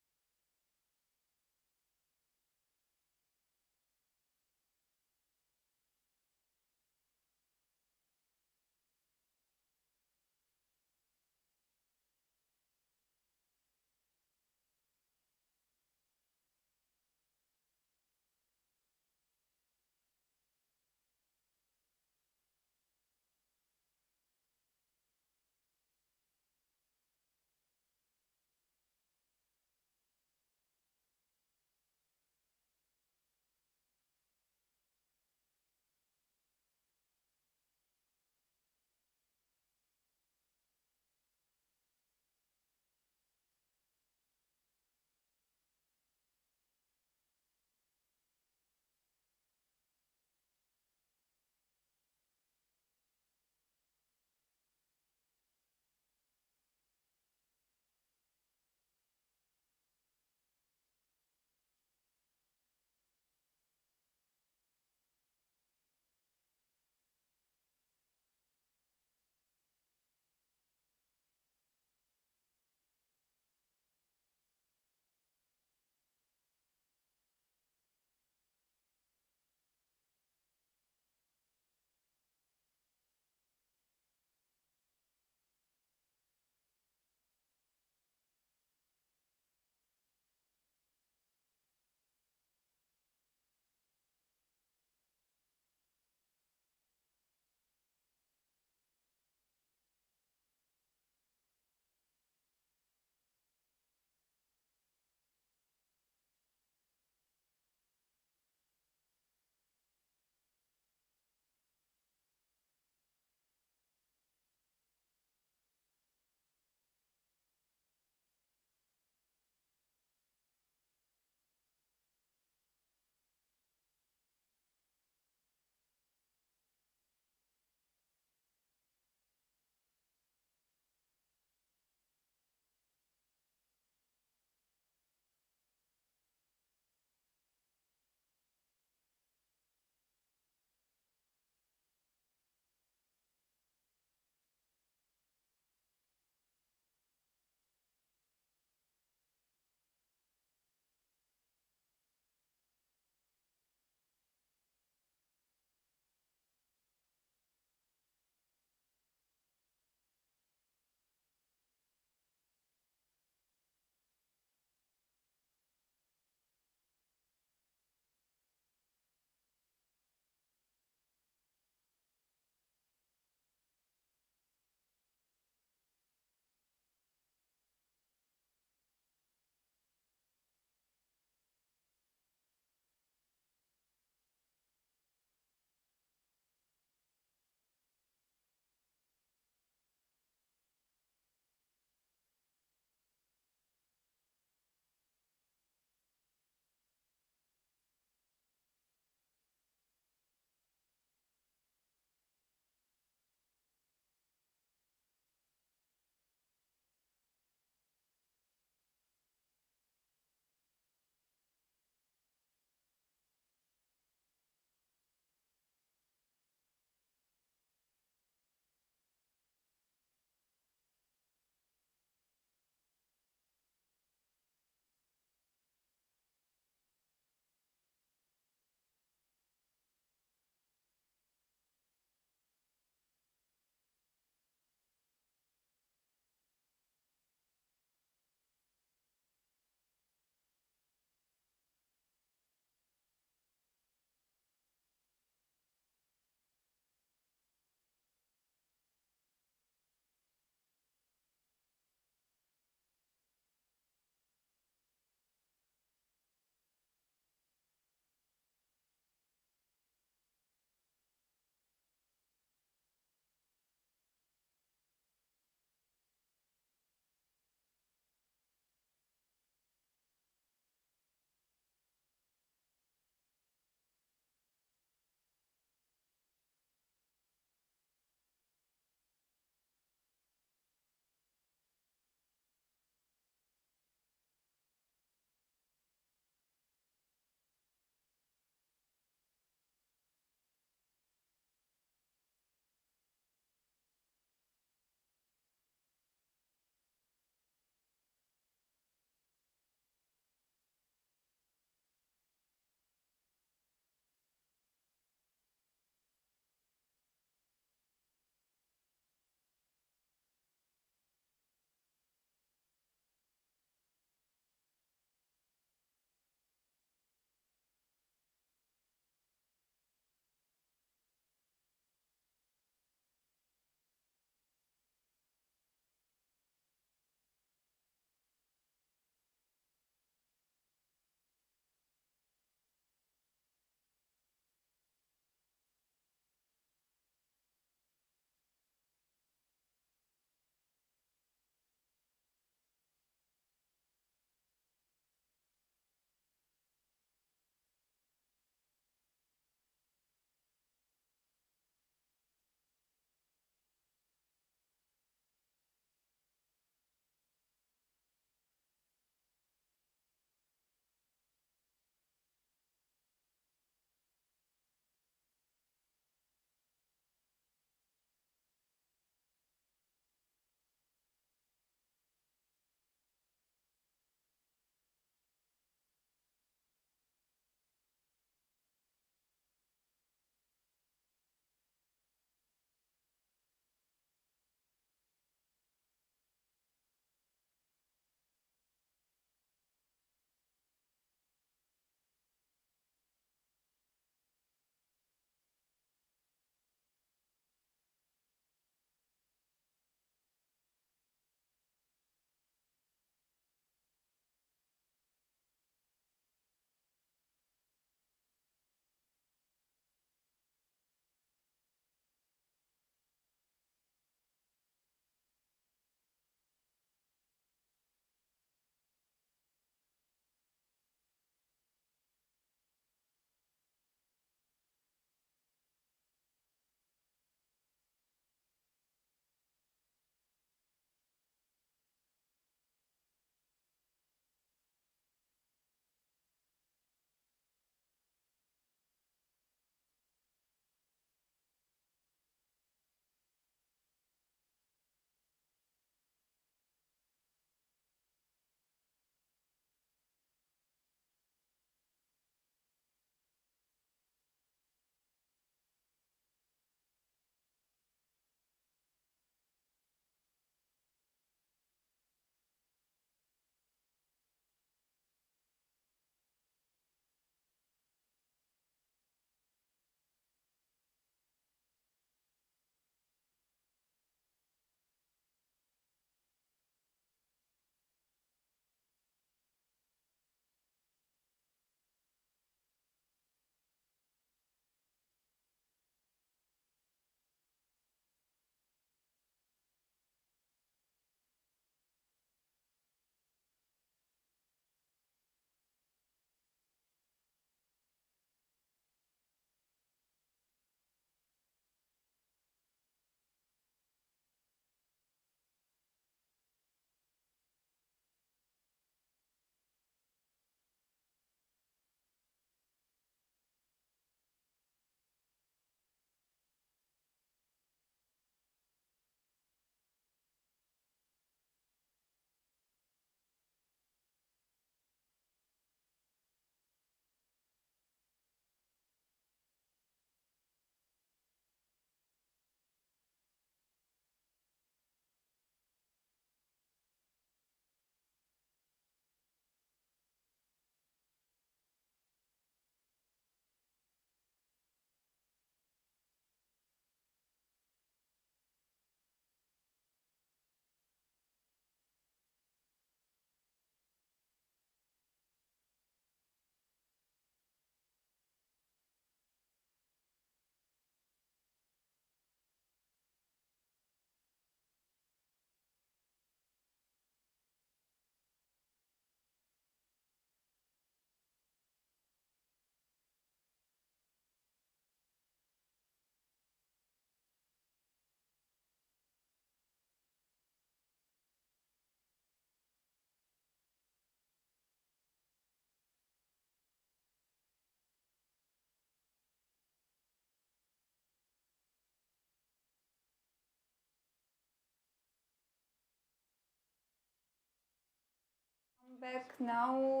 Back now,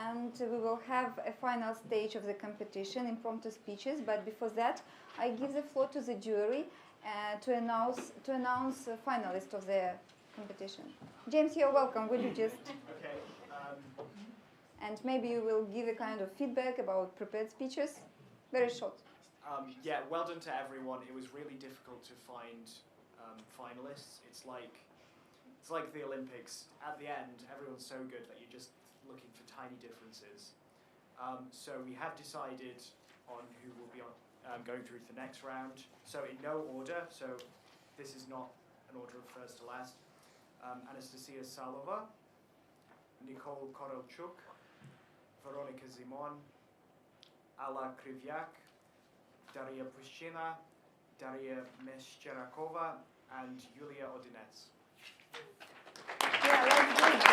and we will have a final stage of the competition, impromptu speeches. But before that, I give the floor to the jury to announce a finalist of the competition. James, you're welcome. Will you just? Okay. And maybe you will give a kind of feedback about prepared speeches. Very short. Yeah, well done to everyone. It was really difficult to find finalists. It's like the Olympics. At the end, everyone's so good that you're just looking for tiny differences. So we have decided on who will be going through to the next round. So in no order. So this is not an order of first to last. Anastasia Salova, Nicole Korolchuk, Veronika Zimon, Alla Krivyak, Daria Pushchina, Daria Meshcherakova, and Yulia Odinets. Yeah, let's do it.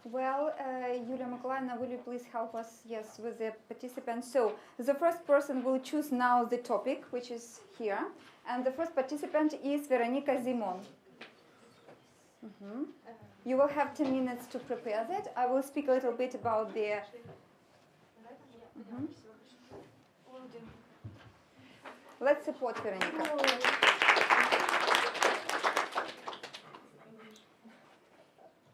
Well, Yulia Mykolaievna, will you please help us, yes, with the participants? So the first person will choose now the topic, which is here, and the first participant is Veronika Zimon. You will have 10 minutes to prepare that. I will speak a little bit about the... Let's support Veronika.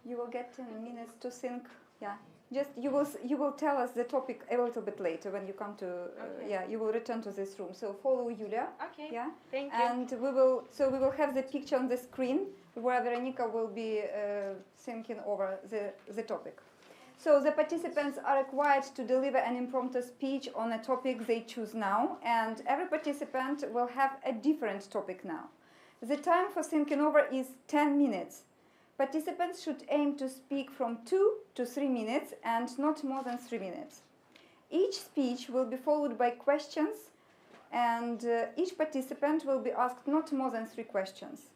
You will get 10 minutes to think. Yeah, just you will tell us the topic a little bit later when you come to. Yeah, you will return to this room. So follow Yulia. Okay. Yeah. Thank you. And we will have the picture on the screen where Veronika will be thinking over the topic. So the participants are required to deliver an impromptu speech on a topic they choose now, and every participant will have a different topic now. The time for thinking over is 10 minutes. Participants should aim to speak from 2 to 3 minutes and not more than 3 minutes. Each speech will be followed by questions, and each participant will be asked not more than 3 questions.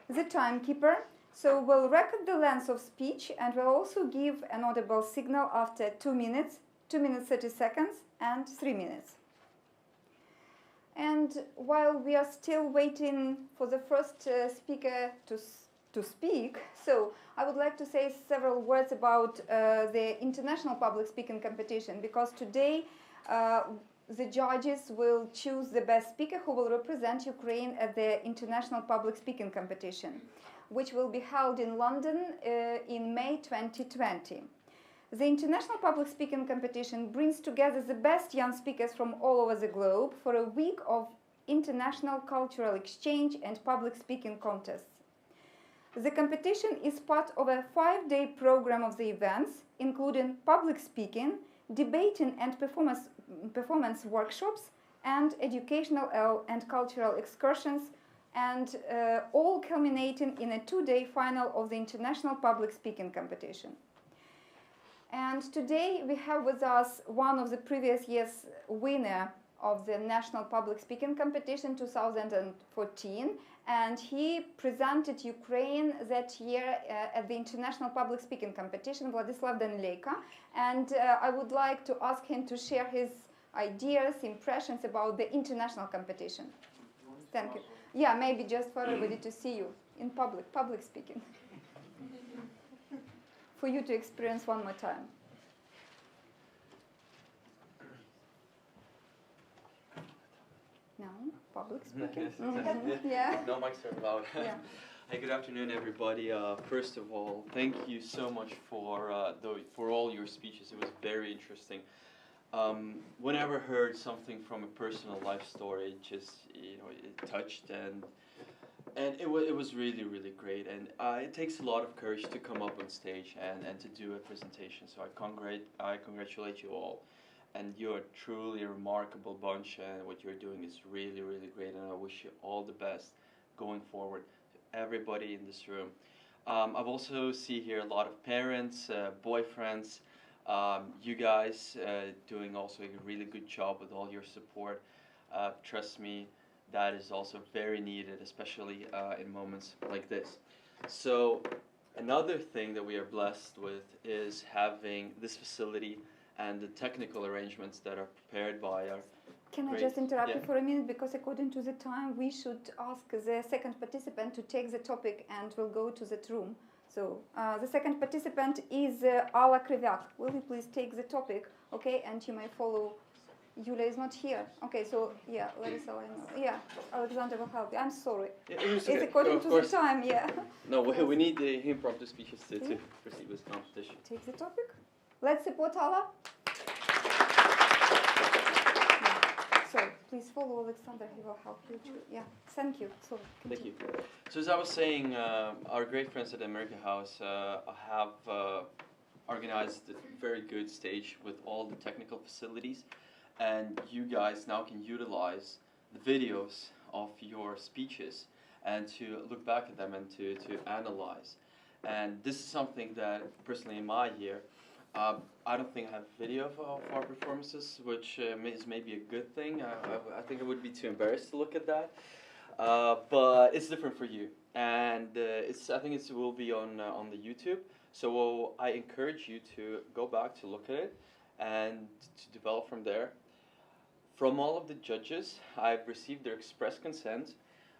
The timekeeper will record the length of speech and will also give an audible signal after 2 minutes, 2 minutes 30 seconds, and 3 minutes. And while we are still waiting for the first speaker to speak, so I would like to say several words about the international public speaking competition, because today the judges will choose the best speaker who will represent Ukraine at the international public speaking competition, which will be held in London in May 2020. The International Public Speaking Competition brings together the best young speakers from all over the globe for a week of international cultural exchange and public speaking contests. The competition is part of a 5-day program of the events, including public speaking, debating and performance workshops, and educational and cultural excursions, and all culminating in a 2-day final of the International Public Speaking Competition. And today we have with us one of the previous year's winner of the National Public Speaking Competition 2014, and he presented Ukraine that year at the International Public Speaking Competition, Vladislav Danileyko, and I would like to ask him to share his ideas, impressions about the international competition. Thank you. Yeah, maybe just for everybody to see you in public speaking. For you to experience one more time. No, public speaking. Yeah. No mics are allowed. Yeah. Hey, good afternoon, everybody. First of all, thank you so much for all your speeches. It was very interesting. Whenever I heard something from a personal life story, it just it touched and it was really, really great. And it takes a lot of courage to come up on stage and to do a presentation. So I congratulate you all. And you're truly a remarkable bunch, and what you're doing is really, really great. And I wish you all the best going forward to everybody in this room. I've also see here a lot of parents, boyfriends. You guys doing also a really good job with all your support. Trust me, that is also very needed, especially in moments like this. So another thing that we are blessed with is having this facility and the technical arrangements that are prepared by our Can I Great. just interrupt you Yeah. for a minute? Because according to the time, we should ask the second participant to take the topic and we'll go to that room. So the second participant is Alla Kriviak. Will you please take the topic, okay? And you may follow. Yulia is not here. Okay, so yeah, Larissa, yeah, Alexander will help you. I'm sorry. Yeah, it was It's okay. according No, of to course. the time, yeah. No, we need the impromptu speeches to Yeah. proceed with competition. Take the topic. Let's support Alla. So please follow Alexander. He will help you too. Yeah. Thank you. So Thank you. So as I was saying, our great friends at America House have organized a very good stage with all the technical facilities, and you guys now can utilize the videos of your speeches and to look back at them and to analyze. And this is something that personally in my year, I don't think I have video of our performances, which is maybe a good thing. I think I would be too embarrassed to look at that. But it's different for you, and I think it will be on the YouTube. So I encourage you to go back to look at it and to develop from there. From all of the judges, I've received their express consent.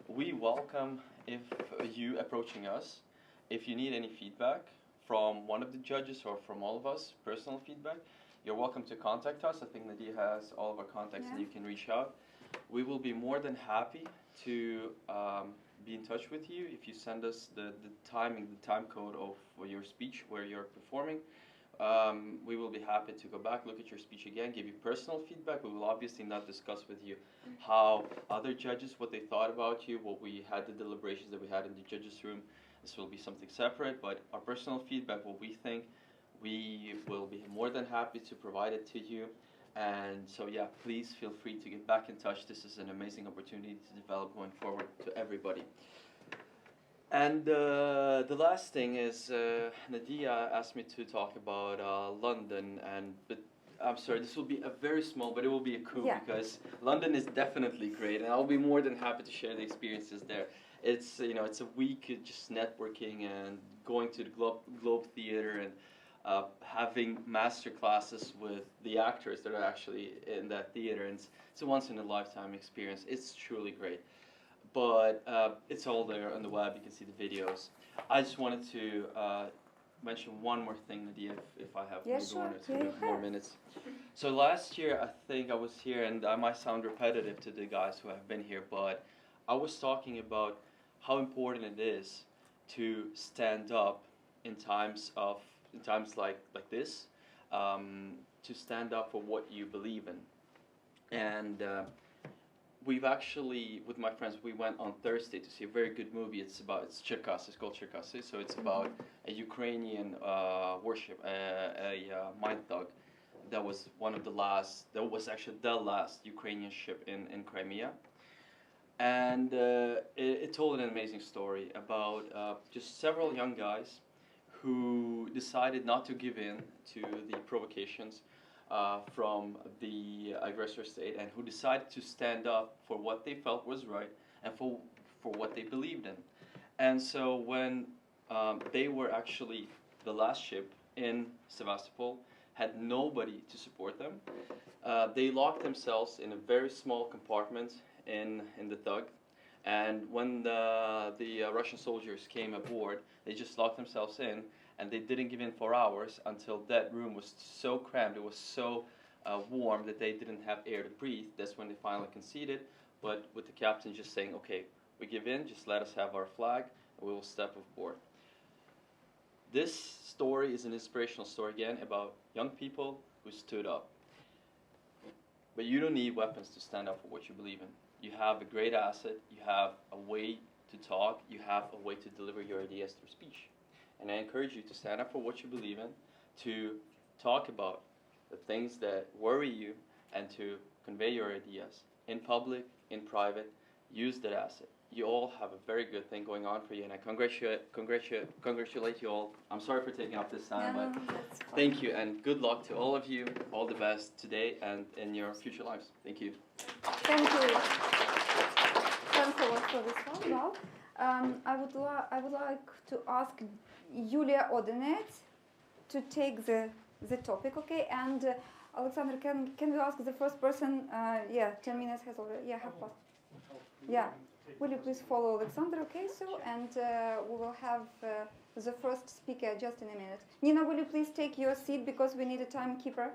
We welcome if you approaching us. If you need any feedback from one of the judges or from all of us, personal feedback, you're welcome to contact us. I think Nadia has all of our contacts and you can reach out. We will be more than happy to be in touch with you if you send us the time code of your speech where you're performing. We will be happy to go back, look at your speech again, give you personal feedback. We will obviously not discuss with you how other judges, what they thought about you, what we had, the deliberations that we had in the judges' room. This will be something separate, but our personal feedback, what we think, we will be more than happy to provide it to you. And so yeah, please feel free to get back in touch. This is an amazing opportunity to develop going forward to everybody. And the last thing is Nadia asked me to talk about London, but I'm sorry, this will be a very small, but it will be a coup because London is definitely great, and I'll be more than happy to share the experiences there. It's it's a week just networking and going to the Globe Theatre and having master classes with the actors that are actually in that theater, and it's a once in a lifetime experience. It's truly great. But it's all there on the web. You can see the videos. I just wanted to mention one more thing, Nadia, if I have maybe sure. 1 or 2 more minutes. So last year, I think I was here, and I might sound repetitive to the guys who have been here, but I was talking about how important it is to stand up in times like this, to stand up for what you believe in. And we've actually, with my friends, we went on Thursday to see a very good movie. It's Cherkasy. It's called Cherkasy. So it's about a Ukrainian warship, a mine thug. That was that was actually the last Ukrainian ship in Crimea. And it told an amazing story about just several young guys who decided not to give in to the provocations from the aggressor state, and who decided to stand up for what they felt was right and for what they believed in. And so when they were actually the last ship in Sevastopol, had nobody to support them, they locked themselves in a very small compartment in the tug. And when the Russian soldiers came aboard, they just locked themselves in, and they didn't give in for hours until that room was so crammed, it was so warm that they didn't have air to breathe. That's when they finally conceded, but with the captain just saying, okay, we give in, just let us have our flag, and we will step aboard. This story is an inspirational story again about young people who stood up. But you don't need weapons to stand up for what you believe in. You have a great asset, you have a way to talk, you have a way to deliver your ideas through speech. And I encourage you to stand up for what you believe in, to talk about the things that worry you, and to convey your ideas in public, in private. Use that asset. You all have a very good thing going on for you, and I congratulate you all. I'm sorry for taking up this time, but thank you, and good luck to all of you. All the best today and in your future lives. Thank you. Thank you. Thanks a lot for this one. Well, I would like to ask Yulia Odenet to take the topic, okay? And Alexander, can we ask the first person? Yeah, 10 minutes has already. Yeah, have passed. Yeah. Will you please follow Alexander? Okay, so and we will have the first speaker just in a minute. Nina, will you please take your seat because we need a timekeeper?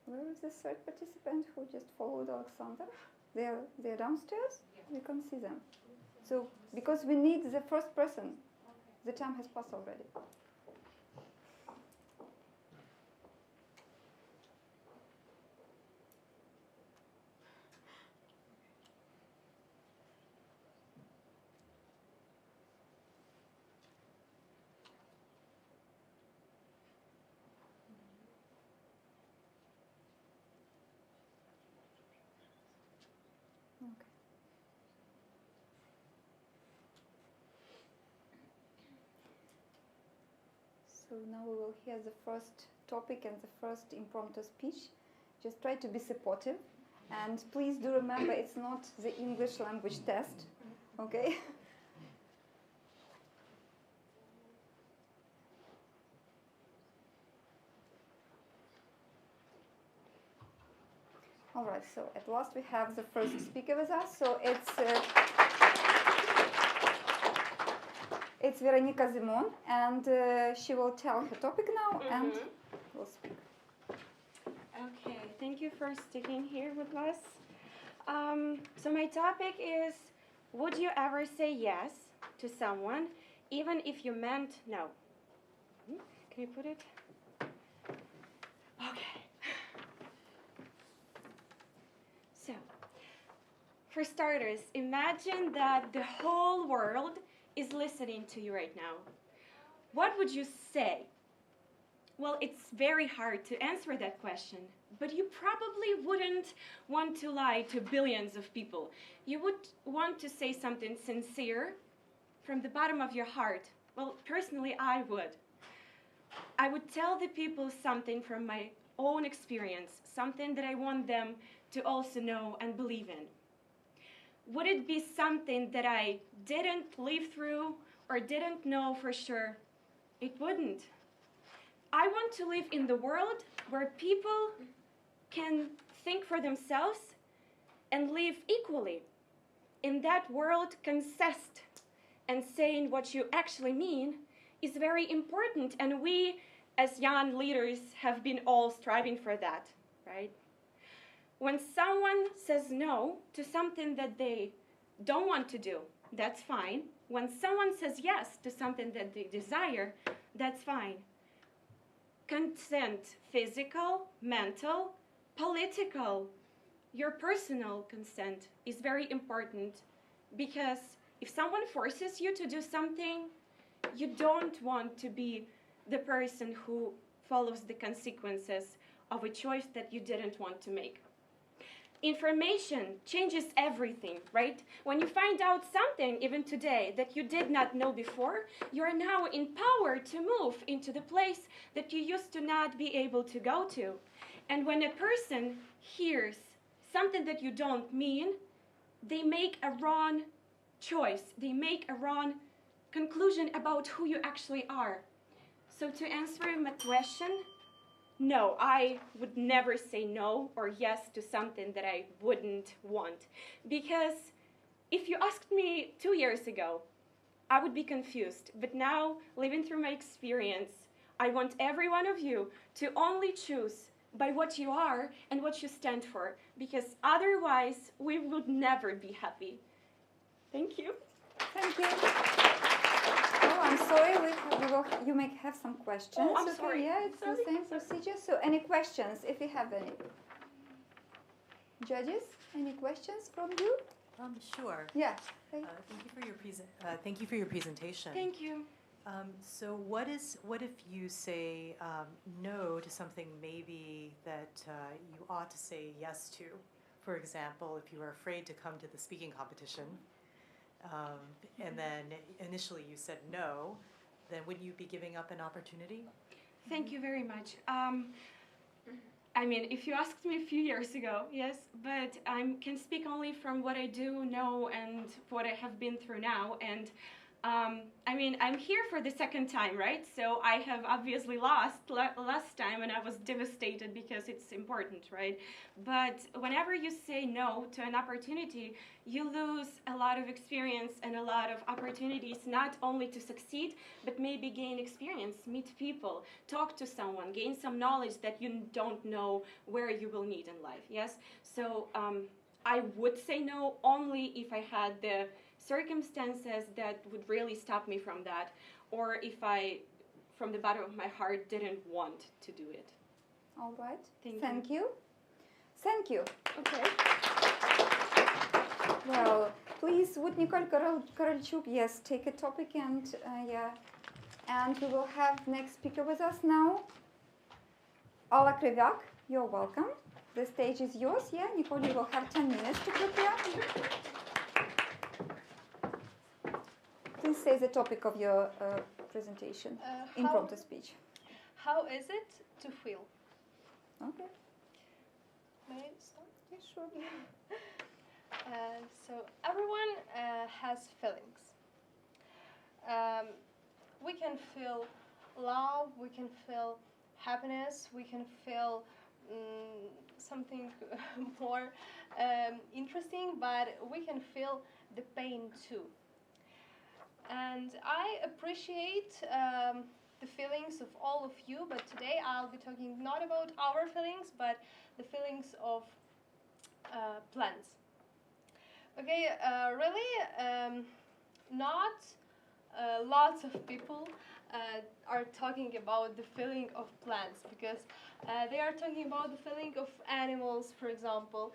Where is the third participant who just followed Alexander? They're downstairs? We can't see them. So, because we need the first person, the time has passed already. So now we will hear the first topic and the first impromptu speech. Just try to be supportive. And please do remember it's not the English language test, okay? All right, so at last we have the first speaker with us. So it's Veronika Zimon, and she will tell her topic now and will speak. Okay, thank you for sticking here with us. So my topic is, would you ever say yes to someone even if you meant no? Can you put it? Okay. So, for starters, imagine that the whole world is listening to you right now. What would you say? Well, it's very hard to answer that question, but you probably wouldn't want to lie to billions of people. You would want to say something sincere from the bottom of your heart. Well, personally, I would. I would tell the people something from my own experience, something that I want them to also know and believe in. Would it be something that I didn't live through or didn't know for sure? It wouldn't. I want to live in the world where people can think for themselves and live equally. In that world, consist and saying what you actually mean is very important, and we as young leaders have been all striving for that, right? When someone says no to something that they don't want to do, that's fine. When someone says yes to something that they desire, that's fine. Consent, physical, mental, political, your personal consent is very important, because if someone forces you to do something, you don't want to be the person who follows the consequences of a choice that you didn't want to make. Information changes everything, right? When you find out something, even today, that you did not know before, you are now empowered to move into the place that you used to not be able to go to. And when a person hears something that you don't mean, they make a wrong choice. They make a wrong conclusion about who you actually are. So to answer my question, no, I would never say no or yes to something that I wouldn't want. Because if you asked me 2 years ago, I would be confused. But now, living through my experience, I want every one of you to only choose by what you are and what you stand for. Because otherwise, we would never be happy. Thank you. Thank you. Oh, I'm sorry. You may have some questions. Oh, I'm okay, sorry. Yeah, it's the same procedure. So, any questions, if you have any? Judges, any questions from you? Sure. Yeah. Thank you for your presentation. Thank you. So what if you say no to something maybe that you ought to say yes to? For example, if you are afraid to come to the speaking competition, and then initially you said no, then wouldn't you be giving up an opportunity? Thank you very much. I mean, if you asked me a few years ago, yes, but I can speak only from what I do know and what I have been through now. And I mean, I'm here for the second time, right? So I have obviously lost last time, and I was devastated because it's important, right? But whenever you say no to an opportunity, you lose a lot of experience and a lot of opportunities, not only to succeed, but maybe gain experience, meet people, talk to someone, gain some knowledge that you don't know where you will need in life, yes? So I would say no only if I had the circumstances that would really stop me from that, or if I, from the bottom of my heart, didn't want to do it. All right. Thank you. Thank you. Okay. Well, please, would Nicole Korolchuk, yes, take a topic and yeah, and we will have next speaker with us now. Alla Krivyak, you're welcome. The stage is yours. Yeah, Nicole, you will have 10 minutes to prepare. Please say the topic of your presentation, impromptu speech. How is it to feel? Okay. May I start? Yeah, sure. So everyone has feelings. We can feel love, we can feel happiness, we can feel something more interesting, but we can feel the pain too. And I appreciate the feelings of all of you, but today I'll be talking not about our feelings, but the feelings of plants. Okay, really, not lots of people are talking about the feeling of plants, because they are talking about the feeling of animals, for example.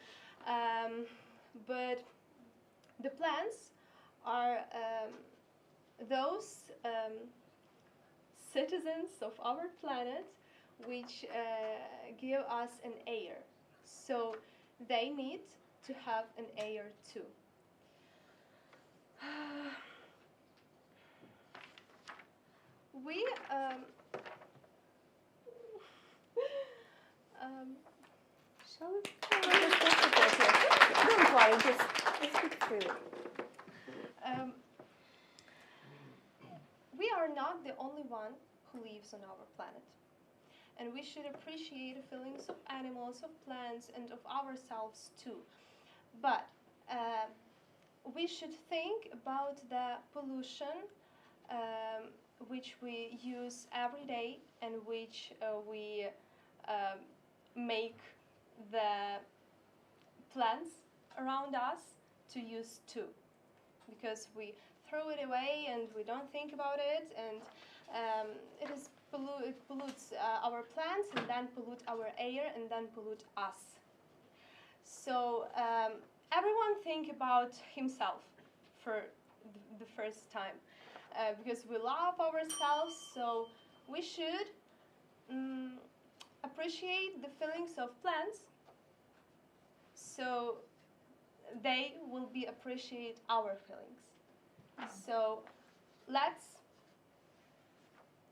But the plants are those citizens of our planet which give us an air. So they need to have an air too. We shall we? Don't worry, just speak freely. We are not the only one who lives on our planet. And we should appreciate the feelings of animals, of plants, and of ourselves too. But we should think about the pollution which we use every day and which we make the plants around us to use too. Because we throw it away and we don't think about it, and it pollutes our plants, and then pollute our air, and then pollute us. So everyone think about himself for the first time, because we love ourselves, so we should appreciate the feelings of plants, so they will be appreciate our feelings. So let's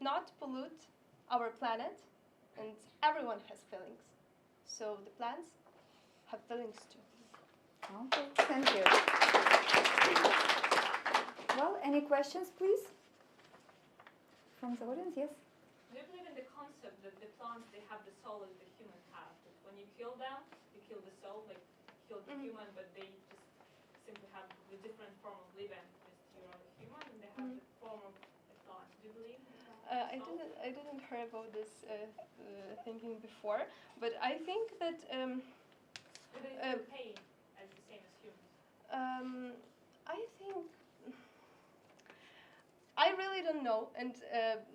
not pollute our planet, and everyone has feelings. So the plants have feelings too. Okay, thank you. Well, any questions, please? From the audience, yes? Do you believe in the concept that the plants, they have the soul as the human have? That when you kill them, you kill the soul, like kill the human, but they just simply have the different form of living. Just you're a human, and they have the form of a plant. Do you believe in the soul? I didn't hear about this thinking before, but I think that Do they feel pain as the same as humans? I think I really don't know, and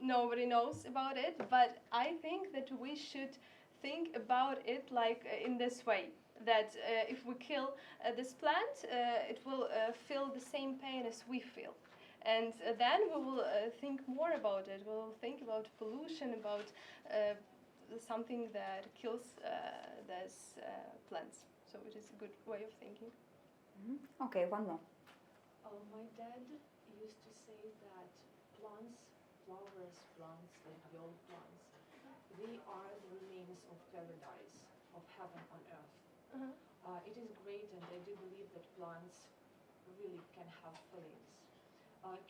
nobody knows about it, but I think that we should think about it like in this way, that if we kill this plant, it will feel the same pain as we feel. And then we will think more about it. We'll think about pollution, about something that kills those plants. So it is a good way of thinking. Okay, one more. My dad used to say that plants, flowers, plants, like young plants, they are the remains of paradise, of heaven on earth. It is great, and I do believe that plants really can have feelings.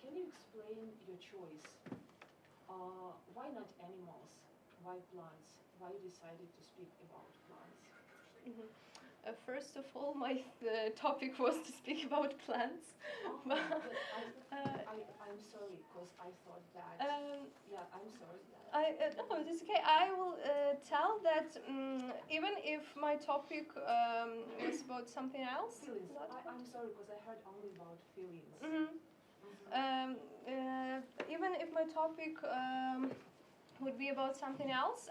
Can you explain your choice? Why not animals? Why plants? Why you decided to speak about plants? First of all, my topic was to speak about plants. But I'm sorry, because I thought that. Yeah, I'm sorry. No, it's okay. I will tell that even if my topic was about something else. Feelings. I'm sorry, because I heard only about feelings. Even if my topic would be about something else,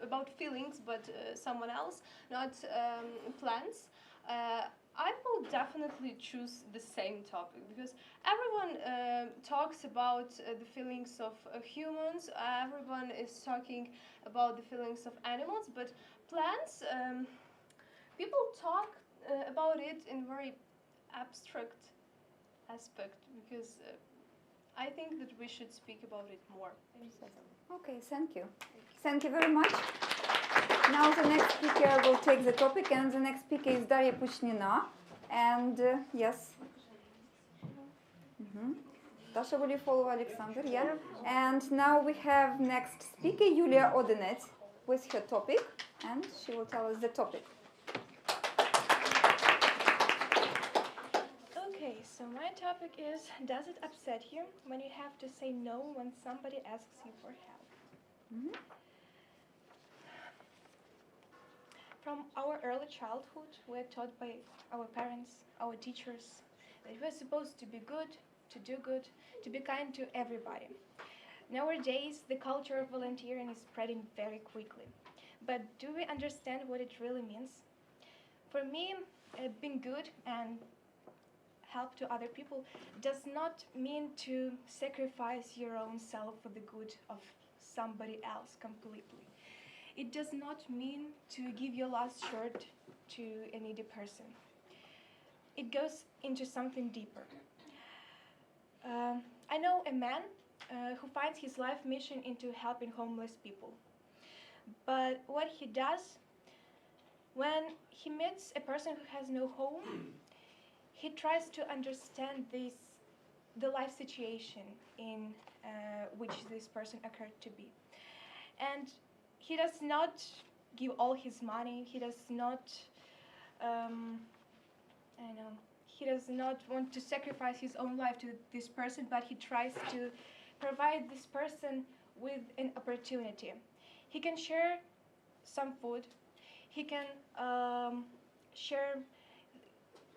about feelings, but someone else, not plants. I will definitely choose the same topic because everyone talks about the feelings of humans. Everyone is talking about the feelings of animals, but plants, people talk about it in very abstract aspect because I think that we should speak about it more. Okay, thank you. Thank you very much. Now the next speaker will take the topic, and the next speaker is Daria Puchnina. And yes. Dasha, will you follow Alexander? Yeah. And now we have next speaker, Yulia Odenet, with her topic, and she will tell us the topic. Okay, so my topic is, does it upset you when you have to say no when somebody asks you for help? From our early childhood, we're taught by our parents, our teachers, that we're supposed to be good, to do good, to be kind to everybody. Nowadays, the culture of volunteering is spreading very quickly. But do we understand what it really means? For me, being good and help to other people does not mean to sacrifice your own self for the good of somebody else completely. It does not mean to give your last shirt to a needy person. It goes into something deeper. I know a man who finds his life mission into helping homeless people. But what he does, when he meets a person who has no home, he tries to understand the life situation in which this person occurred to be. And he does not give all his money. He does not, he does not want to sacrifice his own life to this person, but he tries to provide this person with an opportunity. He can share some food. He can share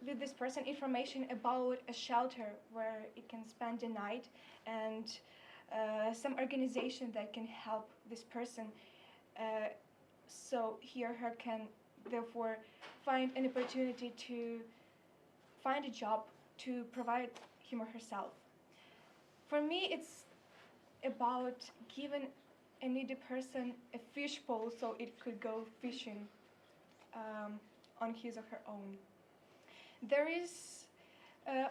with this person information about a shelter where it can spend the night and some organization that can help this person so he or her can therefore find an opportunity to find a job to provide him or herself. For me, it's about giving a needy person a fish pole so it could go fishing on his or her own. There is,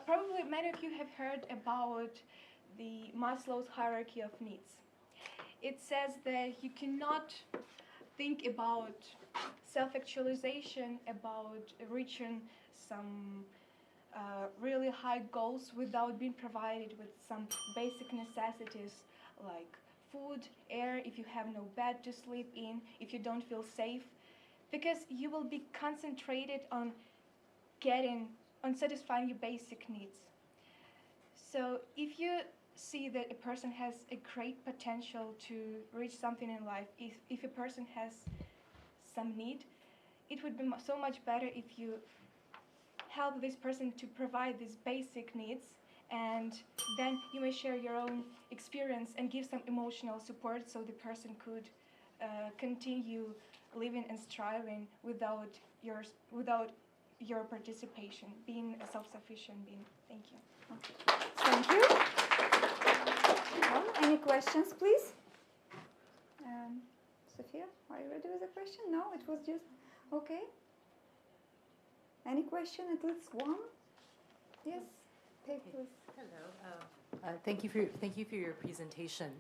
probably many of you have heard about the Maslow's hierarchy of needs. It says that you cannot think about self-actualization, about reaching some really high goals without being provided with some basic necessities like food, air, if you have no bed to sleep in, if you don't feel safe, because you will be concentrated on satisfying your basic needs. So if you see that a person has a great potential to reach something in life, if a person has some need, it would be so much better if you help this person to provide these basic needs, and then you may share your own experience and give some emotional support so the person could your participation, being a self-sufficient being. Thank you. Thank you. Well, any questions, please? Sophia, are you ready with a question? No, it was just okay. Any question? At least one? Yes. Take please. Hello. Thank you for your presentation.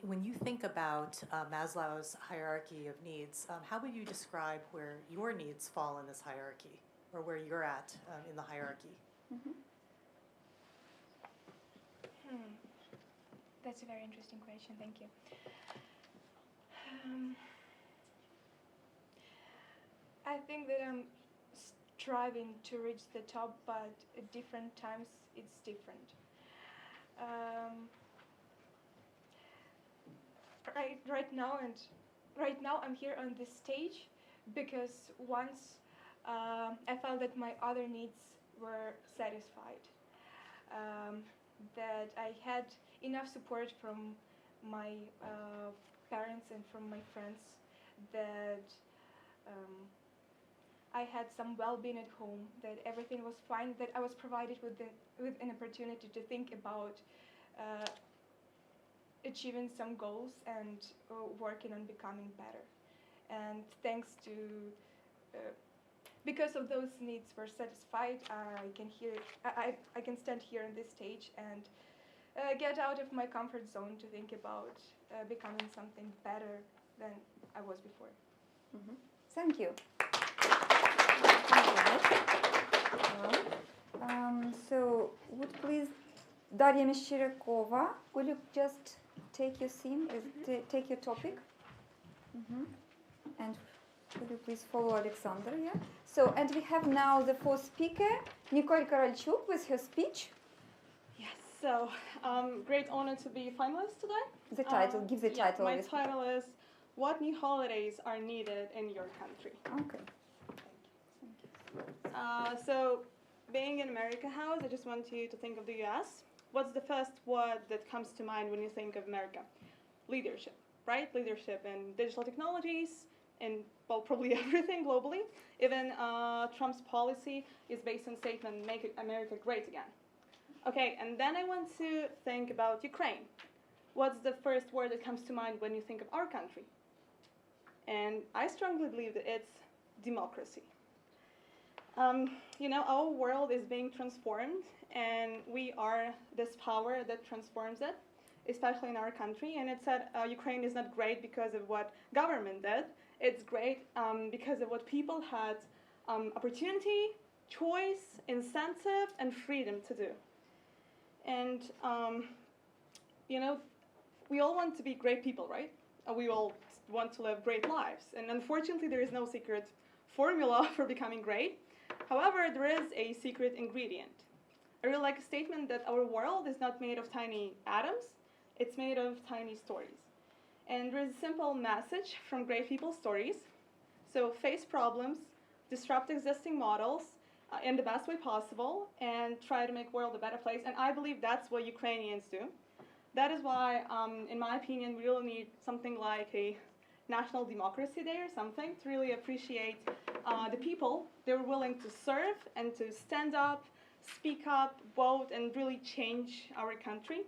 When you think about Maslow's hierarchy of needs, how would you describe where your needs fall in this hierarchy, or where you're at in the hierarchy? That's a very interesting question. Thank you. I think that I'm striving to reach the top, but at different times it's different. Right now I'm here on this stage because once I felt that my other needs were satisfied, that I had enough support from my parents and from my friends, that I had some well-being at home, that everything was fine, that I was provided with an opportunity to think about achieving some goals and working on becoming better. And thanks to, because of those needs were satisfied, I can stand here on this stage and get out of my comfort zone to think about becoming something better than I was before. Thank you. So would please Daria Meshcheryakova, will you just take your theme, take your topic? And would you please follow Alexander? Yeah. So, and we have now the fourth speaker, Nicole Karolchuk, with her speech. Yes. So, great honor to be finalist today. The title, give the title. My title is "What New Holidays Are Needed in Your Country?" Okay. So, being in America House, I just want you to think of the U.S. What's the first word that comes to mind when you think of America? Leadership, right? Leadership in digital technologies, and well, probably everything globally. Even Trump's policy is based on statement, "Make America great again." Okay, and then I want to think about Ukraine. What's the first word that comes to mind when you think of our country? And I strongly believe that it's democracy. You know, our world is being transformed, and we are this power that transforms it, especially in our country. And it said Ukraine is not great because of what government did. It's great because of what people had opportunity, choice, incentive, and freedom to do. And, you know, we all want to be great people, right? We all want to live great lives. And unfortunately, there is no secret formula for becoming great. However, there is a secret ingredient. I really like a statement that our world is not made of tiny atoms, it's made of tiny stories. And there is a simple message from great people's stories. So face problems, disrupt existing models in the best way possible, and try to make the world a better place. And I believe that's what Ukrainians do. That is why, in my opinion, we really need something like a National Democracy Day or something to really appreciate the people. They're willing to serve and to stand up, speak up, vote, and really change our country.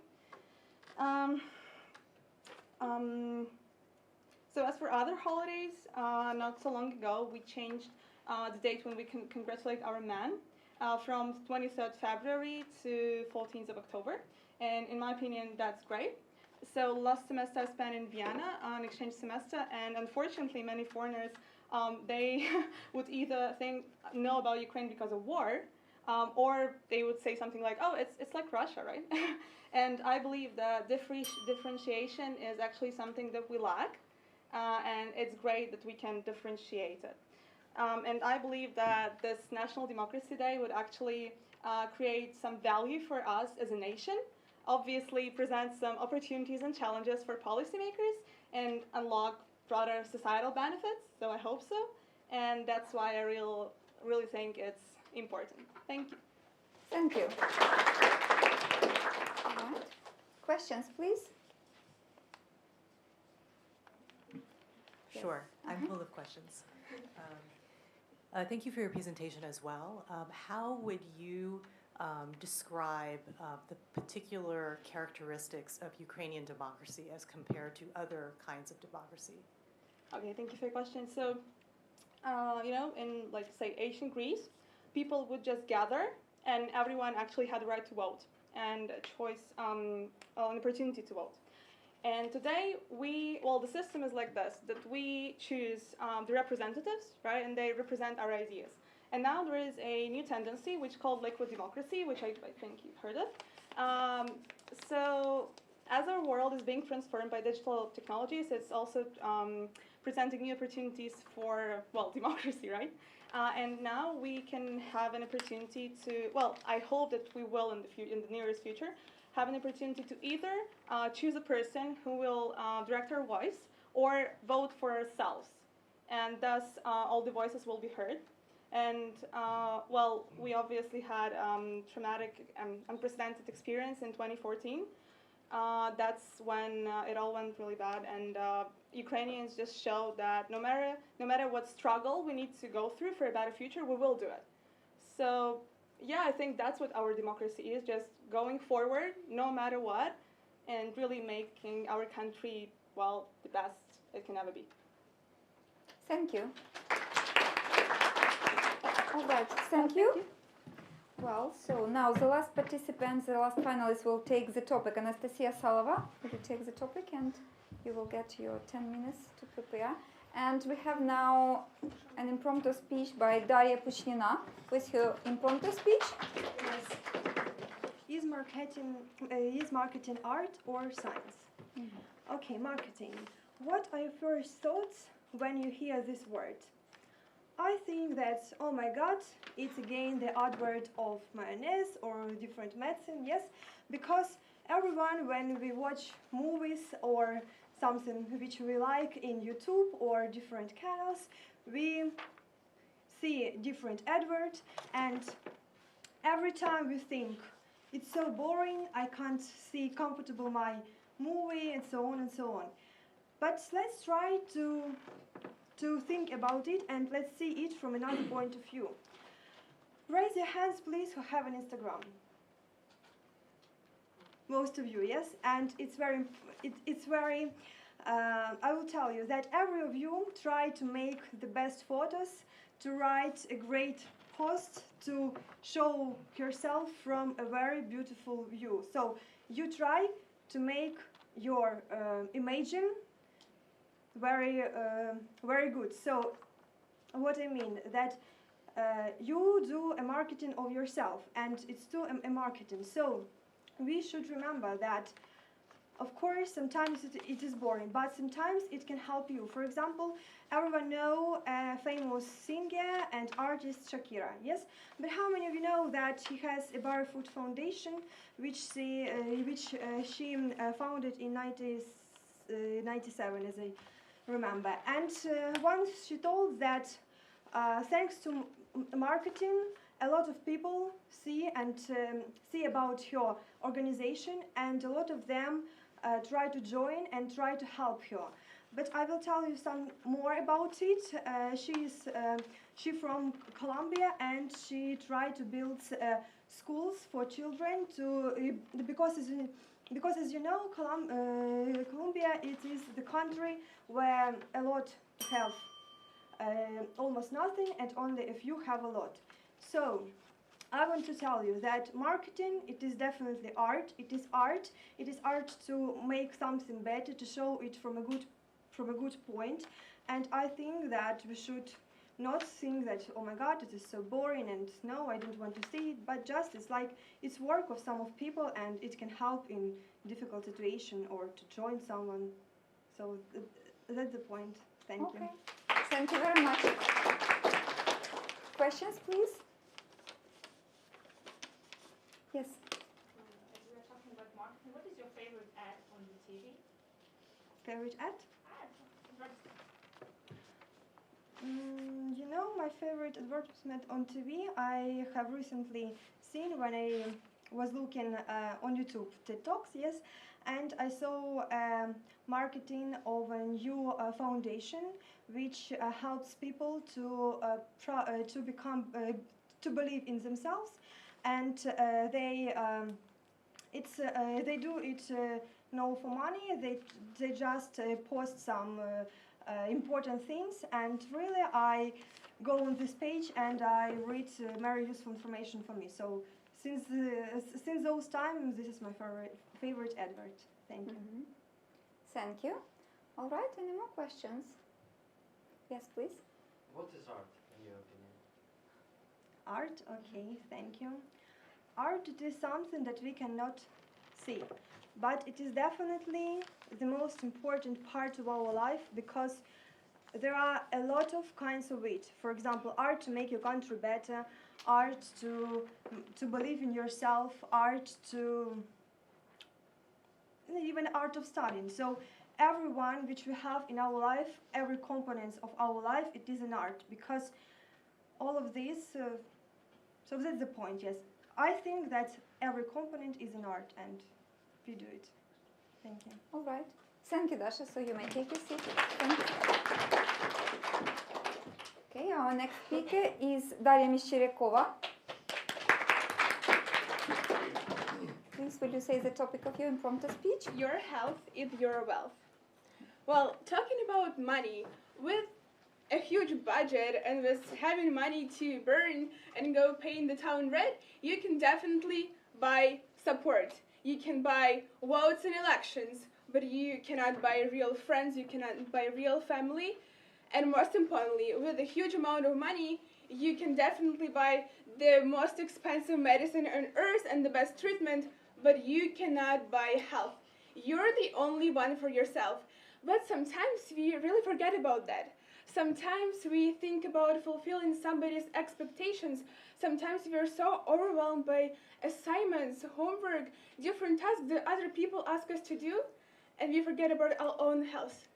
So as for other holidays, not so long ago, we changed the date when we can congratulate our men from 23rd February to 14th of October. And in my opinion, that's great. So last semester I spent in Vienna on exchange semester, and unfortunately many foreigners, they would either know about Ukraine because of war, or they would say something like, oh, it's like Russia, right? And I believe that differentiation is actually something that we lack, and it's great that we can differentiate it. And I believe that this National Democracy Day would actually create some value for us as a nation, obviously present some opportunities and challenges for policymakers, and unlock broader societal benefits, so I hope so. And that's why I really think it's important. Thank you. Thank you. All right. Questions, please? Sure, I'm full of questions. Thank you for your presentation as well. How would you describe the particular characteristics of Ukrainian democracy as compared to other kinds of democracy? Okay, thank you for your question. So, in like say ancient Greece, people would just gather, and everyone actually had the right to vote and a choice, an opportunity to vote. And today the system is like this: that we choose the representatives, right, and they represent our ideas. And now there is a new tendency which is called liquid democracy, which I think you've heard of. So as our world is being transformed by digital technologies, it's also presenting new opportunities for, democracy, right? And now we can have an opportunity to, I hope that we will in the nearest future, have an opportunity to either choose a person who will direct our voice or vote for ourselves. And thus, all the voices will be heard. And, we obviously had traumatic and unprecedented experience in 2014. That's when it all went really bad, and Ukrainians just showed that no matter what struggle we need to go through for a better future, we will do it. So, yeah, I think that's what our democracy is, just going forward no matter what, and really making our country, the best it can ever be. Thank you. All right, thank you. Well, so now the last participants, the last finalists will take the topic. Anastasia Salova, will you take the topic, and you will get your 10 minutes to prepare. And we have now an impromptu speech by Daria Puchnina with her impromptu speech. Yes. Is marketing art or science? Mm-hmm. Okay, marketing. What are your first thoughts when you hear this word? I think that, oh my God, it's again the advert of mayonnaise or different medicine, yes, because everyone, when we watch movies or something which we like in YouTube or different channels, we see different adverts, and every time we think, it's so boring, I can't see comfortable my movie, and so on and so on. But let's try to think about it, and let's see it from another point of view. Raise your hands, please, who have an Instagram. Most of you, yes? And it's very, I will tell you that every of you try to make the best photos, to write a great post, to show yourself from a very beautiful view. So you try to make your imaging very good. So what I mean that you do a marketing of yourself, and it's still a marketing. So we should remember that, of course, sometimes it is boring, but sometimes it can help you. For example, everyone know a famous singer and artist Shakira, yes? But how many of you know that she has a Barefoot Foundation, which she founded in 1997, as I remember. And once she told that thanks to marketing, a lot of people see about her organization, and a lot of them try to join and try to help her. But I will tell you some more about it. She from Colombia, and she tried to build schools for children because as you know, Colombia, it is the country where a lot have almost nothing, and only a few have a lot. So I want to tell you that marketing, it is definitely art. It is art. It is art to make something better, to show it from a good point. And I think that we should not think that, oh my God, it is so boring, and no, I don't want to see it, but just it's work of some of people, and it can help in difficult situation or to join someone. So that's the point. Thank you. Thank you very much. Questions, please? Yes. As we are talking about marketing, what is your favorite ad on the TV? Favorite ad? My favorite advertisement on TV I have recently seen when I was looking on YouTube TED Talks, yes, and I saw marketing of a new foundation which helps people to become to believe in themselves, and they do it no for money. They just post some important things, and really I go on this page and I read very useful information for me. So since those times, this is my favorite advert. Thank you. Mm-hmm. Thank you. All right. Any more questions? Yes, please. What is art, in your opinion? Art, okay, thank you. Art, it is something that we cannot see, but it is definitely the most important part of our life, because there are a lot of kinds of it. For example, art to make your country better, art to believe in yourself, art to even art of studying. So everyone which we have in our life, every component of our life, it is an art, because all of this, so that's the point, yes. I think that every component is an art, and we do it. Thank you. All right. Thank you, Dasha. So you may take your seat. Thank you. Okay, our next speaker is Daria Mishcheryakova. Please, will you say the topic of your impromptu speech? Your health is your wealth. Well, talking about money, with a huge budget and with having money to burn and go paying the town rent, you can definitely buy support. You can buy votes in elections, but you cannot buy real friends, you cannot buy real family. And most importantly, with a huge amount of money, you can definitely buy the most expensive medicine on earth and the best treatment, but you cannot buy health. You're the only one for yourself. But sometimes we really forget about that. Sometimes we think about fulfilling somebody's expectations. Sometimes we are so overwhelmed by assignments, homework, different tasks that other people ask us to do, and we forget about our own health.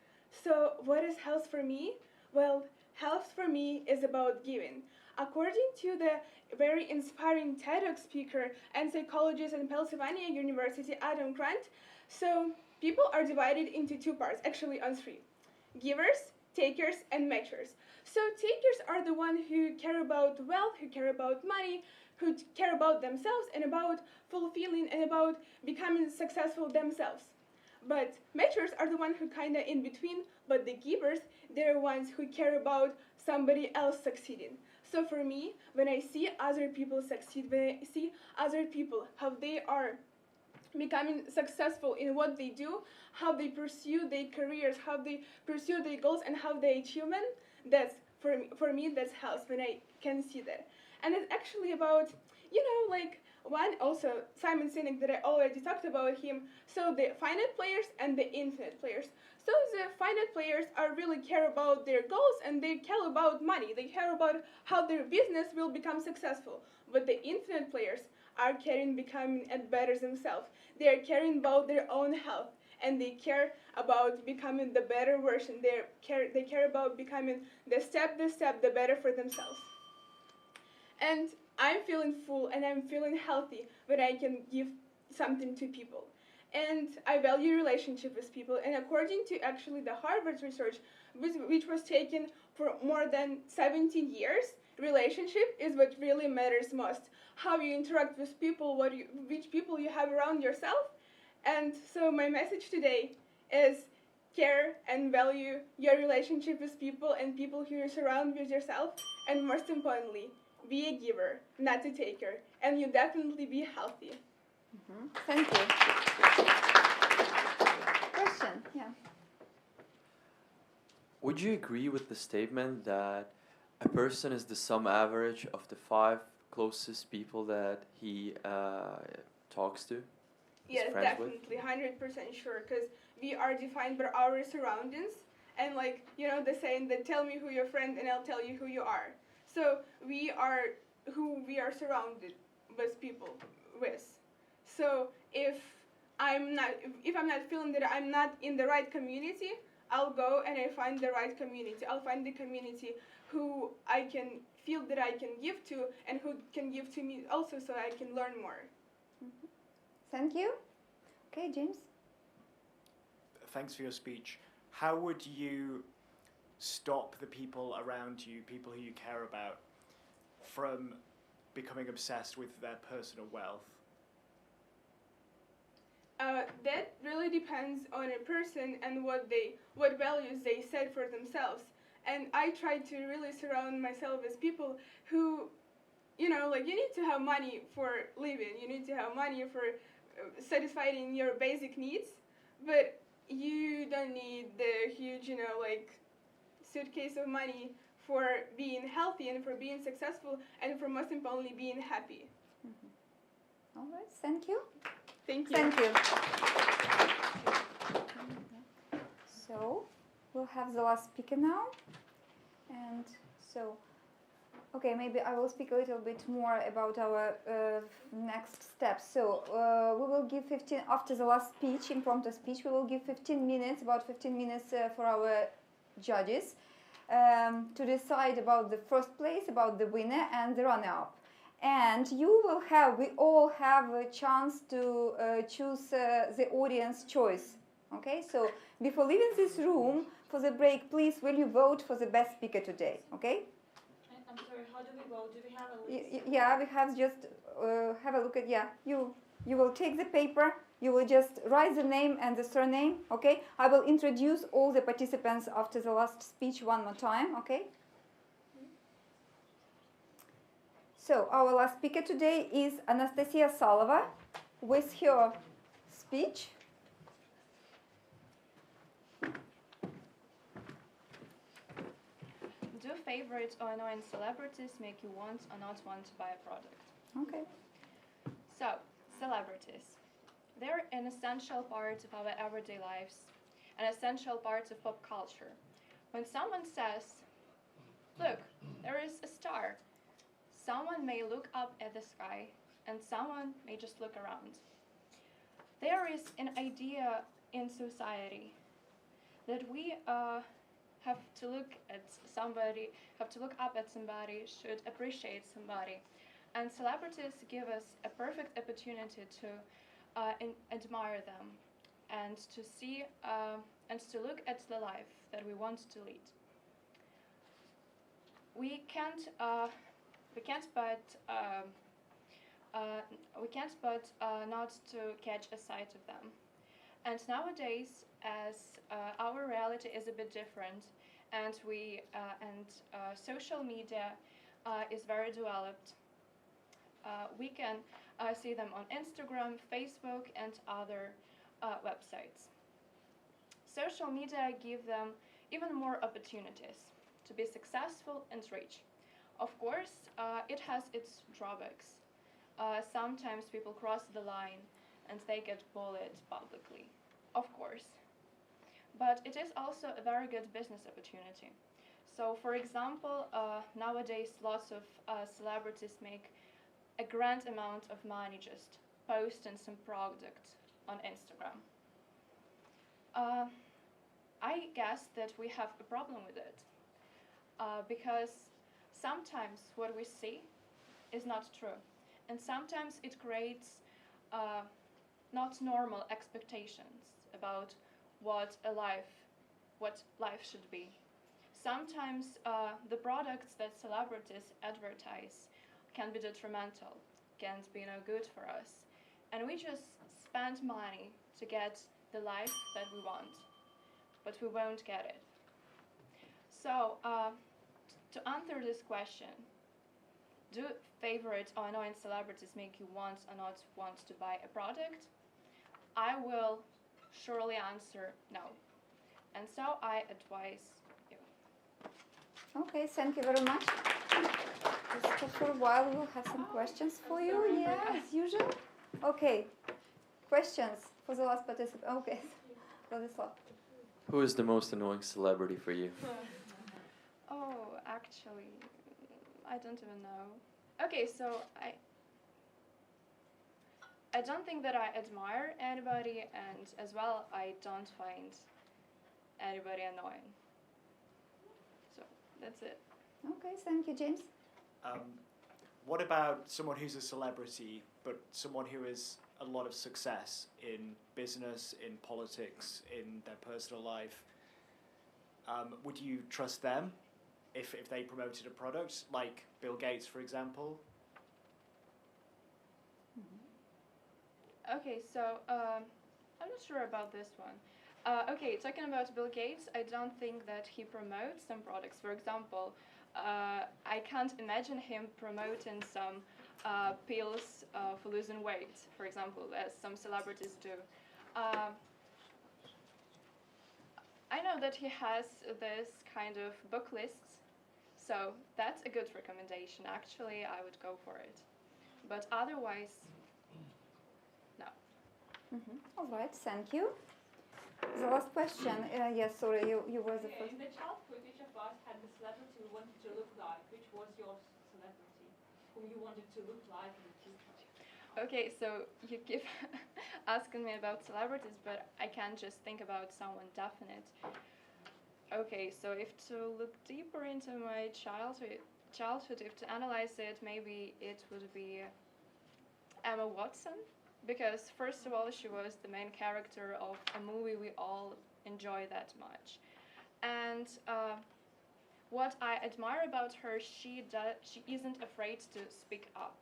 So what is health for me? Well, health for me is about giving. According to the very inspiring TEDx speaker and psychologist in Pennsylvania University, Adam Grant, so people are divided into two parts, actually on three: givers, takers, and matchers. So takers are the ones who care about wealth, who care about money, who care about themselves and about fulfilling and about becoming successful themselves. But matchers are the ones who kind of in between, but the givers, they're ones who care about somebody else succeeding. So for me, when I see other people succeed, when I see other people, how they are becoming successful in what they do, how they pursue their careers, how they pursue their goals, and how they achieve them, that's, for me, that's health, when I can see that. And it's actually about, like, one also, Simon Sinek, that I already talked about him, so the finite players and the infinite players. So the finite players are really care about their goals and they care about money. They care about how their business will become successful. But the infinite players are caring becoming better themselves. They are caring about their own health, and they care about becoming the better version. They care about becoming the step, the better for themselves. And I'm feeling full and I'm feeling healthy when I can give something to people. And I value relationship with people. And according to actually the Harvard research, which was taken for more than 17 years, relationship is what really matters most. How you interact with people, which people you have around yourself. And so my message today is care and value your relationship with people and people who you surround with yourself. And most importantly, be a giver, not a taker. And you definitely be healthy. Mm-hmm. Thank you. Question, yeah. Would you agree with the statement that a person is the sum average of the 5 closest people that he talks to? Yes, definitely, 100% sure, because we are defined by our surroundings, and the saying that tell me who your friend and I'll tell you who you are. So we are who we are surrounded with people with. So if I'm not feeling that I'm not in the right community, I'll go and I find the right community. I'll find the community who I can feel that I can give to and who can give to me also, so I can learn more. Thank you. Okay, James. Thanks for your speech. How would you stop the people around you, people who you care about, from becoming obsessed with their personal wealth? That really depends on a person and what values they set for themselves. And I try to really surround myself with people who, you need to have money for living. You need to have money for satisfying your basic needs, but you don't need the huge, suitcase of money for being healthy and for being successful and for most importantly being happy. All right, thank you. Thank you. Thank you. So, we'll have the last speaker now. And so, okay, maybe I will speak a little bit more about our next steps. So, we will give 15, after the last speech, impromptu speech, we will give 15 minutes, about 15 minutes for our judges to decide about the first place, about the winner and the runner-up. And we all have a chance to choose the audience choice. Okay, so before leaving this room for the break, please will you vote for the best speaker today? Okay? I'm sorry, how do we vote? Do we have a list? Yeah, we have just have a look at, you will take the paper, you will just write the name and the surname, okay? I will introduce all the participants after the last speech one more time, okay? So, our last speaker today is Anastasia Salova with her speech. Do favorites or annoying celebrities make you want or not want to buy a product? Okay. So, celebrities. They're an essential part of our everyday lives, an essential part of pop culture. When someone says, look, there is a star, someone may look up at the sky and someone may just look around. There is an idea in society that we have to look up at somebody, should appreciate somebody. And celebrities give us a perfect opportunity to admire them and to see and to look at the life that we want to lead. We can't but not to catch a sight of them. And nowadays, as our reality is a bit different, and social media is very developed, we can see them on Instagram, Facebook, and other websites. Social media give them even more opportunities to be successful and rich. Of course, it has its drawbacks. Sometimes people cross the line and they get bullied publicly, of course. But it is also a very good business opportunity. So, for example, nowadays lots of celebrities make a grand amount of money just posting some product on Instagram. I guess that we have a problem with it because sometimes what we see is not true, and sometimes it creates not normal expectations about what life should be. Sometimes the products that celebrities advertise can be detrimental, can't be good for us, and we just spend money to get the life that we want, but we won't get it. So, to answer this question, do favorite or annoying celebrities make you want or not want to buy a product? I will surely answer no. And so I advise you. Okay, thank you very much. Just for a while, we'll have some questions for you. Yeah, as usual. Okay, questions for the last participant. Okay, Vladislav. Who is the most annoying celebrity for you? Oh, actually, I don't even know. Okay, so I don't think that I admire anybody, and as well, I don't find anybody annoying. So that's it. Okay, thank you, James. what about someone who's a celebrity, but someone who has a lot of success in business, in politics, in their personal life? Would you trust them if they promoted a product, like Bill Gates, for example? Okay, so I'm not sure about this one. Okay, talking about Bill Gates, I don't think that he promotes some products. For example, I can't imagine him promoting some pills for losing weight, for example, as some celebrities do. I know that he has this kind of book lists, so that's a good recommendation. Actually, I would go for it. But otherwise, no. All right, thank you. The last question. Yes, sorry, you were the first. In the childhood, which of us had the celebrity we wanted to look like? Which was your celebrity whom you wanted to look like in the future? Okay, so you keep asking me about celebrities, but I can't just think about someone definite. Okay, so if to look deeper into my childhood, if to analyze it, maybe it would be Emma Watson, because first of all, she was the main character of a movie we all enjoy that much, and what I admire about her, she isn't afraid to speak up.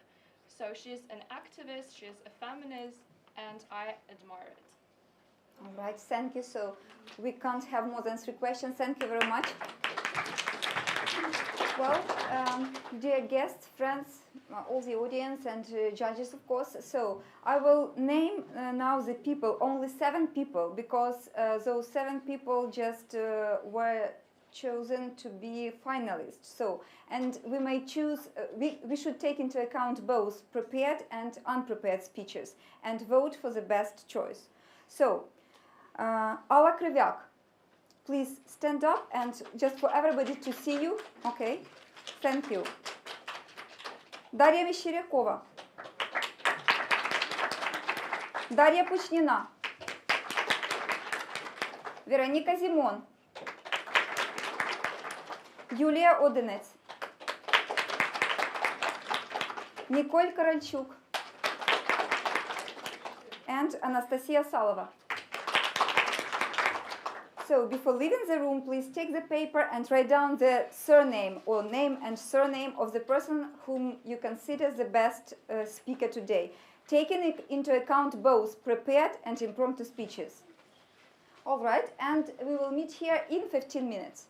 So she's an activist, she's a feminist, and I admire it. All right, thank you. So we can't have more than 3 questions. Thank you very much. Well, dear guests, friends, all the audience and judges, of course. So I will name now the people, only 7 people, because those 7 people just were chosen to be finalists. So, and we may choose, we should take into account both prepared and unprepared speeches and vote for the best choice. So, Alla Kryvyak, please stand up and just for everybody to see you. Okay, thank you. Дарья Мещерякова. Дарья Пучнина. Вероника Зимон. Юлия Одинец. Николь Корольчук. And Anastasia Salova. So before leaving the room, please take the paper and write down the surname or name and surname of the person whom you consider the best speaker today, taking into account both prepared and impromptu speeches. All right, and we will meet here in 15 minutes.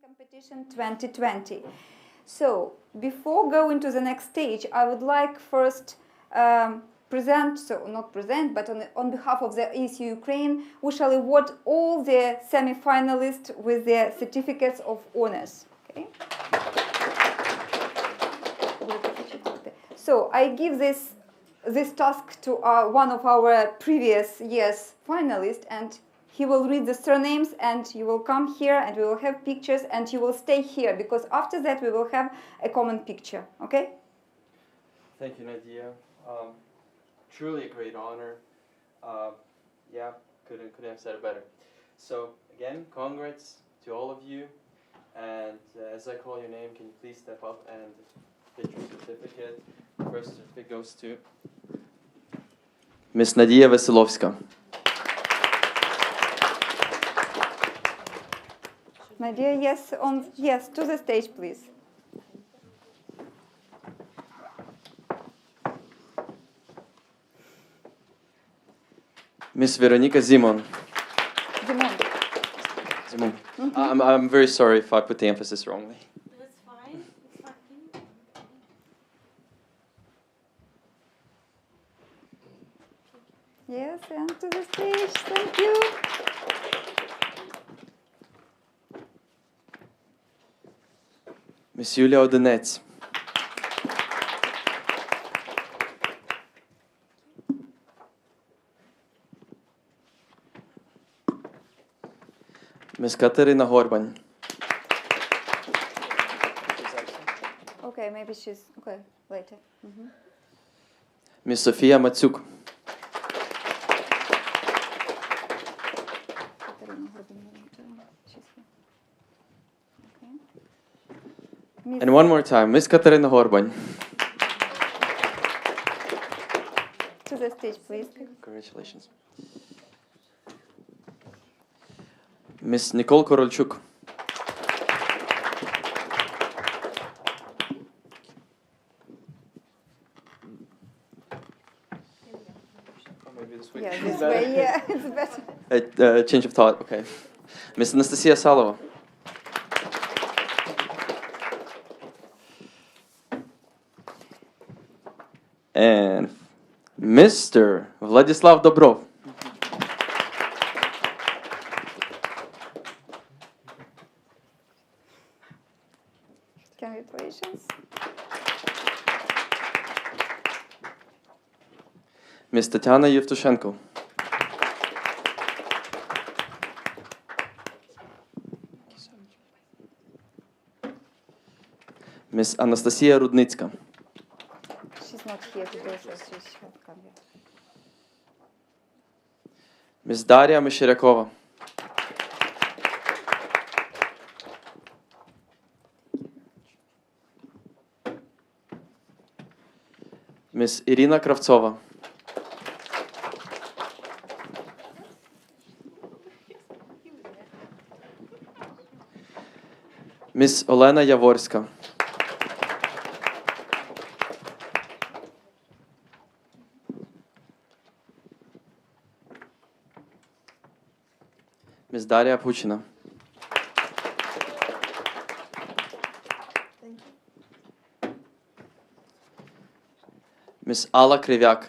Competition 2020. So, before going to the next stage, I would like first present, so not present, but on behalf of the ESU Ukraine, we shall award all the semi-finalists with their certificates of honors. Okay? So, I give this task to one of our previous year's finalists, and he will read the surnames, and you will come here, and we will have pictures, and you will stay here, because after that we will have a common picture, okay? Thank you, Nadia. Truly a great honor. Yeah, couldn't have said it better. So again, congrats to all of you. And as I call your name, can you please step up and get your certificate? The first certificate goes to Miss Nadia Veselovska. Nadia, yes, to the stage, please. Miss Veronika Zimon. Zimon. Mm-hmm. I'm very sorry if I put the emphasis wrongly. That's fine. Yes, and to the stage, thank you. Miss Julia Odinets. Miss Katerina Horban. Okay, maybe she's, okay, later. Mm-hmm. Miss Sofia Matsuk. And one more time, Miss Katerina Horban. To the stage, please. Congratulations. Miss Nicole Korolchuk. Maybe this way. Yeah, this way, yeah, it's better. Change of thought, okay. Miss Anastasia Salova. And Mr. Vladislav Dobrov. Congratulations. Miss Tatiana Yevtushenko. Miss Anastasia Rudnitska. She's not here today, so she should come here. Miss Daria Mishirakova. Miss Irina Kravtsova. Miss Olena Jaworska. Miss Daria Puchina. Miss Alla Krivyak.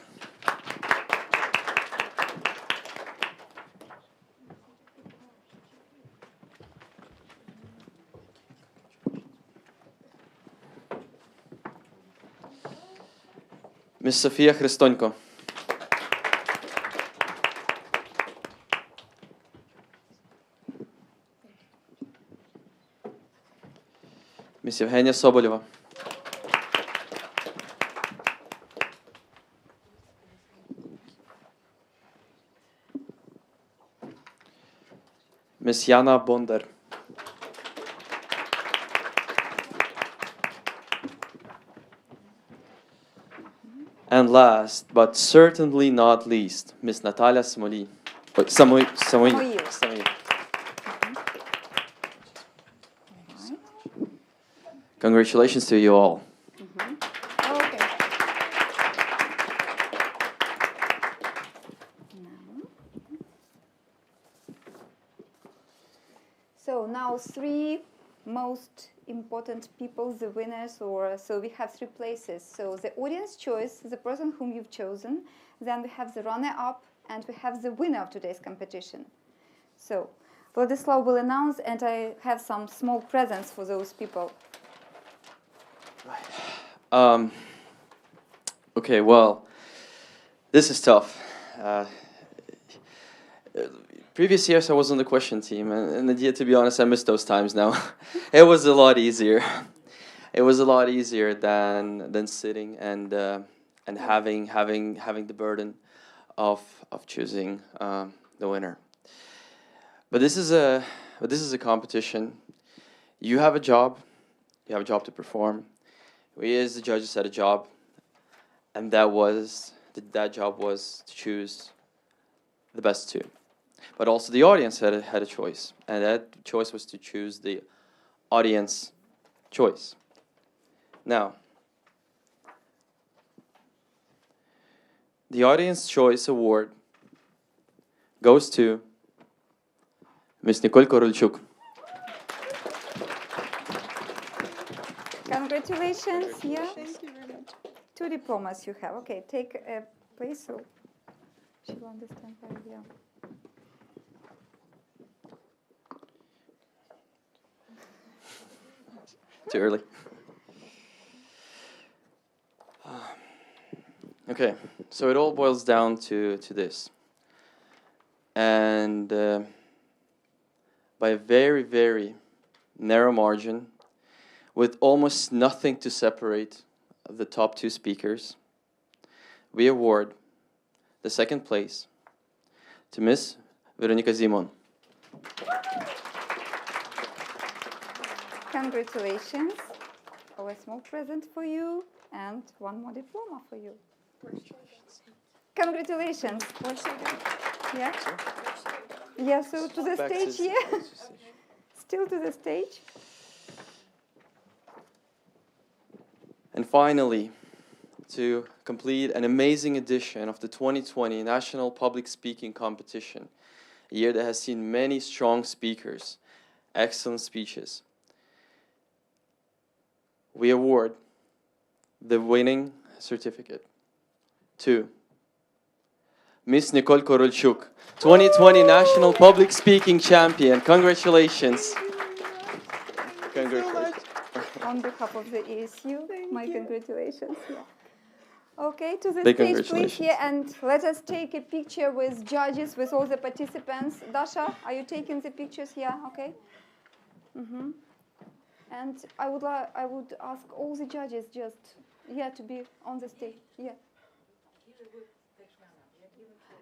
Miss Sofia Христонько. Miss Евгения Соболева. Miss Jana Bonder. And last, but certainly not least, Miss Natalia Samoil. Congratulations to you all. Okay. So now 3 most important people, the winners, or so we have 3 places. So the audience choice, the person whom you've chosen, then we have the runner-up, and we have the winner of today's competition. So Vladislav will announce, and I have some small presents for those people. Okay, well, this is tough. Previous years I was on the question team, and to be honest, I miss those times now. It was a lot easier. It was a lot easier than sitting and having the burden of choosing the winner. But this is a competition. You have a job. You have a job to perform. We as the judges had a job, and that job was to choose the best 2. But also the audience had a choice, and that choice was to choose the audience choice. Now, the Audience Choice Award goes to Miss Nicole Korolchuk. Congratulations, yeah. Thank you very much. 2 diplomas you have. Okay, take a place so she will understand why we are. Too early. Okay, so it all boils down to this. And by a very, very narrow margin, with almost nothing to separate the top 2 speakers, we award the 2nd place to Miss Veronika Zimon. Congratulations. A small present for you and 1 more diploma for you. Congratulations. Yeah? Yeah, so to the stage here. Still to the stage. And finally, to complete an amazing edition of the 2020 National Public Speaking Competition, a year that has seen many strong speakers, excellent speeches, we award the winning certificate to Miss Nicole Korolchuk, 2020 National Public Speaking Champion. Congratulations. Congratulations. On behalf of the ASU, my congratulations. Yeah. Okay, to the Big stage, please, here, and let us take a picture with judges, with all the participants. Dasha, are you taking the pictures here? Okay. Mm-hmm. And I would ask all the judges just, to be on the stage. Yeah.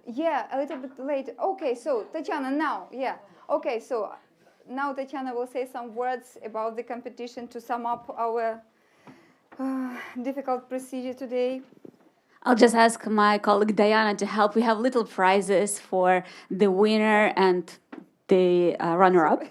Yeah, a little bit late. Okay, so Tatiana, now, Okay, so now Tatiana will say some words about the competition to sum up our difficult procedure today. I'll just ask my colleague Diana to help. We have little prizes for the winner and the runner-up.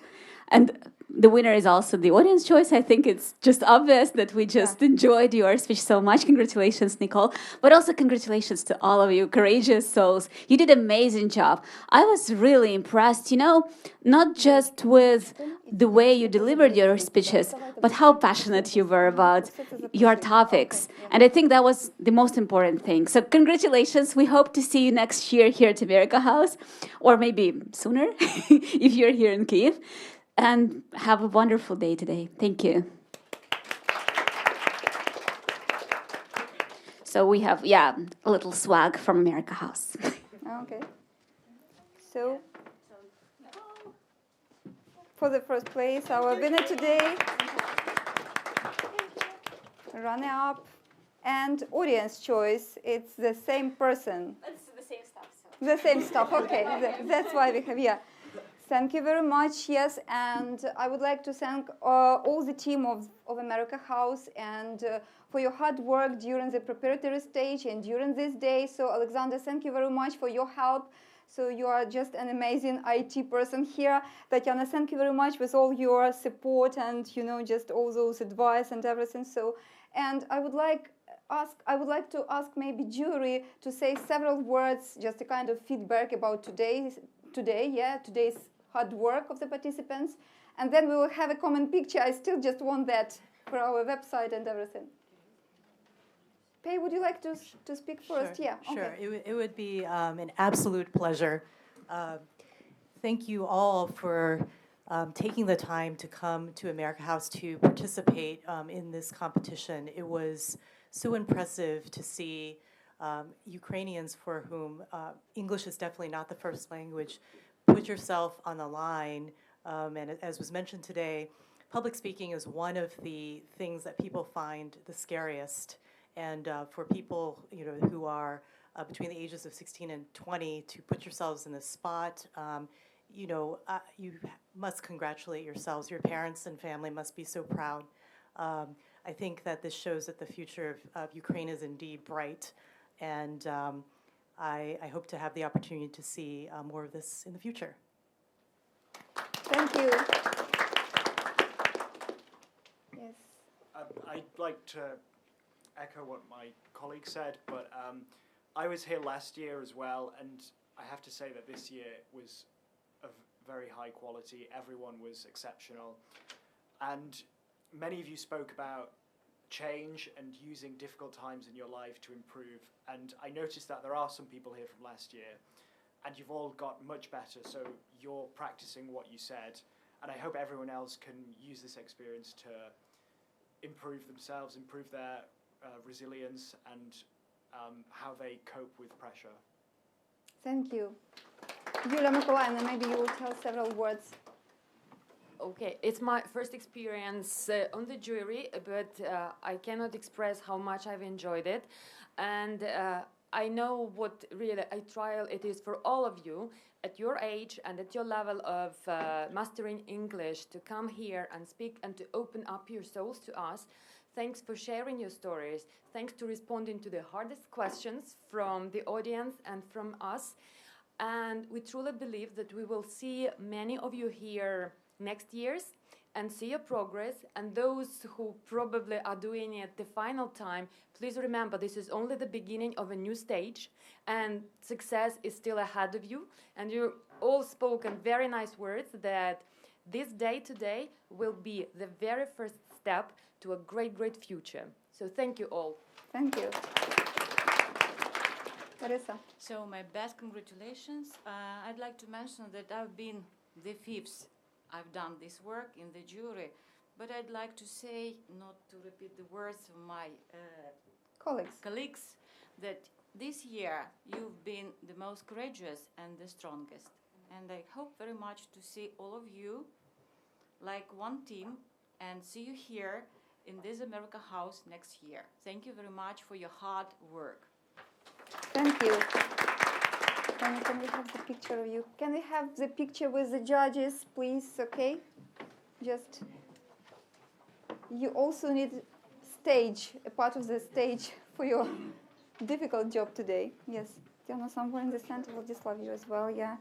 And the winner is also the audience choice. I think it's just obvious that we just enjoyed your speech so much. Congratulations, Nicole. But also congratulations to all of you, courageous souls. You did an amazing job. I was really impressed, not just with the way you delivered your speeches, but how passionate you were about your topics. And I think that was the most important thing. So congratulations. We hope to see you next year here at America House, or maybe sooner if you're here in Kyiv. And have a wonderful day today. Thank you. So we have, a little swag from America House. Okay. So, for the first place, our winner today, runner-up, and audience choice, it's the same person. It's the same stuff. The same stuff, okay. That's why we have, Thank you very much, yes, and I would like to thank all the team of America House and for your hard work during the preparatory stage and during this day. So, Alexander, thank you very much for your help. So, you are just an amazing IT person here. Tatiana, thank you very much with all your support and, just all those advice and everything. So, and I would like to ask maybe jury to say several words, just a kind of feedback about today's hard work of the participants, And then we will have a common picture. I still just want that for our website and everything. Pei, would you like to speak first? Sure, Yeah, sure. okay. It would be an absolute pleasure. Thank you all for taking the time to come to America House to participate in this competition. It was so impressive to see Ukrainians for whom English is definitely not the first language put yourself on the line. And as was mentioned today, public speaking is one of the things that people find the scariest. And for people, who are between the ages of 16 and 20 to put yourselves in this spot, you must congratulate yourselves. Your parents and family must be so proud. I think that this shows that the future of Ukraine is indeed bright. And I hope to have the opportunity to see more of this in the future. Thank you. Yes. I'd like to echo what my colleague said, but I was here last year as well, and I have to say that this year was of very high quality. Everyone was exceptional, and many of you spoke about change and using difficult times in your life to improve, and I noticed that there are some people here from last year, and you've all got much better, so you're practicing what you said, and I hope everyone else can use this experience to improve themselves, improve their resilience, and how they cope with pressure. Thank you. Yulia Mykolaievna, maybe you will tell several words. Okay, it's my first experience on the jury, but I cannot express how much I've enjoyed it. And I know what really a trial it is for all of you at your age and at your level of mastering English to come here and speak and to open up your souls to us. Thanks for sharing your stories. Thanks to responding to the hardest questions from the audience and from us. And we truly believe that we will see many of you here next years and see your progress. And those who probably are doing it the final time, please remember this is only the beginning of a new stage and success is still ahead of you. And you all spoken very nice words that this day today will be the very first step to a great, great future. So thank you all. Thank you. Marisa. So my best congratulations. I'd like to mention that I've been the fifth I've done this work in the jury, but I'd like to say, not to repeat the words of my colleagues, that this year you've been the most courageous and the strongest. And I hope very much to see all of you like one team and see you here in this America House next year. Thank you very much for your hard work. Thank you. Can we have the picture of you? Can we have the picture with the judges, please? Okay. Just, you also need stage, a part of the stage for your difficult job today. Yes. Tiana, somewhere in the center, Vladislav, you as well, yeah.